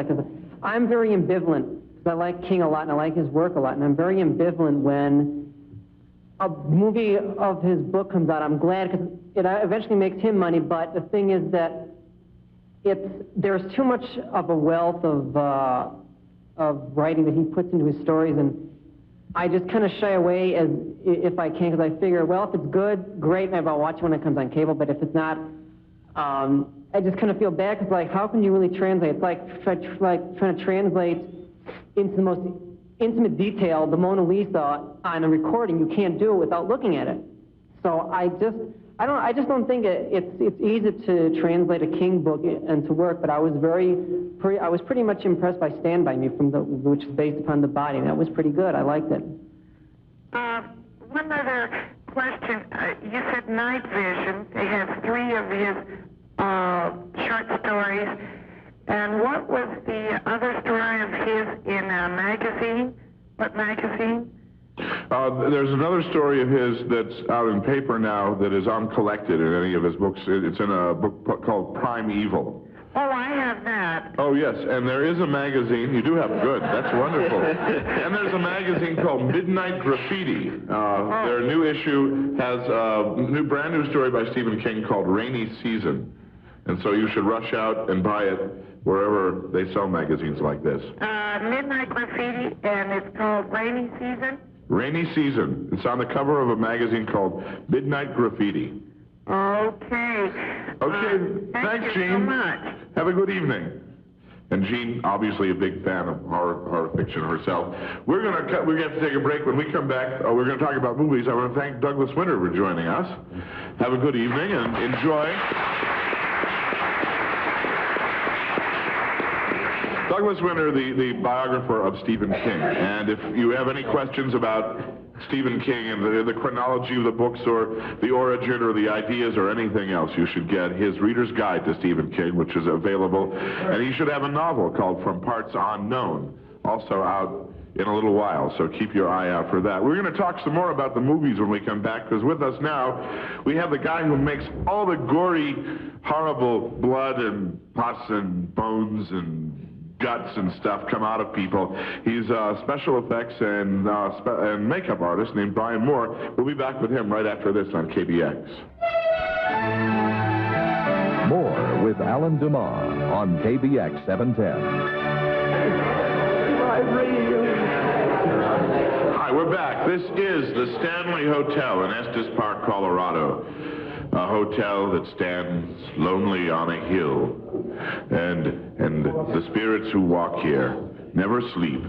I'm very ambivalent because I like King a lot and I like his work a lot, and I'm very ambivalent when a movie of his book comes out. I'm glad because it eventually makes him money, but the thing is that there's too much of a wealth of writing that he puts into his stories, and I just kind of shy away if I can, because I figure, well, if it's good, great, maybe I'll watch it when it comes on cable, but if it's not, I just kind of feel bad, because how can you really translate? It's like trying to translate into the most intimate detail the Mona Lisa on a recording. You can't do it without looking at it. So I just don't think it's easy to translate a King book and to work. But I was pretty much impressed by Stand By Me, which is based upon The Body. That was pretty good. I liked it. One other question. You said Night Vision. It has 3 of his short stories. And what was the other story of his in a magazine? What magazine? There's another story of his that's out in paper now that is uncollected in any of his books. It's in a book called Prime Evil. Oh, I have that. Oh, yes, and there is a magazine. You do have good. That's wonderful. And there's a magazine called Midnight Graffiti. Their new issue has a brand new story by Stephen King called Rainy Season. And so you should rush out and buy it wherever they sell magazines like this. Midnight Graffiti, and it's called Rainy Season? Rainy Season. It's on the cover of a magazine called Midnight Graffiti. Okay. Okay, thanks, Gene. So much. Have a good evening. And Jean, obviously a big fan of horror fiction herself. We're going to have to take a break. When we come back, we're going to talk about movies. I want to thank Douglas Winter for joining us. Have a good evening and enjoy. Douglas Winter, the biographer of Stephen King. And if you have any questions about Stephen King and the chronology of the books or the origin or the ideas or anything else, you should get his Reader's Guide to Stephen King, which is available. And he should have a novel called From Parts Unknown, also out in a little while, so keep your eye out for that. We're going to talk some more about the movies when we come back, because with us now, we have the guy who makes all the gory, horrible blood and pus and bones and guts and stuff come out of people. He's a special effects and makeup artist named Brian Moore. We'll be back with him right after this on KBX. More with Alan Dumas on KBX 710. Hi, we're back. This is the Stanley Hotel in Estes Park, Colorado. a hotel that stands lonely on a hill, and the spirits who walk here never sleep.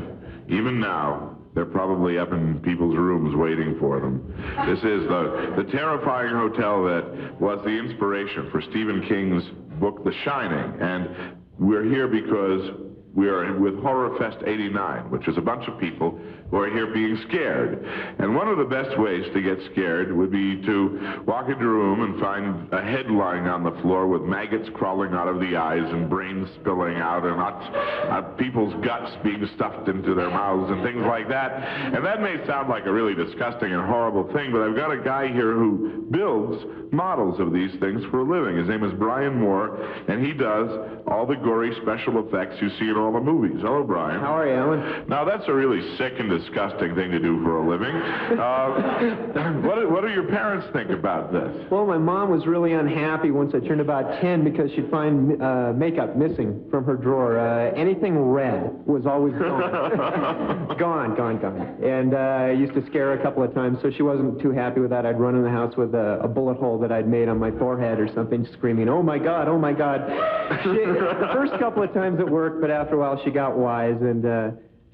Even now, they're probably up in people's rooms waiting for them. This is the terrifying hotel that was the inspiration for Stephen King's book, The Shining. And we're here because we are with HorrorFest 89, which is a bunch of people who are here being scared. And one of the best ways to get scared would be to walk into a room and find a head lying on the floor with maggots crawling out of the eyes and brains spilling out and people's guts being stuffed into their mouths and things like that. And that may sound like a really disgusting and horrible thing, but I've got a guy here who builds models of these things for a living. His name is Brian Moore, and he does all the gory special effects you see in all the movies. Hello, Brian. How are you, Alan? Now, that's a really sick and disgusting thing to do for a living. What do your parents think about this? Well, my mom was really unhappy once I turned about 10 because she'd find makeup missing from her drawer. Anything red was always gone. gone. And I used to scare her a couple of times, so she wasn't too happy with that. I'd run in the house with a bullet hole that I'd made on my forehead or something, screaming, "Oh my God, oh my God." The first couple of times it worked, but after a while she got wise, and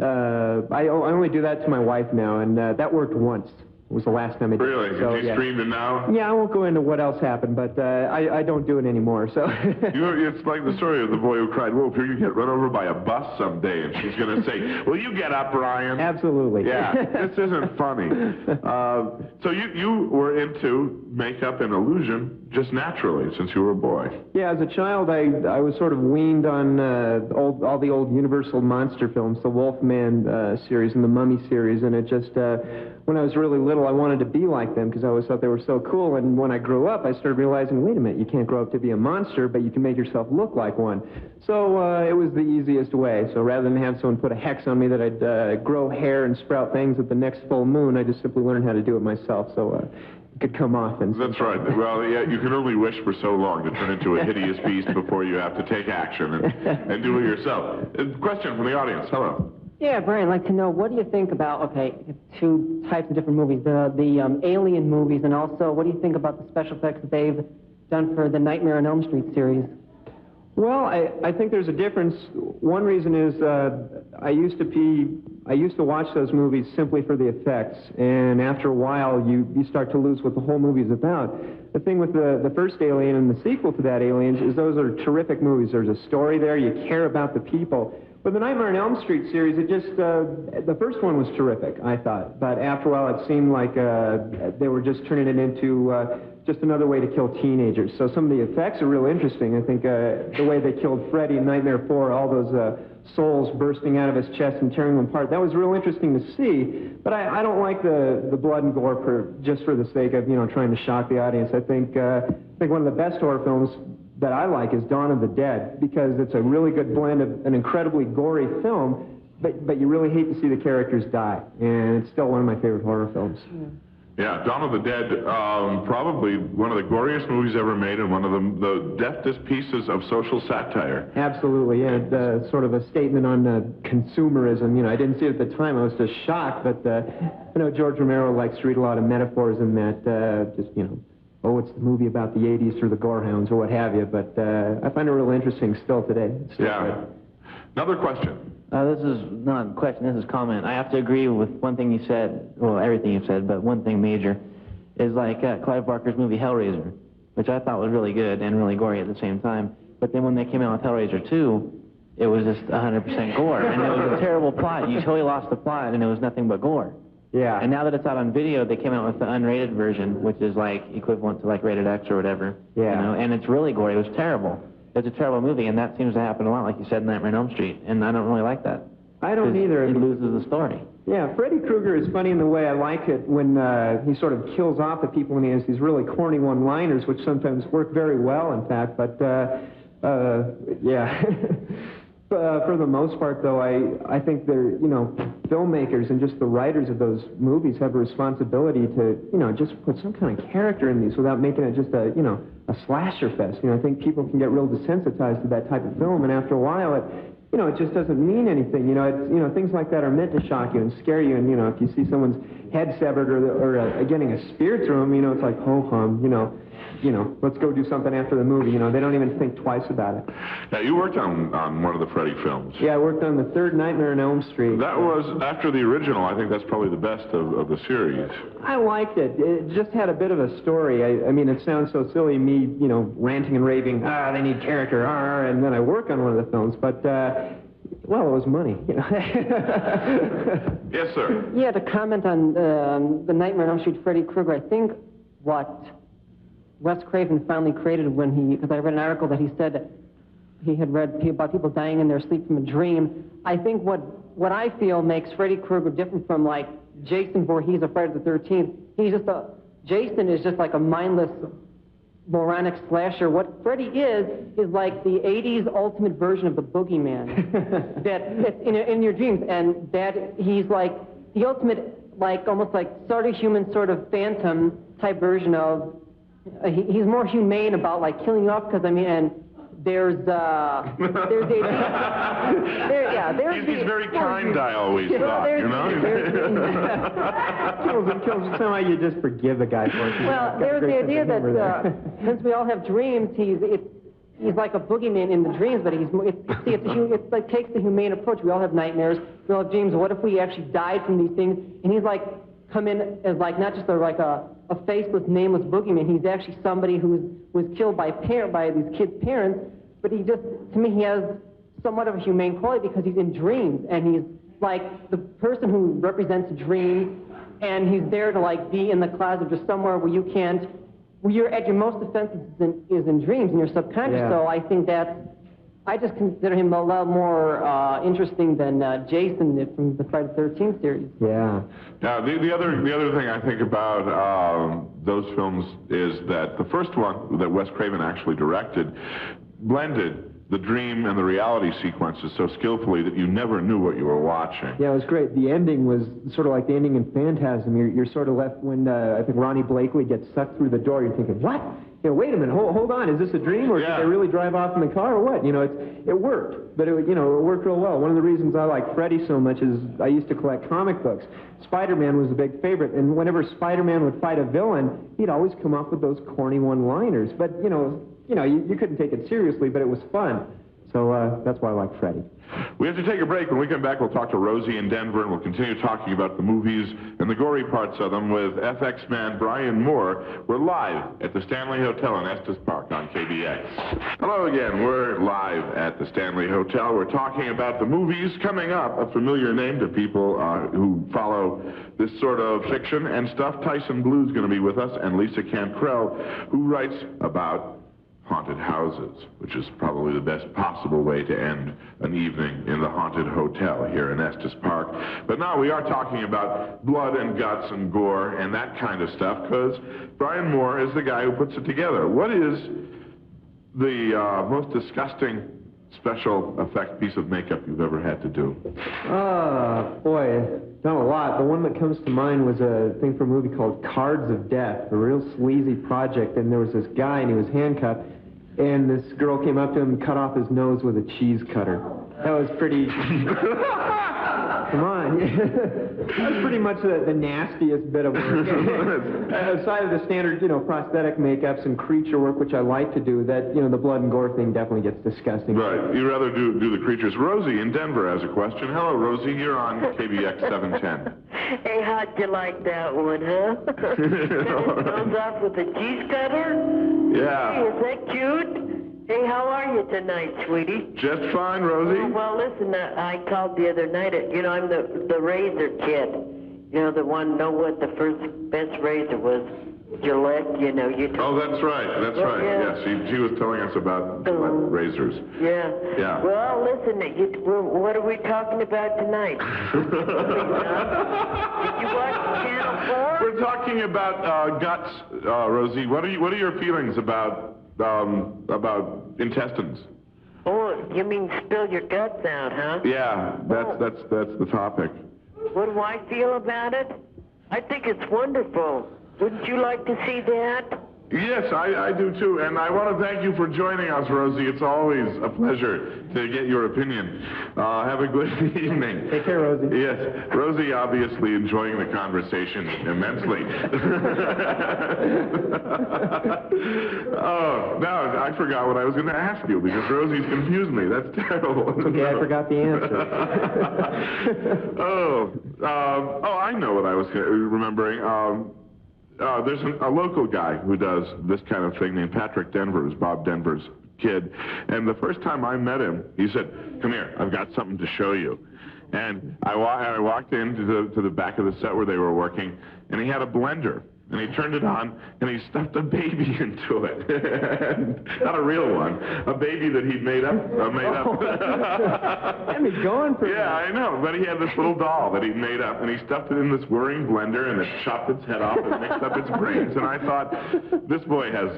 I only do that to my wife now, and that worked once. It was the last time I did it. Really? So, Have you streamed it now? Yeah, I won't go into what else happened, but I don't do it anymore, so... It's like the story of the boy who cried wolf. Here you get run over by a bus someday, and she's going to say, "Will you get up, Ryan?" Absolutely. Yeah, this isn't funny. So you were into makeup and illusion just naturally since you were a boy. Yeah, as a child, I was sort of weaned on all the old Universal monster films, the Wolfman series and the Mummy series, and it just... when I was really little, I wanted to be like them because I always thought they were so cool. And when I grew up, I started realizing, wait a minute, you can't grow up to be a monster, but you can make yourself look like one. So it was the easiest way. So rather than have someone put a hex on me that I'd grow hair and sprout things at the next full moon, I just simply learned how to do it myself. So it could come off. And that's right. Well, yeah, you can only wish for so long to turn into a hideous beast before you have to take action and do it yourself. Question from the audience. Hello. Yeah, Brian, I'd like to know, what do you think about, two types of different movies, the Alien movies, and also what do you think about the special effects that they've done for the Nightmare on Elm Street series? Well, I think there's a difference. One reason is I used to watch those movies simply for the effects, and after a while you start to lose what the whole movie is about. The thing with the first Alien and the sequel to that, Aliens, is those are terrific movies. There's a story there. You care about the people. But the Nightmare on Elm Street series, it just, the first one was terrific, I thought. But after a while, it seemed like they were just turning it into just another way to kill teenagers. So some of the effects are real interesting. I think the way they killed Freddy in Nightmare 4, all those souls bursting out of his chest and tearing him apart, that was real interesting to see. But I don't like the blood and gore just for the sake of, trying to shock the audience. I think one of the best horror films that I like is Dawn of the Dead, because it's a really good blend of an incredibly gory film, but you really hate to see the characters die, and it's still one of my favorite horror films. Yeah, Dawn of the Dead, probably one of the goriest movies ever made, and one of the deftest pieces of social satire. Absolutely, yeah, sort of a statement on consumerism. I didn't see it at the time, I was just shocked, but George Romero likes to read a lot of metaphors in that, oh, it's the movie about the 80s or the Gorehounds or what have you, but I find it real interesting still today. Yeah. Another question. This is not a question, this is a comment. I have to agree with one thing you said, well, everything you said, but one thing major is like Clive Barker's movie Hellraiser, which I thought was really good and really gory at the same time. But then when they came out with Hellraiser 2, it was just 100% gore, and it was a terrible plot. You totally lost the plot, and it was nothing but gore. Yeah. And now that it's out on video, they came out with the unrated version, which is like equivalent to like rated X or whatever. Yeah. And it's really gory. It was terrible. It's a terrible movie, and that seems to happen a lot, like you said, in Nightmare on Elm Street. And I don't really like that. I don't either. It loses the story. Yeah, Freddy Krueger is funny in the way I like it when he sort of kills off the people, and he has these really corny one-liners, which sometimes work very well, in fact. But yeah. For the most part, though, I think they're, filmmakers and just the writers of those movies have a responsibility to, just put some kind of character in these without making it just a slasher fest. I think people can get real desensitized to that type of film, and after a while, it just doesn't mean anything. Things like that are meant to shock you and scare you, and, if you see someone's head severed or getting a spear through them, it's like, ho-hum, you know, let's go do something after the movie. You know, they don't even think twice about it. Now, you worked on one of the Freddy films. Yeah, I worked on the third Nightmare on Elm Street. That was, after the original, I think that's probably the best of the series. I liked it. It just had a bit of a story. I mean, it sounds so silly, me, you know, ranting and raving, they need character, and then I work on one of the films, but, well, it was money, you know. Yes, sir. Yeah, to comment on the Nightmare on Elm Street Freddy Krueger, I think what Wes Craven finally created when because I read an article that he said that he had read about people dying in their sleep from a dream. I think what I feel makes Freddy Krueger different from, like, Jason Voorhees or Friday the 13th. Jason is just like a mindless, moronic slasher. What Freddy is like the 80s ultimate version of the boogeyman. that's in your dreams, and that he's like the ultimate, like, almost like sort of human, sort of phantom type version of, he's more humane about, like, killing you off, because, I mean, and there's the he's very kind, I always thought, you know? Kills somehow you just forgive a guy for it. Well, there's the idea that since we all have dreams, he's like a boogeyman in the dreams, but it's like takes the humane approach. We all have nightmares, we all have dreams. What if we actually died from these things? And he's like come in as like not just a faceless, nameless boogeyman. He's actually somebody who was killed by these kids' parents. But to me, he has somewhat of a humane quality because he's in dreams, and he's like the person who represents dreams, and he's there to, like, be in the clouds or just somewhere where you're at your most defensive is in dreams, in your subconscious. Yeah. So I think I just consider him a lot more interesting than Jason from the Friday the 13th series. Yeah. Now, the other thing I think about those films is that the first one that Wes Craven actually directed blended the dream and the reality sequences so skillfully that you never knew what you were watching. Yeah, it was great. The ending was sort of like the ending in Phantasm. You're sort of left when I think Ronnie Blakely gets sucked through the door. You're thinking, what? You know, wait a minute, hold on. Is this a dream, or did they really drive off in the car, or what? You know, it worked, but it worked real well. One of the reasons I like Freddy so much is I used to collect comic books. Spider-Man was a big favorite, and whenever Spider-Man would fight a villain, he'd always come up with those corny one-liners. But you couldn't take it seriously, but it was fun. So that's why I like Freddy. We have to take a break. When we come back, we'll talk to Rosie in Denver, and we'll continue talking about the movies and the gory parts of them with FX man Brian Moore. We're live at the Stanley Hotel in Estes Park on KBX. Hello again. We're live at the Stanley Hotel. We're talking about the movies coming up, a familiar name to people who follow this sort of fiction and stuff. Tyson Blue's going to be with us, and Lisa Cantrell, who writes about haunted houses, which is probably the best possible way to end an evening in the haunted hotel here in Estes Park. But now we are talking about blood and guts and gore and that kind of stuff, because Brian Moore is the guy who puts it together. What is the most disgusting special effect piece of makeup you've ever had to do? Boy, done a lot. The one that comes to mind was a thing for a movie called Cards of Death, a real sleazy project, and there was this guy, and he was handcuffed, and this girl came up to him and cut off his nose with a cheese cutter. That was pretty... Come on. That was pretty much the nastiest bit of work. Aside of the standard, prosthetic makeups and creature work, which I like to do, that, the blood and gore thing definitely gets disgusting. Right. You'd rather do the creatures. Rosie in Denver has a question. Hello, Rosie. You're on KBX 710. Hey, how'd you like that one, huh? Comes off with a cheese cutter? Yeah. Hey, is that cute? Hey, how are you tonight, sweetie? Just fine, Rosie. Oh, well, listen, I called the other night. I'm the razor kid. The one, know what the first best razor was? Gillette, Oh, that's right. That's right. Yeah. Yes, she was telling us about Gillette razors. Yeah. Yeah. Well, listen, what are we talking about tonight? Did you watch Channel 4? We're talking about guts, Rosie. What are your feelings about intestines? Oh, you mean spill your guts out, huh? Yeah, that's the topic. What do I feel about it? I think it's wonderful. Wouldn't you like to see that? Yes, I do too, and I want to thank you for joining us, Rosie. It's always a pleasure to get your opinion. Have a good evening. Take care, Rosie. Yes, Rosie obviously enjoying the conversation immensely. Oh, now I forgot what I was going to ask you because Rosie's confused me. That's terrible. Okay, I forgot the answer. I know what I was remembering. There's a local guy who does this kind of thing named Patrick Denver, who's Bob Denver's kid. And the first time I met him, he said, "Come here, I've got something to show you." And I walked into the back of the set where they were working, and he had a blender. And he turned it on, and he stuffed a baby into it. Not a real one, a baby that he'd made up. Let me go on for Yeah, I know, but he had this little doll that he'd made up, and he stuffed it in this whirring blender, and it chopped its head off and mixed up its brains. And I thought, this boy has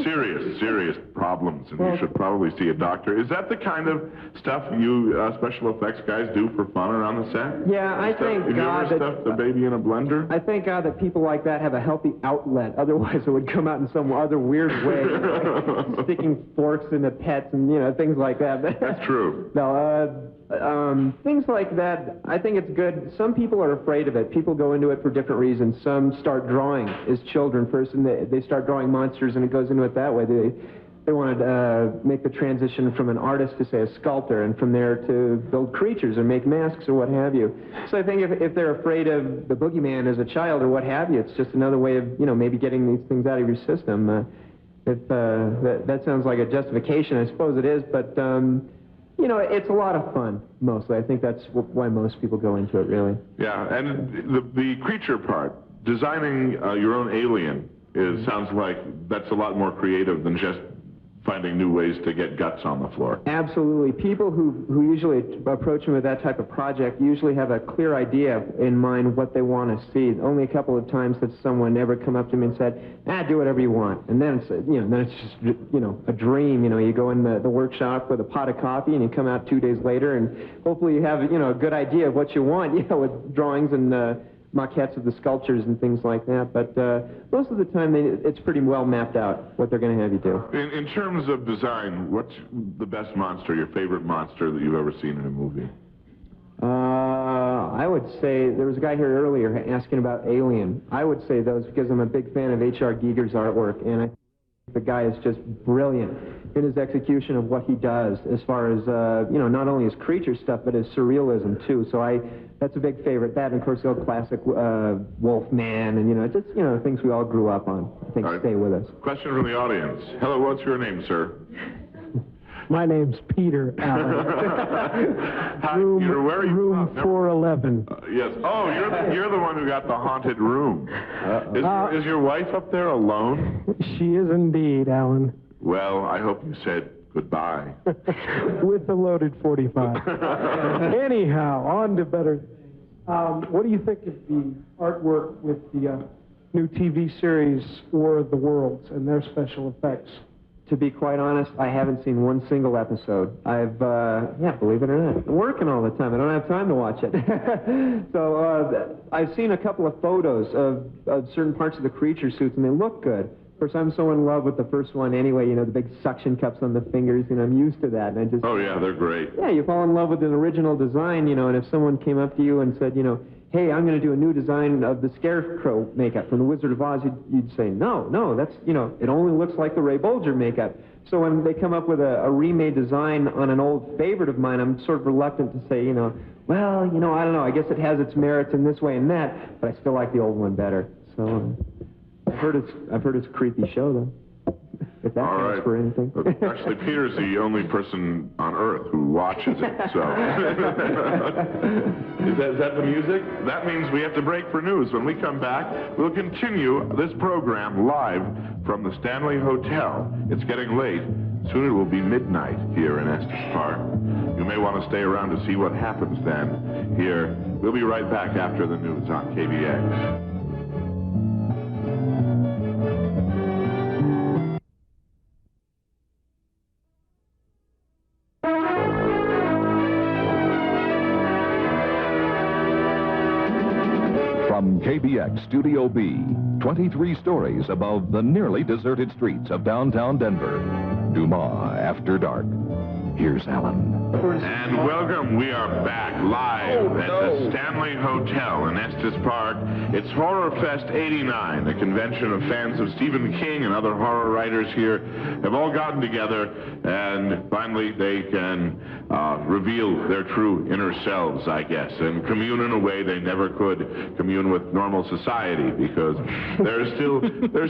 serious problems, and you should probably see a doctor. Is that the kind of stuff you special effects guys do for fun around the set? Yeah, I thank Have you God ever stuffed a baby in a blender? I thank God that people like that have a healthy outlet. Otherwise, it would come out in some other weird way, like sticking forks into pets and things like that. That's true. No, things like that. I think it's good. Some people are afraid of it. People go into it for different reasons. Some start drawing as children first, and they start drawing monsters, and it goes into it that way. They want to make the transition from an artist to, say, a sculptor, and from there to build creatures or make masks or what have you. So I think if they're afraid of the boogeyman as a child or what have you, it's just another way of, maybe getting these things out of your system. That sounds like a justification. I suppose it is, but, it's a lot of fun, mostly. I think that's why most people go into it, really. Yeah, and the creature part, designing your own alien, sounds like that's a lot more creative than just finding new ways to get guts on the floor. Absolutely. People who usually approach me with that type of project usually have a clear idea in mind what they want to see. Only a couple of times has someone ever come up to me and said, do whatever you want. And then it's, then it's just, a dream. You go in the workshop with a pot of coffee and you come out 2 days later and hopefully you have, a good idea of what you want, with drawings and maquettes of the sculptures and things like that, but most of the time it's pretty well mapped out what they're going to have you do. In terms of design, what's the best monster, your favorite monster that you've ever seen in a movie? I would say, there was a guy here earlier asking about Alien. I would say those because I'm a big fan of H.R. Giger's artwork, and I think the guy is just brilliant in his execution of what he does as far as, not only his creature stuff, but his surrealism, too. So that's a big favorite. That, and of course, the old classic Wolfman, and, just, things we all grew up on. I think stay with us. Question from the audience. Hello, what's your name, sir? My name's Peter Allen. room 411. Yes. Oh, you're the one who got the haunted room. Is your wife up there alone? She is indeed, Alan. Well, I hope you said goodbye. With a loaded 45. Anyhow, on to better. What do you think of the artwork with the new TV series War of the Worlds and their special effects? To be quite honest, I haven't seen one single episode. I've, believe it or not, I'm working all the time. I don't have time to watch it. So I've seen a couple of photos of certain parts of the creature suits, and they look good. Of course, I'm so in love with the first one anyway, the big suction cups on the fingers, I'm used to that. And I just... Oh, yeah, they're great. Yeah, you fall in love with an original design, and if someone came up to you and said, hey, I'm going to do a new design of the Scarecrow makeup from The Wizard of Oz, you'd say, no, that's, it only looks like the Ray Bolger makeup. So when they come up with a remade design on an old favorite of mine, I'm sort of reluctant to say, well, I don't know, I guess it has its merits in this way and that, but I still like the old one better. So I've heard it's a creepy show, though. If that counts for anything. Actually, Peter's the only person on Earth who watches it, so... Is that the music? That means we have to break for news. When we come back, we'll continue this program live from the Stanley Hotel. It's getting late. Soon it will be midnight here in Estes Park. You may want to stay around to see what happens then here. We'll be right back after the news on KBX. From KBXG KBX Studio B, 23 stories above the nearly deserted streets of downtown Denver. Dumas After Dark. Here's Alan. And welcome. We are back live at the Stanley Hotel in Estes Park. It's HorrorFest 89, a convention of fans of Stephen King and other horror writers here have all gotten together, and finally they can reveal their true inner selves, I guess, and commune in a way they never could commune with normal society, because there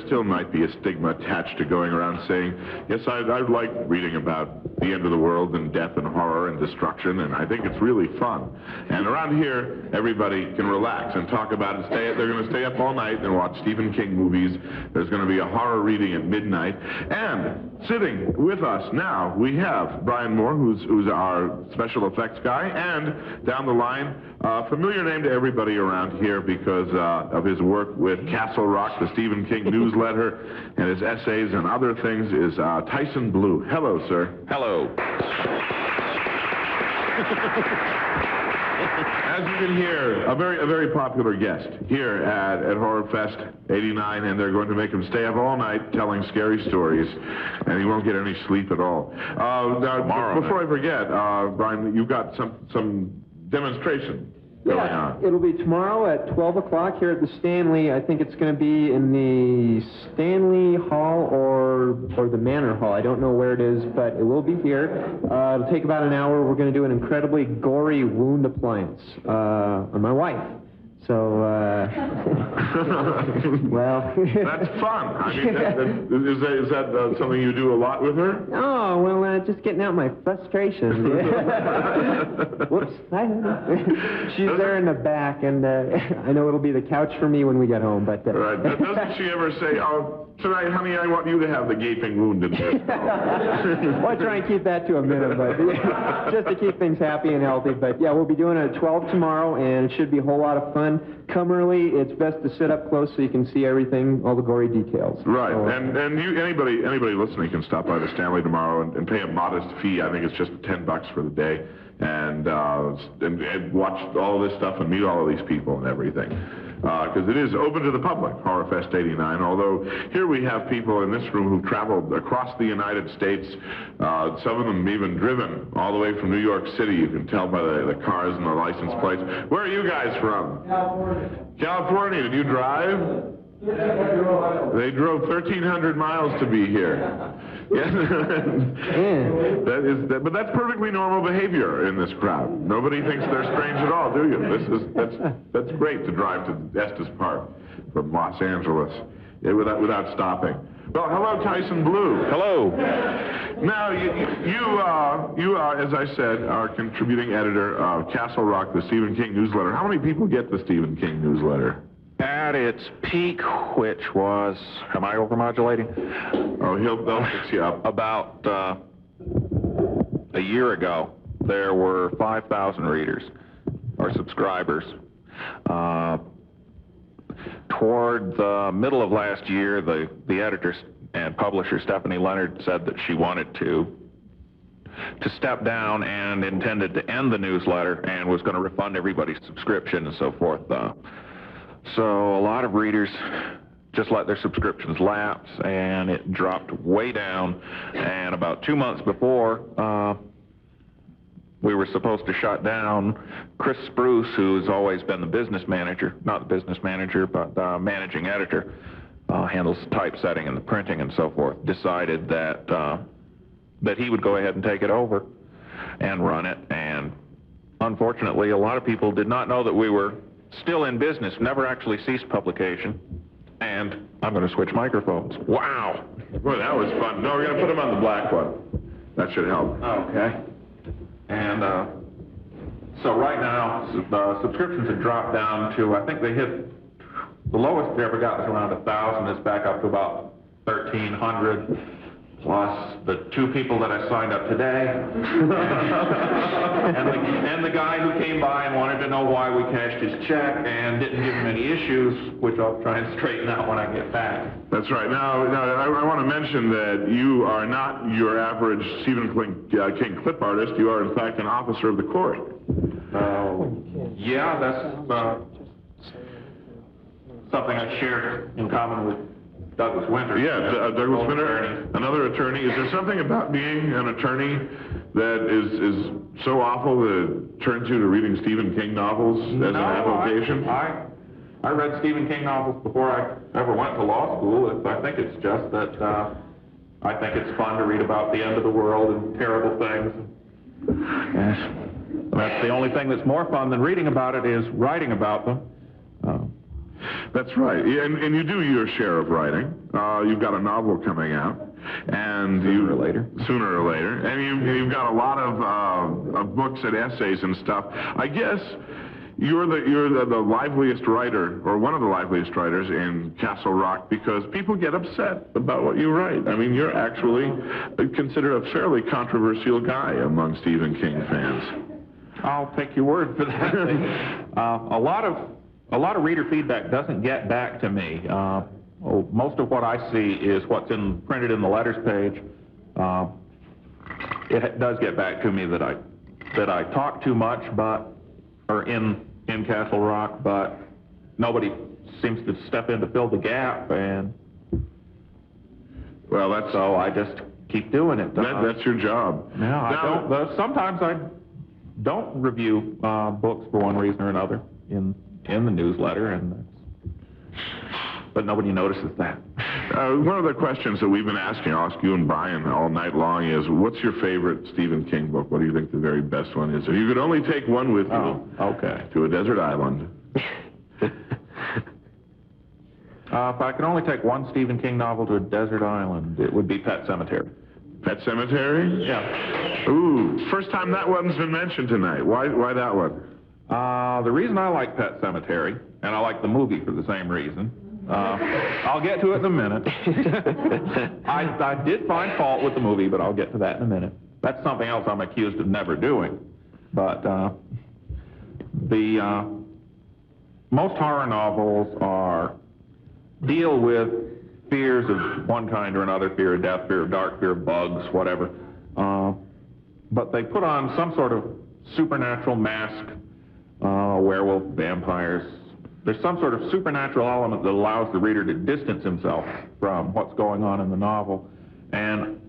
still might be a stigma attached to going around saying, yes, I like reading about the end of the world and death and horror and destruction, and I think it's really fun. And around here, everybody can relax and talk about it. They're going to stay up all night and watch Stephen King movies. There's going to be a horror reading at midnight. And sitting with us now, we have Brian Moore, who's our special effects guy, and down the line, a familiar name to everybody around here because of his work with Castle Rock, the Stephen King newsletter, and his essays and other things, is Tyson Blue. Hello, sir. Hello. As you can hear, a very popular guest here at HorrorFest 89, and they're going to make him stay up all night telling scary stories, and he won't get any sleep at all. Now, before I forget, Brian, you've got some demonstration going on. It'll be tomorrow at 12 o'clock here at the Stanley. I think it's going to be in the Stanley Hall or the Manor Hall. I don't know where it is, but it will be here. It'll take about an hour. We're going to do an incredibly gory wound appliance on my wife. So, well... That's fun. I mean, is that something you do a lot with her? Oh, well, just getting out my frustration. Whoops. She's there in the back, and I know it'll be the couch for me when we get home, but... Right. Doesn't she ever say, oh, tonight, honey, I want you to have the gaping wound in this? Well, I try and keep that to a minute, but just to keep things happy and healthy. But, yeah, we'll be doing it at 12 tomorrow, and it should be a whole lot of fun. Come early. It's best to sit up close so you can see everything, all the gory details. Right, so, and anybody listening can stop by the Stanley tomorrow and pay a modest fee. I think it's just $10 for the day, and watch all this stuff and meet all of these people and everything. Because it is open to the public, HorrorFest 89, although here we have people in this room who've traveled across the United States, some of them even driven all the way from New York City. You can tell by the cars and the license plates. Where are you guys from? California. California. Did you drive? They drove 1,300 miles to be here. But that's perfectly normal behavior in this crowd. Nobody thinks they're strange at all, do you? That's great to drive to Estes Park from Los Angeles without stopping. Well, hello, Tyson Blue. Hello. Now, you are, as I said, our contributing editor of Castle Rock, the Stephen King newsletter. How many people get the Stephen King newsletter? At its peak, which was, am I overmodulating? Oh, they'll fix you up. About a year ago, there were 5,000 readers or subscribers. Toward the middle of last year, the editor and publisher, Stephanie Leonard, said that she wanted to step down and intended to end the newsletter and was going to refund everybody's subscription and so forth. So a lot of readers just let their subscriptions lapse, and it dropped way down. And about 2 months before we were supposed to shut down, Chris Spruce, who's always been the business manager, not the business manager, but the managing editor, handles the typesetting and the printing and so forth, decided that he would go ahead and take it over and run it. And unfortunately, a lot of people did not know that we were still in business, never actually ceased publication. And I'm going to switch microphones. Wow. Boy, that was fun. No, we're going to put them on the black one. That should help. Okay. And so right now, subscriptions have dropped down to, I think they hit, the lowest they ever got was around 1,000. It's back up to about 1,300. Plus the 2 people that I signed up today, and the guy who came by and wanted to know why we cashed his check and didn't give him any issues, which I'll try and straighten out when I get back. That's right. Now I want to mention that you are not your average Stephen King clip artist. You are, in fact, an officer of the court. Yeah, that's... something I share in common with Douglas Winter. Yeah, Douglas Winter, another attorney. Is there something about being an attorney that is so awful that it turns you to reading Stephen King novels as an avocation? I read Stephen King novels before I ever went to law school. I think it's just that I think it's fun to read about the end of the world and terrible things. Yes. That's the only thing that's more fun than reading about it is writing about them. That's right, yeah, and you do your share of writing. You've got a novel coming out, and sooner or later, and you've got a lot of books and essays and stuff. I guess you're the liveliest writer, or one of the liveliest writers in Castle Rock, because people get upset about what you write. I mean, you're actually considered a fairly controversial guy among Stephen King fans. I'll take your word for that. A lot of reader feedback doesn't get back to me. Most of what I see is what's printed in the letters page. It does get back to me that I talk too much, or in Castle Rock, but nobody seems to step in to fill the gap, and so I just keep doing it. That's your job. No, sometimes I don't review books for one reason or another in the newsletter, but nobody notices that. One of the questions that we've been asking, I'll ask you and Brian all night long, is what's your favorite Stephen King book? What do you think the very best one is? If you could only take one with you to a desert island. If I could only take one Stephen King novel to a desert island, it would be Pet Sematary. Pet Sematary? Yeah. Ooh, first time that one's been mentioned tonight. Why that one? The reason I like Pet Sematary, and I like the movie for the same reason, I'll get to it in a minute. I did find fault with the movie, but I'll get to that in a minute. That's something else I'm accused of never doing. But most horror novels deal with fears of one kind or another, fear of death, fear of dark, fear of bugs, whatever. But they put on some sort of supernatural mask, werewolf, vampires. There's some sort of supernatural element that allows the reader to distance himself from what's going on in the novel. And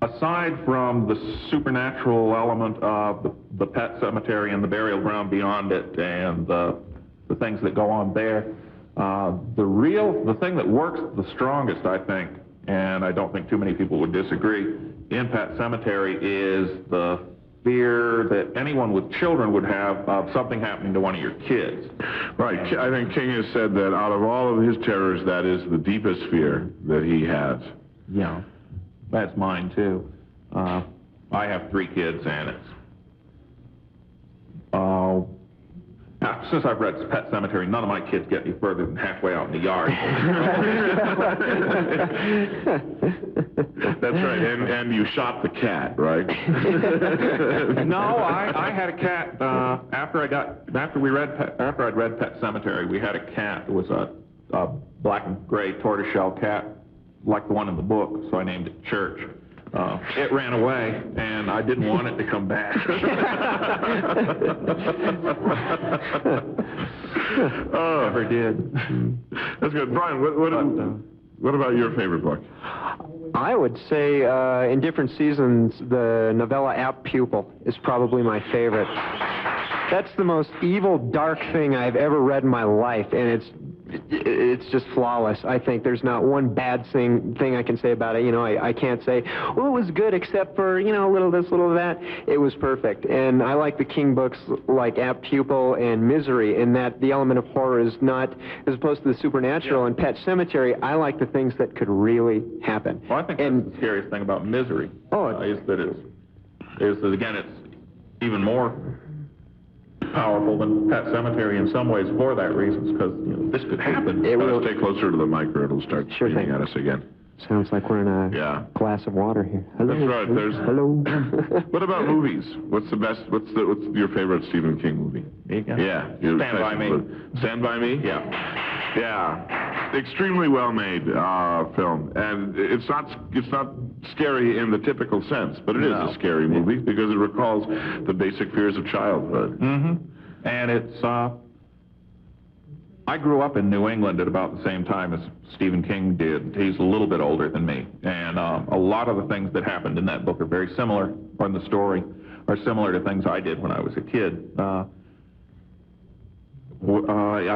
aside from the supernatural element of the Pet Cemetery and the burial ground beyond it and the things that go on there, the thing that works the strongest, I think, and I don't think too many people would disagree, in Pet Sematary is the fear that anyone with children would have of something happening to one of your kids. Right. I think King has said that out of all of his terrors, that is the deepest fear that he has. Yeah, that's mine too. I have 3 kids, and it's since I've read Pet Sematary, none of my kids get any further than halfway out in the yard. That's right, and you shot the cat, right? No, I had a cat after I'd read Pet Sematary. We had a cat. It was a black and gray tortoiseshell cat, like the one in the book. So I named it Church. It ran away, and I didn't want it to come back. Never did. That's good. Brian, what about your favorite book? I would say, in different seasons, the novella Apt Pupil is probably my favorite. That's the most evil, dark thing I've ever read in my life, and it's just flawless. I think there's not one bad thing I can say about it. You know, I can't say, well, it was good except for, a little this, little that. It was perfect. And I like the King books like Apt Pupil and Misery, in that the element of horror is not, as opposed to the supernatural. In Pet Sematary, I like the things that could really happen. Well, I think that's the scariest thing about Misery, is that again, it's even more powerful than Pet Sematary in some ways for that reason, because this could happen. Stay closer to the mic or it'll start screaming at us again. Sounds like we're in a glass of water here. Hello. That's right. Hello. What about movies? What's What's your favorite Stephen King movie? Yeah. Stand By Me. Stand By Me? Yeah. Yeah. Extremely well made film, and it's not scary in the typical sense, but it is a scary movie because it recalls the basic fears of childhood. Mm-hmm. And it's I grew up in New England at about the same time as Stephen King did. He's a little bit older than me. And a lot of the things that happened in that book are very similar, or in the story, are similar to things I did when I was a kid. I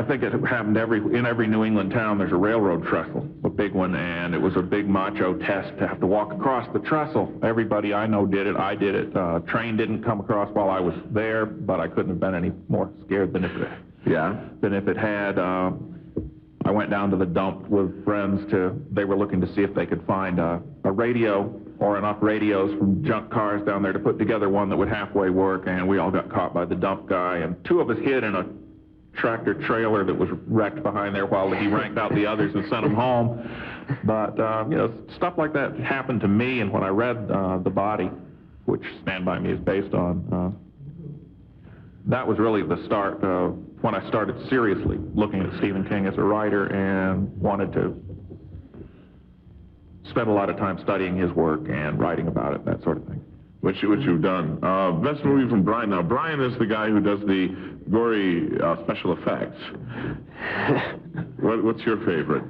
think it happened in every New England town. There's a railroad trestle, a big one, and it was a big macho test to have to walk across the trestle. Everybody I know did it. I did it. Train didn't come across while I was there, but I couldn't have been any more scared than if it had. I went down to the dump with friends they were looking to see if they could find a radio or enough radios from junk cars down there to put together one that would halfway work, and we all got caught by the dump guy, and two of us hid in a tractor trailer that was wrecked behind there while he ranked out the others and sent them home. But, stuff like that happened to me, and when I read The Body, which Stand By Me is based on, that was really the start when I started seriously looking at Stephen King as a writer and wanted to spend a lot of time studying his work and writing about it, that sort of thing. Which you've done. Best movie from Brian. Now, Brian is the guy who does the gory special effects. What's your favorite?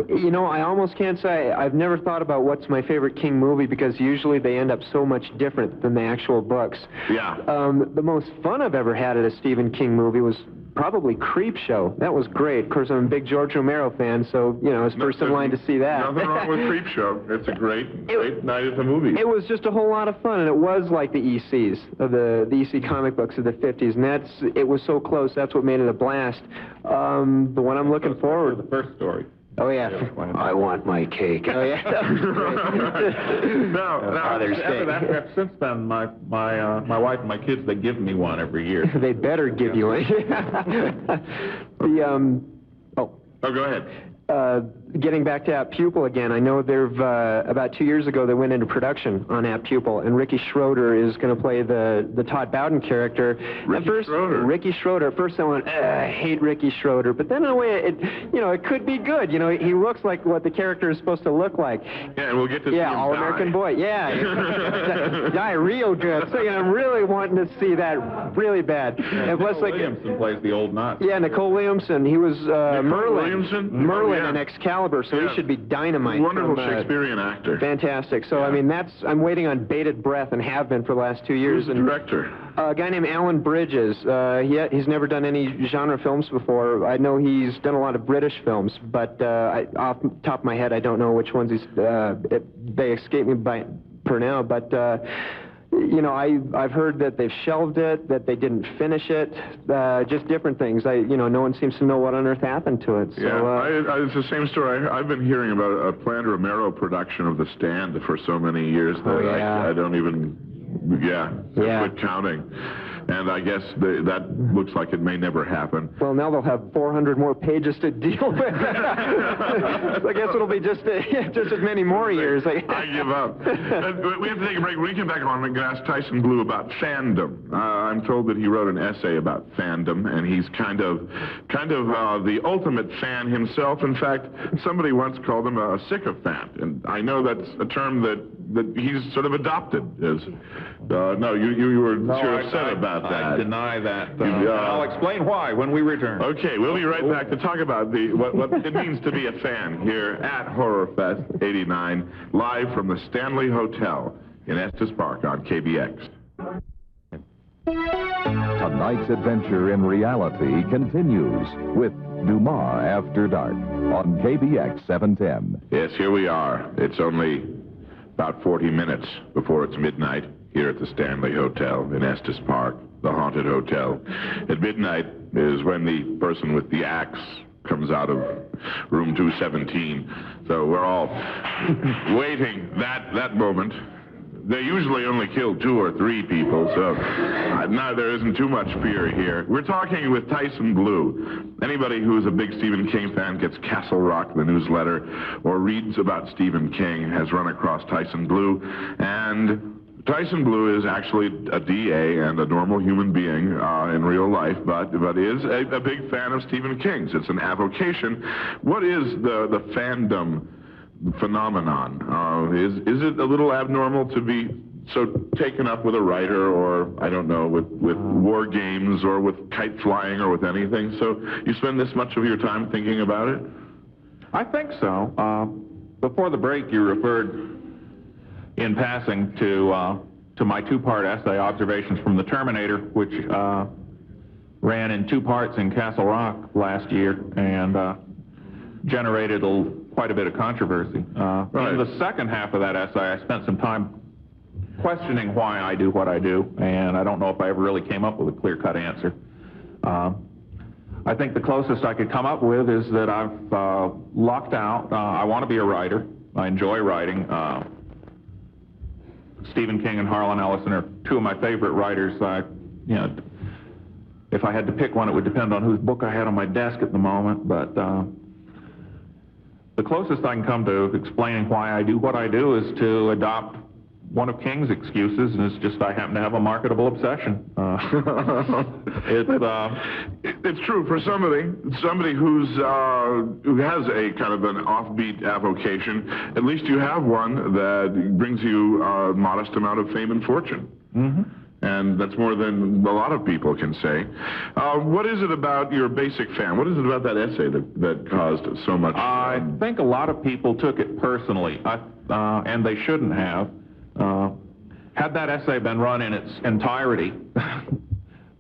You know, I almost can't say. I've never thought about what's my favorite King movie because usually they end up so much different than the actual books. Yeah. The most fun I've ever had at a Stephen King movie was probably Creepshow. That was great. Of course, I'm a big George Romero fan, so, you know, I was first in line to see that. Nothing wrong with Creepshow. It's a great night at the movies. It was just a whole lot of fun, and it was like the ECs, of the EC comic books of the 50s, and it was so close, that's what made it a blast. The one I'm looking forward... The first story. Oh, yeah. I want my cake. Oh, yeah. Now, since then, my wife and my kids, they give me one every year. They better give you one. Oh, go ahead. Getting back to Apt Pupil again, I know about 2 years ago they went into production on Apt Pupil, and Ricky Schroeder is going to play the Todd Bowden character. Ricky Schroeder. At first I went, I hate Ricky Schroeder, but then in a way, it could be good. You know, he looks like what the character is supposed to look like. Yeah, and we'll get to see him All-American Boy. Yeah, die real good. So I'm really wanting to see that really bad. And plus, Williamson plays the old Nazi. Yeah, Nicole Williamson. He was Merlin yeah. in Excalibur, so he should be dynamite. Wonderful Shakespearean actor. Fantastic. So, I mean, I'm waiting on bated breath and have been for the last 2 years. Who's the director? A guy named Alan Bridges. He's never done any genre films before. I know he's done a lot of British films, but off the top of my head, I don't know which ones they escape me for now, but... I've heard that they've shelved it, that they didn't finish it, just different things. No one seems to know what on earth happened to it. So, yeah, it's the same story. I've been hearing about a planned Romero production of The Stand for so many years that I don't even, quit counting. And I guess that looks like it may never happen. Well, now they'll have 400 more pages to deal with. So I guess it'll be just as many more years. I give up. We have to take a break. When we come back on, I'm going to ask Tyson Blue about fandom. I'm told that he wrote an essay about fandom, and he's kind of the ultimate fan himself. In fact, somebody once called him a sycophant, and I know that's a term that he's sort of adopted. No, you were upset about that. I deny that. I'll explain why when we return. Okay, we'll be right back to talk about what it means to be a fan here at HorrorFest 89, live from the Stanley Hotel in Estes Park on KBX. Tonight's adventure in reality continues with Dumas After Dark on KBX 710. Yes, here we are. It's only about 40 minutes before it's midnight here at the Stanley Hotel in Estes Park, the haunted hotel. At midnight is when the person with the axe comes out of room 217. So we're all waiting that moment. They usually only kill 2 or 3 people, so now there isn't too much fear here. We're talking with Tyson Blue. Anybody who's a big Stephen King fan gets Castle Rock, the newsletter, or reads about Stephen King has run across Tyson Blue. And Tyson Blue is actually a DA and a normal human being in real life, but is a big fan of Stephen King's. It's an avocation. What is the fandom phenomenon? Is it a little abnormal to be so taken up with a writer, or I don't know, with war games or with kite flying or with anything. So you spend this much of your time thinking about it? I think so. Before the break, you referred in passing to my two-part essay, Observations from the Terminator, which ran in 2 parts in Castle Rock last year and generated quite a bit of controversy. Right. In the second half of that essay, I spent some time questioning why I do what I do, and I don't know if I ever really came up with a clear-cut answer. I think the closest I could come up with is that I've lucked out. I want to be a writer. I enjoy writing. Stephen King and Harlan Ellison are 2 of my favorite writers. If I had to pick one, it would depend on whose book I had on my desk at the moment, but the closest I can come to explaining why I do what I do is to adopt one of King's excuses, and it's just I happen to have a marketable obsession. It's true for somebody who has a kind of an offbeat avocation. At least you have one that brings you a modest amount of fame and fortune. Mm-hmm. And that's more than a lot of people can say. What is it about your basic fan? What is it about that essay that caused so much? I think a lot of people took it personally, and they shouldn't have. Had that essay been run in its entirety,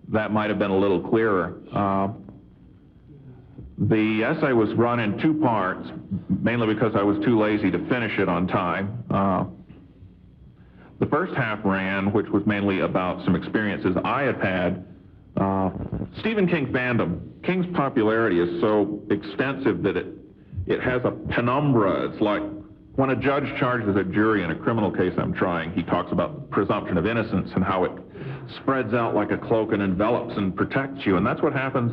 that might have been a little clearer. The essay was run in 2 parts, mainly because I was too lazy to finish it on time. The first half ran, which was mainly about some experiences I had had. Stephen King fandom. King's popularity is so extensive that it has a penumbra. It's like when a judge charges a jury in a criminal case I'm trying, he talks about presumption of innocence and how it spreads out like a cloak and envelops and protects you. And that's what happens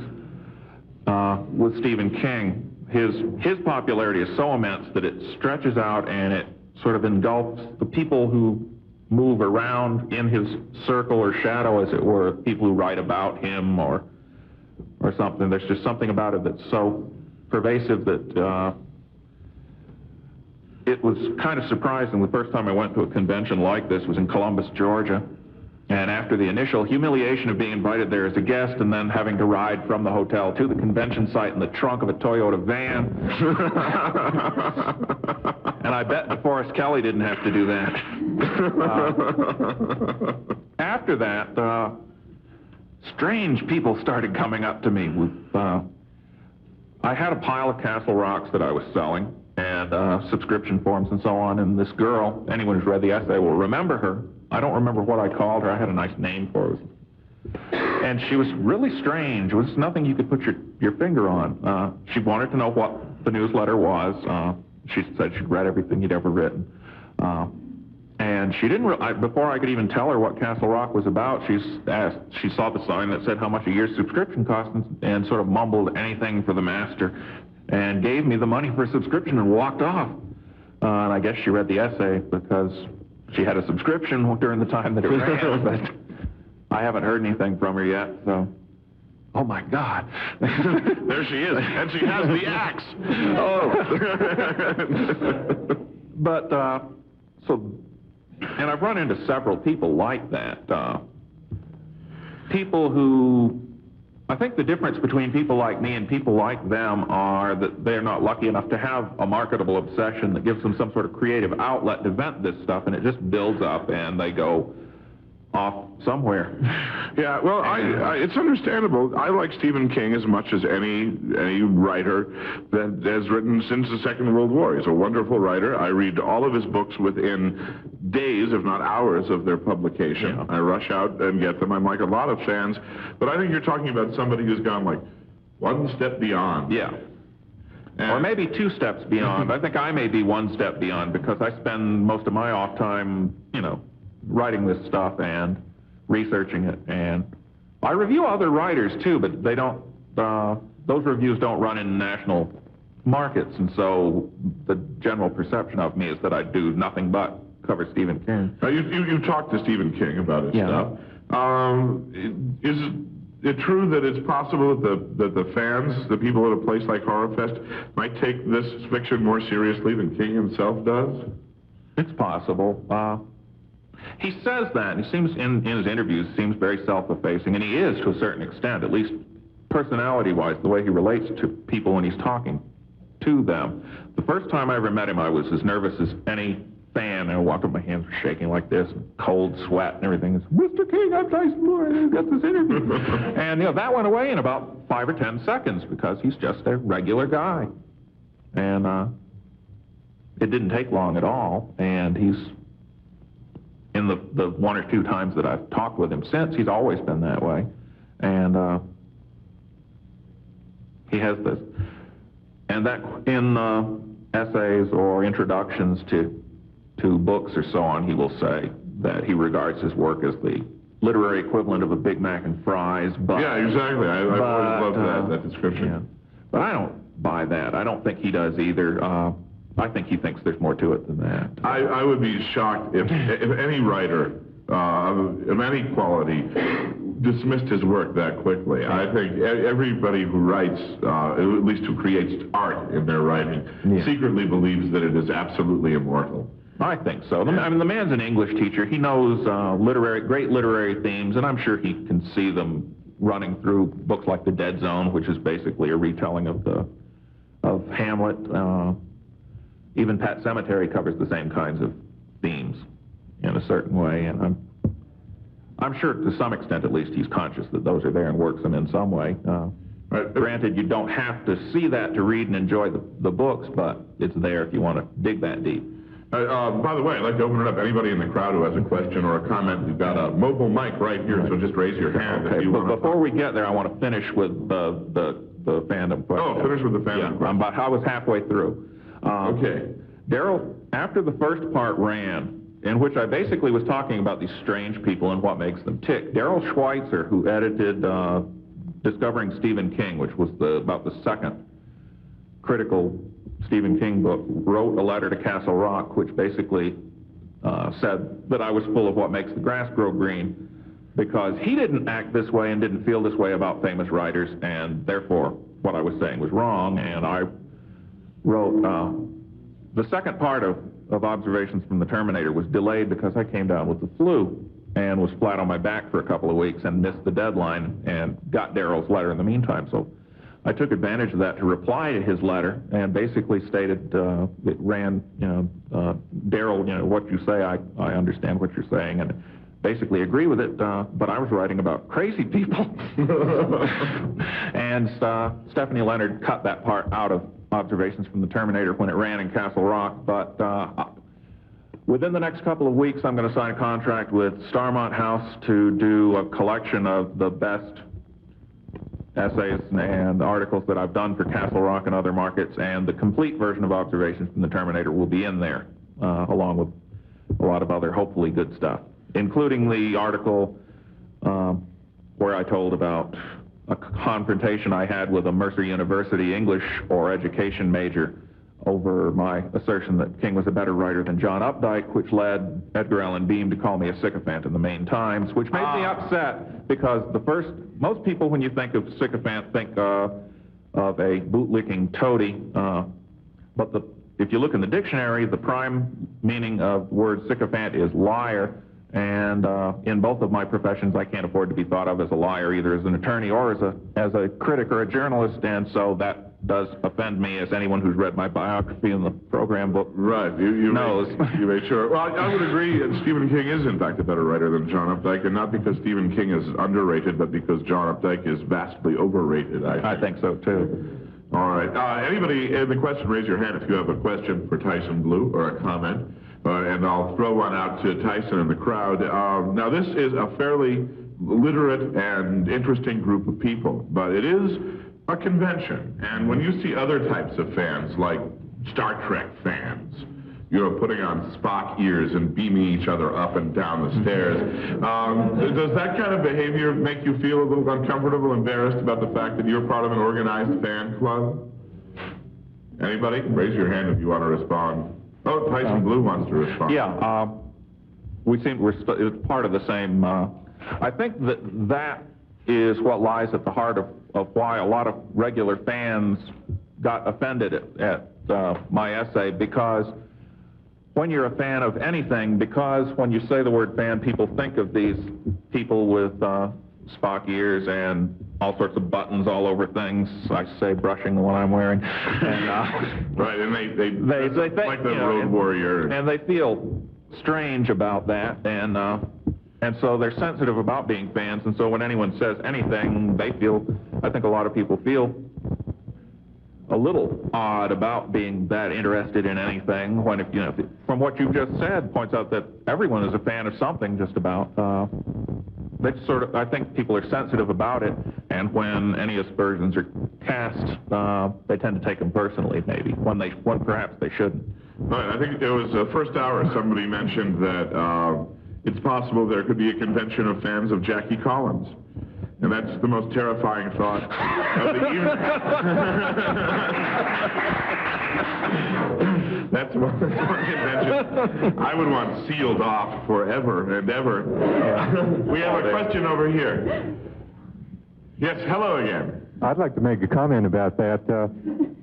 with Stephen King. His popularity is so immense that it stretches out and it sort of engulfs the people who move around in his circle or shadow, as it were, people who write about him or something. There's just something about it that's so pervasive that it was kind of surprising. The first time I went to a convention like this was in Columbus, Georgia. And after the initial humiliation of being invited there as a guest and then having to ride from the hotel to the convention site in the trunk of a Toyota van. And I bet DeForest Kelley didn't have to do that. After that, strange people started coming up to me with... I had a pile of Castle Rocks that I was selling, and subscription forms and so on, and this girl, anyone who's read the essay will remember her. I don't remember what I called her. I had a nice name for her. And she was really strange. It was nothing you could put your finger on. She wanted to know what the newsletter was. She said she'd read everything you'd ever written. And she didn't, before I could even tell her what Castle Rock was about, she saw the sign that said how much a year's subscription cost and sort of mumbled anything for the master and gave me the money for a subscription and walked off. And I guess she read the essay because she had a subscription during the time that it ran, but I haven't heard anything from her yet, so... Oh, my God. There she is, and she has the axe. Oh. But, and I've run into several people like that. People who... I think the difference between people like me and people like them are that they're not lucky enough to have a marketable obsession that gives them some sort of creative outlet to vent this stuff, and it just builds up and they go off somewhere. Yeah, well, it's understandable. I like Stephen King as much as any writer that has written since the Second World War. He's a wonderful writer. I read all of his books within days, if not hours, of their publication. Yeah. I rush out and get them. I'm like a lot of fans. But I think you're talking about somebody who's gone like one step beyond. Yeah. Or maybe 2 steps beyond. I think I may be 1 step beyond because I spend most of my off time, writing this stuff and researching it. And I review other writers too, but they don't, those reviews don't run in national markets, and so the general perception of me is that I do nothing but cover Stephen King. You've talked to Stephen King about his stuff. Is it true that it's possible that the fans, the people at a place like HorrorFest, might take this fiction more seriously than King himself does? It's possible. He says that, and he seems, in his interviews, seems very self-effacing, and he is to a certain extent, at least personality-wise, the way he relates to people when he's talking to them. The first time I ever met him, I was as nervous as any fan, and I walked up, my hands were shaking like this, cold sweat and everything. It's, Mr. King, I'm Tyson Moore, I've got this interview. And, that went away in about 5 or 10 seconds because he's just a regular guy. And it didn't take long at all, and he's, in the 1 or 2 times that I've talked with him since, he's always been that way. And he has this. And that in essays or introductions to books or so on, he will say that he regards his work as the literary equivalent of a Big Mac and fries. But, yeah, exactly. I've always loved that description. Yeah. But I don't buy that. I don't think he does either. I think he thinks there's more to it than that. I would be shocked if any writer of any quality dismissed his work that quickly. I think everybody who writes, at least who creates art in their writing, secretly believes that it is absolutely immortal. I think so. I mean, the man's an English teacher. He knows great literary themes, and I'm sure he can see them running through books like The Dead Zone, which is basically a retelling of Hamlet. Even Pet Sematary covers the same kinds of themes in a certain way, and I'm sure to some extent at least he's conscious that those are there and works them in some way. Granted, you don't have to see that to read and enjoy the books, but it's there if you want to dig that deep. By the way, I'd like to open it up. Anybody in the crowd who has a question or a comment, we've got a mobile mic right here, so just raise your hand if you want to. Before we get there, I want to finish with the fandom question. Oh, finish with the fandom question. I was halfway through. Okay. Daryl, after the first part ran, in which I basically was talking about these strange people and what makes them tick, Daryl Schweitzer, who edited Discovering Stephen King, which was about the second critical Stephen King book, wrote a letter to Castle Rock, which basically said that I was full of what makes the grass grow green, because he didn't act this way and didn't feel this way about famous writers, and therefore what I was saying was wrong. And I wrote the second part of Observations from the Terminator was delayed because I came down with the flu and was flat on my back for a couple of weeks and missed the deadline and got Daryl's letter in the meantime. So I took advantage of that to reply to his letter and basically stated, it ran, Daryl, what you say, I understand what you're saying, and basically agree with it, but I was writing about crazy people. And Stephanie Leonard cut that part out of Observations from the Terminator when it ran in Castle Rock, but within the next couple of weeks I'm going to sign a contract with Starmont House to do a collection of the best essays and articles that I've done for Castle Rock and other markets, and the complete version of Observations from the Terminator will be in there, along with a lot of other hopefully good stuff, including the article where I told about a confrontation I had with a Mercer University English or education major over my assertion that King was a better writer than John Updike, which led Edgar Allan Beam to call me a sycophant in the Main Times, which made me upset because most people when you think of sycophant think of a bootlicking toady, but if you look in the dictionary, the prime meaning of word sycophant is liar. And in both of my professions, I can't afford to be thought of as a liar, either as an attorney or as a critic or a journalist, and so that does offend me, as anyone who's read my biography in the program book knows. You made sure. Well, I would agree that Stephen King is, in fact, a better writer than John Updike, and not because Stephen King is underrated, but because John Updike is vastly overrated, I think so, too. All right. Anybody in the question, raise your hand if you have a question for Tyson Blue or a comment. And I'll throw one out to Tyson and the crowd. Now, this is a fairly literate and interesting group of people, but it is a convention. And when you see other types of fans, like Star Trek fans, putting on Spock ears and beaming each other up and down the stairs, does that kind of behavior make you feel a little uncomfortable, embarrassed about the fact that you're part of an organized fan club? Anybody? Raise your hand if you want to respond. Oh, Tyson Blue wants to respond. Yeah, it's part of the same. I think that is what lies at the heart of why a lot of regular fans got offended at my essay, because when you're a fan of anything, because when you say the word fan, people think of these people with Spock ears and all sorts of buttons all over things. I say brushing the one I'm wearing. And, right, and they think, like the Road Warrior. And they feel strange about that, and so they're sensitive about being fans, and so when anyone says anything, they feel, I think a lot of people feel a little odd about being that interested in anything, when, from what you've just said, points out that everyone is a fan of something, just about. They sort of, I think people are sensitive about it, and when any aspersions are cast, they tend to take them personally, maybe, when perhaps they shouldn't. Right, I think it was the first hour somebody mentioned that it's possible there could be a convention of fans of Jackie Collins. And that's the most terrifying thought of the evening. That's one convention I would want sealed off forever and ever. We have a question over here. Yes, hello again. I'd like to make a comment about that.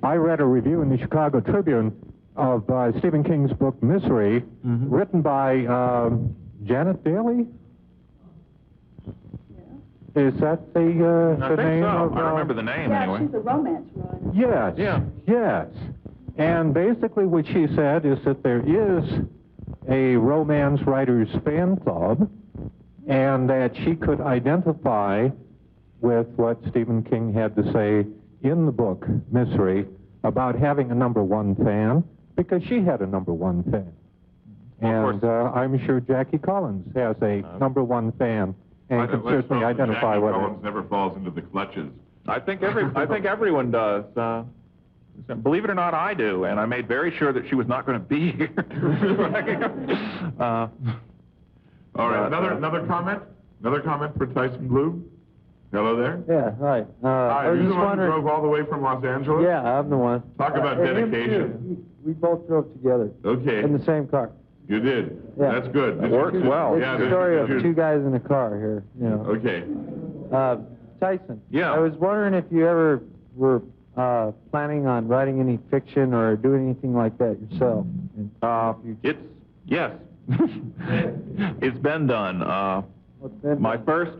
I read a review in the Chicago Tribune of Stephen King's book Misery, written by Janet Daly. Is that the name of... I remember the name anyway. Yeah, she's a romance writer. Yes, yes. And basically what she said is that there is a romance writers fan club, and that she could identify with what Stephen King had to say in the book Misery about having a #1 fan, because she had a #1 fan. And I'm sure Jackie Collins has a #1 fan, and can certainly identify with it. Jackie Collins never falls into the clutches. I think everyone does. Believe it or not, I do, and I made very sure that she was not going to be here. All right, another comment? Another comment for Tyson Blue? Hello there? Yeah, hi. Hi, I was you're the just one who wondering... drove all the way from Los Angeles? Yeah, I'm the one. Talk about dedication. We both drove together. Okay. In the same car. You did? Yeah. That's good. It works well. It's a story of two guys in a car here, you know. Okay. Tyson. Yeah. I was wondering if you ever were planning on writing any fiction or doing anything like that yourself. Yes. It's been done. My first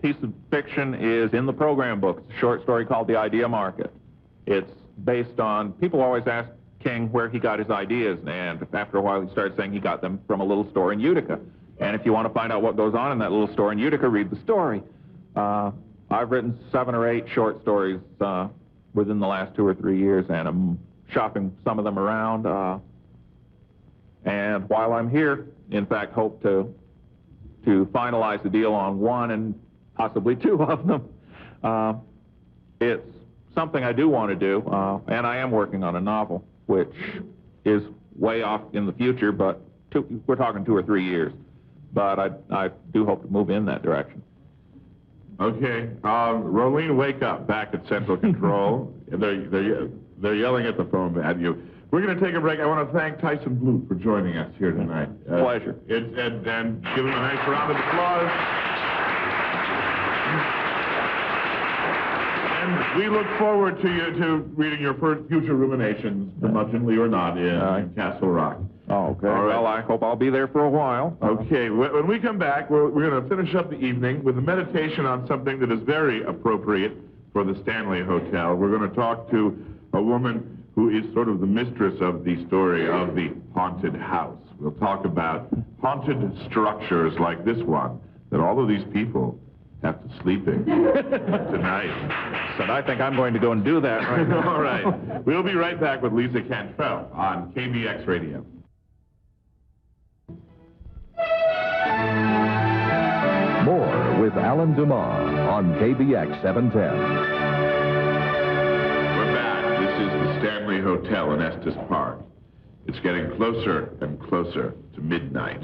piece of fiction is in the program book. It's a short story called The Idea Market. It's based on, people always ask King where he got his ideas, and after a while he started saying he got them from a little store in Utica. And if you want to find out what goes on in that little store in Utica, read the story. I've written 7 or 8 short stories within the last 2 or 3 years, and I'm shopping some of them around. And while I'm here, in fact, hope to finalize the deal on 1 and possibly 2 of them. It's something I do want to do, and I am working on a novel, which is way off in the future, but we're talking 2 or 3 years. But I do hope to move in that direction. Okay. Rolene, wake up back at Central Control. They're yelling at the phone at you. We're going to take a break. I want to thank Tyson Blue for joining us here tonight. Pleasure. And give him a nice round of applause. And we look forward to reading your future ruminations, curmudgeonly or not, in Castle Rock. Oh, okay. All right. Well, I hope I'll be there for a while. Okay. When we come back, we're going to finish up the evening with a meditation on something that is very appropriate for the Stanley Hotel. We're going to talk to a woman who is sort of the mistress of the story of the haunted house. We'll talk about haunted structures like this one that all of these people have to sleep in tonight. So I think I'm going to go and do that right now. All right. We'll be right back with Lisa Cantrell on KBX Radio. More with Alan Dumas on KBX 710. This is the Stanley Hotel in Estes Park. It's getting closer and closer to midnight.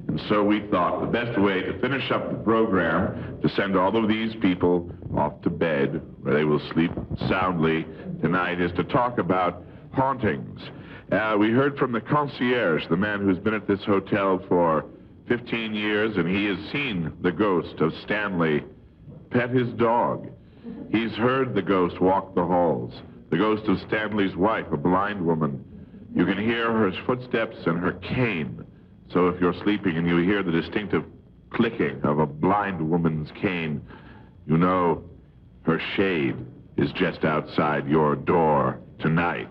And so we thought the best way to finish up the program, to send all of these people off to bed, where they will sleep soundly tonight, is to talk about hauntings. We heard from the concierge, the man who's been at this hotel for 15 years, and he has seen the ghost of Stanley pet his dog. He's heard the ghost walk the halls. The ghost of Stanley's wife, a blind woman, You can hear her footsteps and her cane. So if you're sleeping and you hear the distinctive clicking of a blind woman's cane, you know her shade is just outside your door tonight.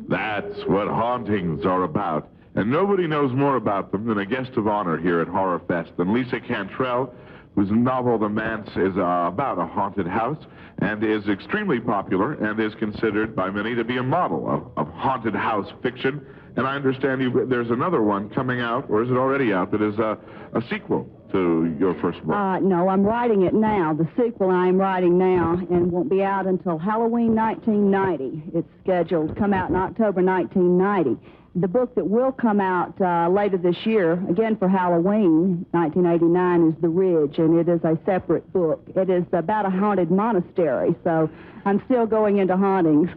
That's what hauntings are about. And nobody knows more about them than a guest of honor here at HorrorFest than Lisa Cantrell, whose novel The Manse is about a haunted house and is extremely popular and is considered by many to be a model of haunted house fiction. And I understand there's another one coming out, or is it already out, that is a sequel to your first book. No, I'm writing it now. The sequel I'm writing now, and won't be out until Halloween 1990. It's scheduled to come out in October 1990. The book that will come out later this year, again for Halloween 1989, is The Ridge, and it is a separate book. It is about a haunted monastery, so I'm still going into hauntings.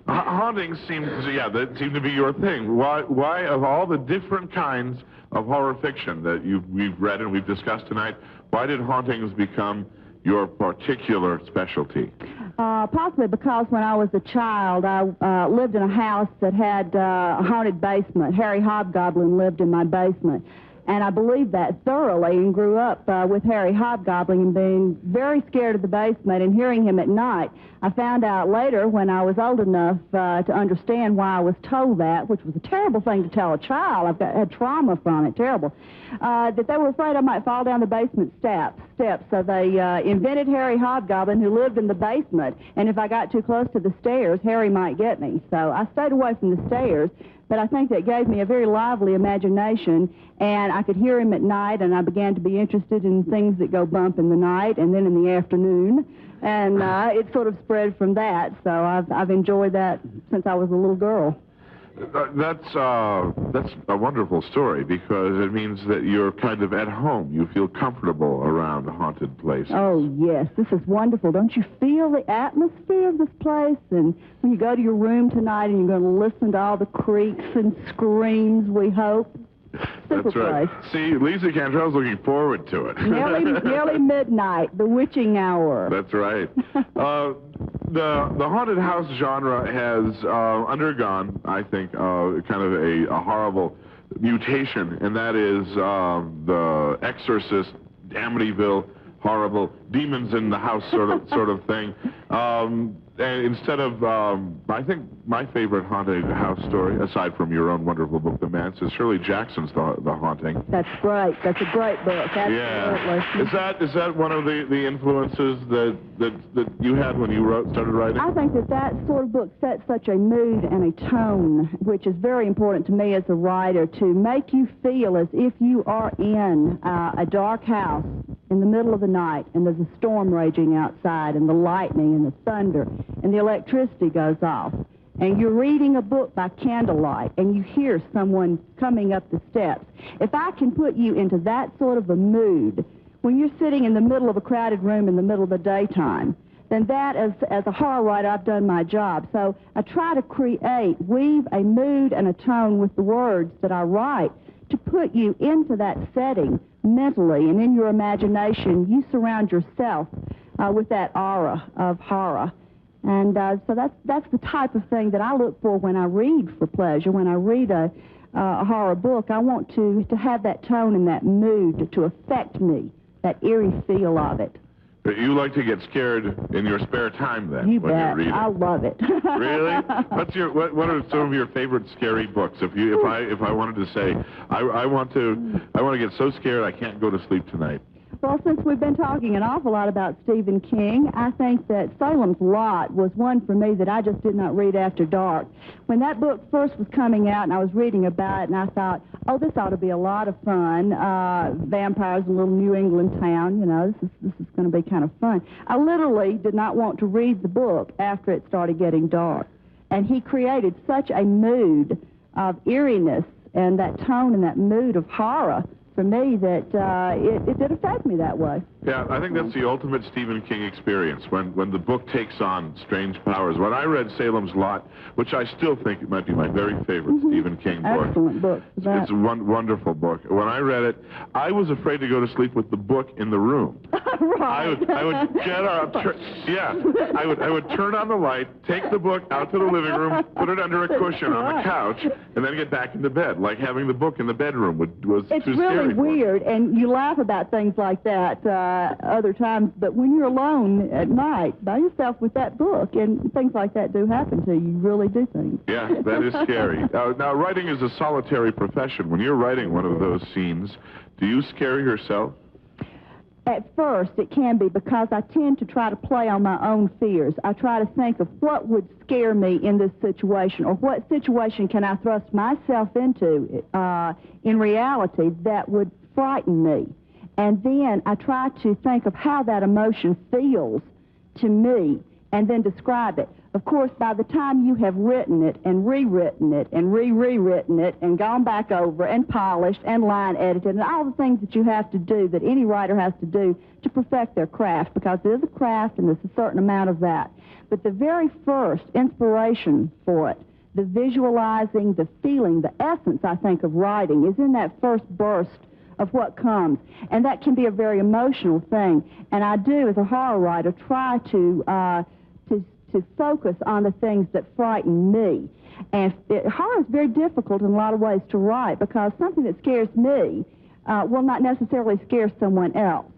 Hauntings seem to be your thing. Why, of all the different kinds of horror fiction that we've read and we've discussed tonight, why did hauntings become your particular specialty? Possibly because when I was a child, I lived in a house that had a haunted basement. Harry Hobgoblin lived in my basement. And I believed that thoroughly and grew up with Harry Hobgoblin and being very scared of the basement and hearing him at night. I found out later, when I was old enough to understand why I was told that, which was a terrible thing to tell a child. I've had trauma from it, terrible, that they were afraid I might fall down the basement steps. So they invented Harry Hobgoblin, who lived in the basement, and if I got too close to the stairs, Harry might get me. So I stayed away from the stairs. But I think that gave me a very lively imagination, and I could hear him at night, and I began to be interested in things that go bump in the night and then in the afternoon, and it sort of spread from that. So I've enjoyed that since I was a little girl. That's a wonderful story, because it means that you're kind of at home. You feel comfortable around haunted places. Oh, yes. This is wonderful. Don't you feel the atmosphere of this place? And when you go to your room tonight and you're going to listen to all the creaks and screams, we hope. That's right. See, Lisa Cantrell's looking forward to it. Nearly midnight, the witching hour. That's right. The haunted house genre has undergone, I think, kind of a horrible mutation, and that is the Exorcist, Amityville, horrible demons in the house sort of thing. And instead of, I think my favorite haunted house story, aside from your own wonderful book, The Manse, is Shirley Jackson's The Haunting. That's great. That's a great book. Absolutely. Yeah. Is that one of the influences that you had when you started writing? I think that sort of book sets such a mood and a tone, which is very important to me as a writer, to make you feel as if you are in a dark house in the middle of the night, and there's a storm raging outside, and the lightning and the thunder, and the electricity goes off, and you're reading a book by candlelight, and you hear someone coming up the steps. If I can put you into that sort of a mood when you're sitting in the middle of a crowded room in the middle of the daytime, then that, as a horror writer, I've done my job. So I try to weave a mood and a tone with the words that I write to put you into that setting mentally, and in your imagination, you surround yourself with that aura of horror. And so that's the type of thing that I look for when I read for pleasure. When I read a horror book, I want to have that tone and that mood to affect me, that eerie feel of it. But you like to get scared in your spare time, then, you when bet. you read it? I love it. Really? What are some of your favorite scary books? If I wanted to say, I want to get so scared I can't go to sleep tonight. Well, since we've been talking an awful lot about Stephen King, I think that Salem's Lot was one for me that I just did not read after dark. When that book first was coming out and I was reading about it, and I thought, oh, this ought to be a lot of fun. Vampires in a little New England town, this is going to be kind of fun. I literally did not want to read the book after it started getting dark. And he created such a mood of eeriness and that tone and that mood of horror for me that it did affect me that way. Yeah, I think that's the ultimate Stephen King experience, when the book takes on strange powers. When I read Salem's Lot, which I still think it might be my very favorite Stephen King book. Excellent book. It's a wonderful book. When I read it, I was afraid to go to sleep with the book in the room. Right. I would get up, I would turn on the light, take the book out to the living room, put it under a cushion on the couch, and then get back into bed. Like having the book in the bedroom was It's too really scary for me. weird, and you laugh about things like that other times, but when you're alone at night by yourself with that book, and things like that do happen to you, you really do things. Yeah, that is scary. Now, writing is a solitary profession. When you're writing one of those scenes, do you scare yourself? At first, it can be, because I tend to try to play on my own fears. I try to think of what would scare me in this situation, or what situation can I thrust myself into in reality that would frighten me. And then I try to think of how that emotion feels to me, and then describe it. Of course, by the time you have written it and rewritten it and rewritten it and gone back over and polished and line edited and all the things that you have to do, that any writer has to do to perfect their craft, because it is a craft and there's a certain amount of that. But the very first inspiration for it, the visualizing, the feeling, the essence, I think, of writing is in that first burst of what comes. And that can be a very emotional thing. And I do, as a horror writer, try to focus on the things that frighten me. And horror is very difficult in a lot of ways to write, because something that scares me will not necessarily scare someone else.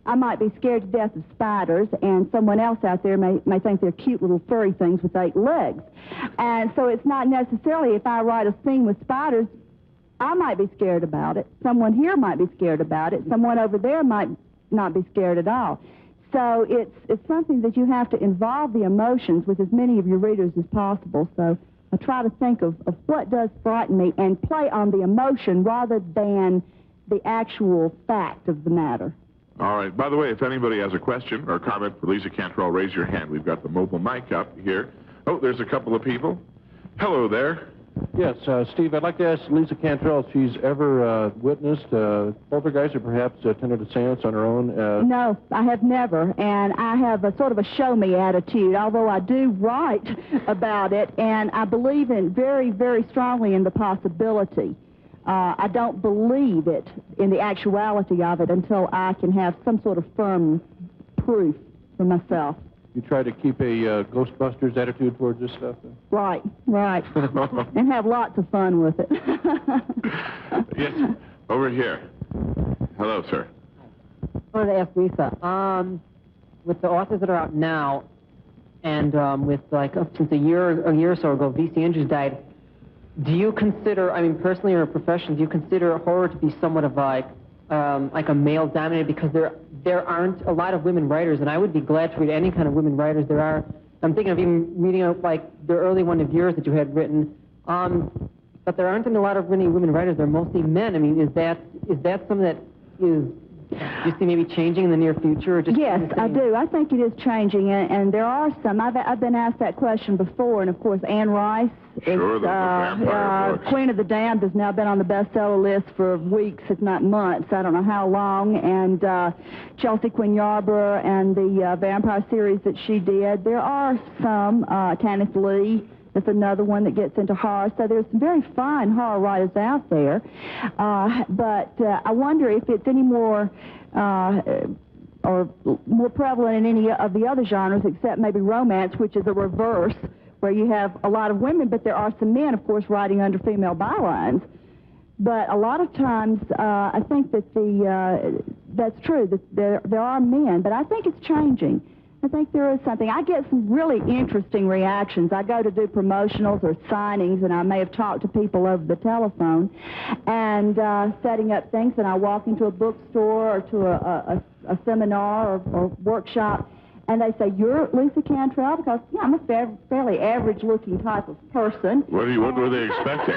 I might be scared to death of spiders, and someone else out there may think they're cute little furry things with 8 legs. And so it's not necessarily, if I write a scene with spiders, I might be scared about it. Someone here might be scared about it. Someone over there might not be scared at all. So it's something that you have to involve the emotions with as many of your readers as possible. So I try to think of what does frighten me and play on the emotion rather than the actual fact of the matter. All right. By the way, if anybody has a question or comment for Lisa Cantrell, raise your hand. We've got the mobile mic up here. Oh, there's a couple of people. Hello there. Yes, Steve, I'd like to ask Lisa Cantrell if she's ever witnessed poltergeist, or perhaps attended a seance on her own. No, I have never, and I have a sort of a show-me attitude, although I do write about it, and I believe in very, very strongly in the possibility. I don't believe it in the actuality of it until I can have some sort of firm proof for myself. You try to keep a Ghostbusters attitude towards this stuff? Right, right. And have lots of fun with it. Yes, over here. Hello, sir. I wanted to ask Lisa, with the authors that are out now, and with since a year or so ago, V.C. Andrews died, do you consider, I mean, personally or professionally, do you consider horror to be somewhat of like a male-dominated, because there aren't a lot of women writers, and I would be glad to read any kind of women writers there are. I'm thinking of even reading the early one of yours that you had written, but there aren't a lot of really women writers. They're mostly men. I mean, is that something that is, do you see maybe changing in the near future? Or just yes, I do. I think it is changing, and there are some. I've been asked that question before, and of course, Anne Rice. Sure, the vampire books. Queen of the Damned has now been on the bestseller list for weeks, if not months. I don't know how long. And Chelsea Quinn Yarborough and the vampire series that she did. There are some. Tanith Lee is another one that gets into horror. So there's some very fine horror writers out there. But I wonder if it's any more or more prevalent in any of the other genres, except maybe romance, which is a reverse, where you have a lot of women, but there are some men, of course, writing under female bylines. But a lot of times, I think that that's true, that there are men, but I think it's changing. I think there is something. I get some really interesting reactions. I go to do promotionals or signings, and I may have talked to people over the telephone, and setting up things, and I walk into a bookstore or to a seminar or workshop, and they say, "You're Lisa Cantrell?" Because, yeah, I'm a fairly average-looking type of person. What were they expecting?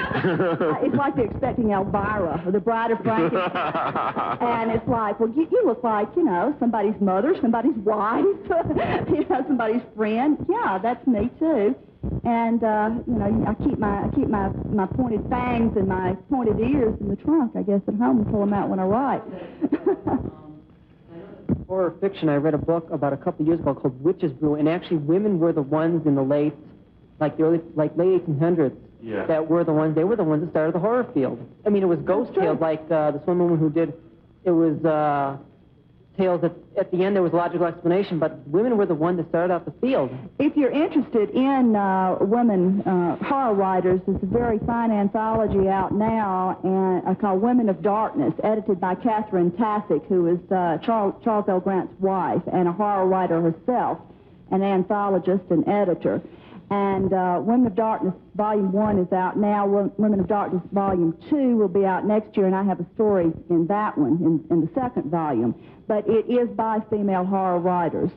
It's like they're expecting Elvira, or the Bride of Frankenstein. And it's like, well, you look like, somebody's mother, somebody's wife, somebody's friend. Yeah, that's me, too. And, I keep my pointed fangs and my pointed ears in the trunk, I guess, at home, and pull them out when I write. horror fiction, I read a book about a couple of years ago called Witch's Brew, and actually women were the ones in the late 1800s that were the ones, they were the ones that started the horror field. I mean, it was ghost tales, like this one woman who did, it was tales that at the end there was logical explanation, but women were the ones that started out the field. If you're interested in women horror writers, there's a very fine anthology out now and called Women of Darkness, edited by Catherine Tassick, who is Charles L. Grant's wife and a horror writer herself, an anthologist and editor. And Women of Darkness Volume 1 is out now. Women of Darkness Volume 2 will be out next year, and I have a story in that one, in the second volume. But it is by female horror writers,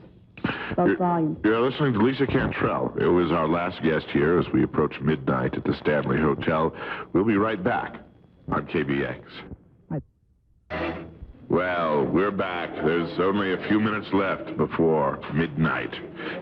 both volumes. You're listening to Lisa Cantrell. It was our last guest here as we approach midnight at the Stanley Hotel. We'll be right back on KBX. Well, we're back. There's only a few minutes left before midnight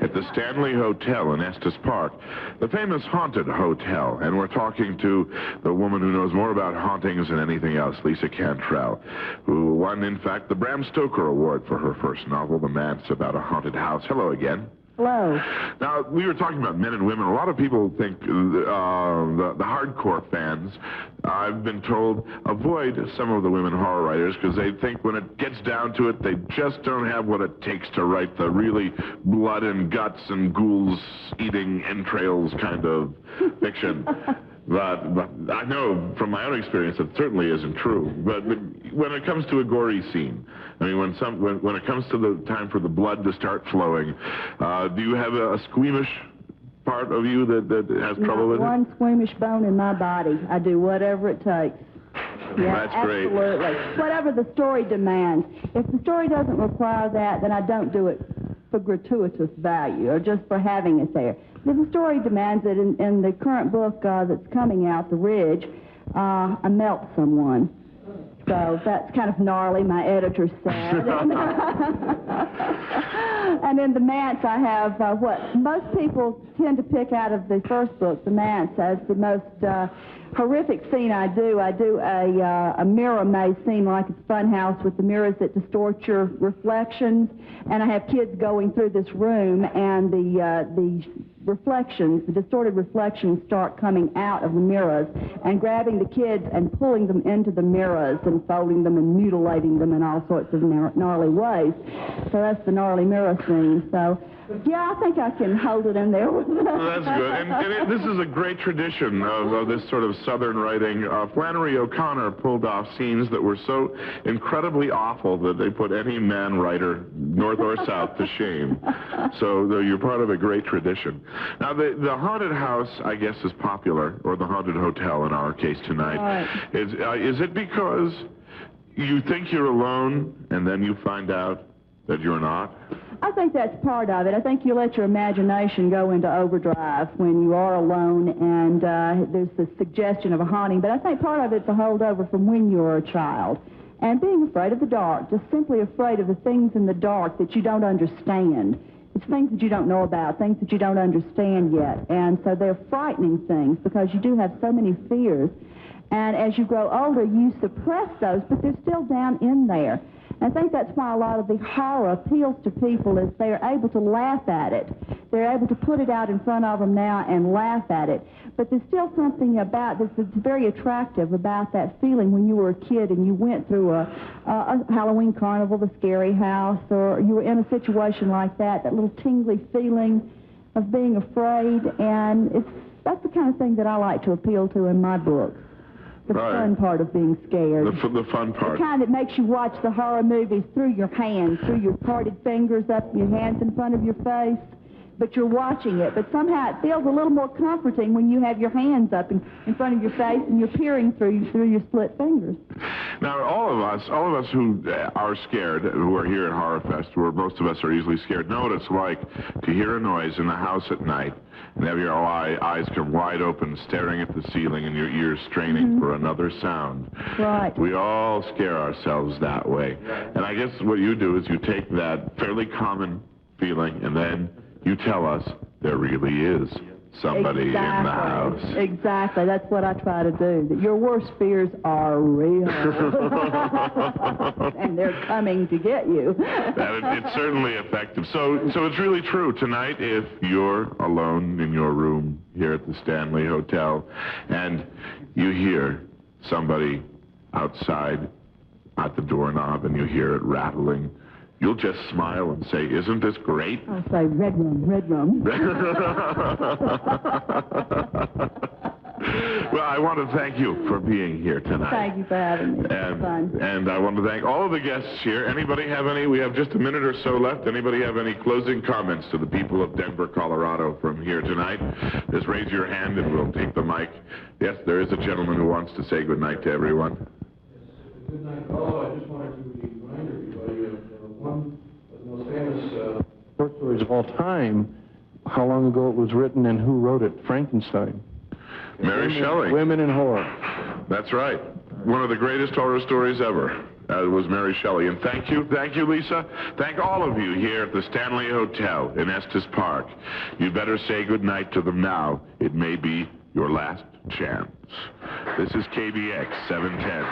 at the Stanley Hotel in Estes Park, the famous haunted hotel. And we're talking to the woman who knows more about hauntings than anything else, Lisa Cantrell, who won, in fact, the Bram Stoker Award for her first novel, The Manse About a Haunted House. Hello again. Hello. Now, we were talking about men and women. A lot of people think, the hardcore fans, I've been told, avoid some of the women horror writers because they think when it gets down to it, they just don't have what it takes to write the really blood and guts and ghouls eating entrails kind of fiction. But I know from my own experience it certainly isn't true. But when it comes to a gory scene, I mean, when it comes to the time for the blood to start flowing, do you have a squeamish part of you that has trouble with it? Not one squeamish bone in my body. I do whatever it takes. Yeah, that's great. Absolutely. Whatever the story demands. If the story doesn't require that, then I don't do it for gratuitous value or just for having it there. If the story demands it, in the current book that's coming out, The Ridge, I melt someone. So that's kind of gnarly, my editor said. And in The Manse, I have what most people tend to pick out of the first book, The Manse, as the most horrific scene I do. I do a mirror maze scene like it's Funhouse with the mirrors that distort your reflections. And I have kids going through this room, and the reflections, the distorted reflections start coming out of the mirrors and grabbing the kids and pulling them into the mirrors and folding them and mutilating them in all sorts of gnarly ways. So that's the gnarly mirror scene. So, yeah, I think I can hold it in there. Well, that's good. And this is a great tradition of this sort of Southern writing. Flannery O'Connor pulled off scenes that were so incredibly awful that they put any man writer, north or south, to shame. So you're part of a great tradition. Now, the haunted house, I guess, is popular, or the haunted hotel in our case tonight. Right. Is it because you think you're alone and then you find out that you're not? I think that's part of it. I think you let your imagination go into overdrive when you are alone, and there's the suggestion of a haunting. But I think part of it's a holdover from when you were a child. And being afraid of the dark, just simply afraid of the things in the dark that you don't understand. It's things that you don't know about, things that you don't understand yet. And so they're frightening things because you do have so many fears. And as you grow older, you suppress those, but they're still down in there. I think that's why a lot of the horror appeals to people is they're able to laugh at it. They're able to put it out in front of them now and laugh at it. But there's still something about this that's very attractive about that feeling when you were a kid and you went through a Halloween carnival, the scary house, or you were in a situation like that little tingly feeling of being afraid. And that's the kind of thing that I like to appeal to in my books. The fun part of being scared. The fun part. The kind that makes you watch the horror movies through your hands, through your parted fingers, up your hands in front of your face. But you're watching it. But somehow it feels a little more comforting when you have your hands up in front of your face and you're peering through your split fingers. Now, all of us who are scared, who are here at HorrorFest, where most of us are easily scared, know what it's like to hear a noise in the house at night and have your eyes come wide open, staring at the ceiling, and your ears straining for another sound. Right. We all scare ourselves that way. And I guess what you do is you take that fairly common feeling and then you tell us there really is somebody in the house. Exactly. That's what I try to do. That your worst fears are real. And they're coming to get you. It's certainly effective. So it's really true. Tonight, if you're alone in your room here at the Stanley Hotel and you hear somebody outside at the doorknob and you hear it rattling, you'll just smile and say, "Isn't this great?" I'll say, "Red rum, red rum." Well, I want to thank you for being here tonight. Thank you for having me. It's fun. And I want to thank all of the guests here. Anybody have any? We have just a minute or so left. Anybody have any closing comments to the people of Denver, Colorado from here tonight? Just raise your hand and we'll take the mic. Yes, there is a gentleman who wants to say good night to everyone. Good night. Also, I just wanted to remind everybody of one of the most famous short stories of all time, how long ago it was written and who wrote it, Frankenstein. Mary Shelley. Women in Horror. That's right. One of the greatest horror stories ever. Was Mary Shelley. And thank you, Lisa. Thank all of you here at the Stanley Hotel in Estes Park. You'd better say good night to them now. It may be your last chance. This is KBX 710.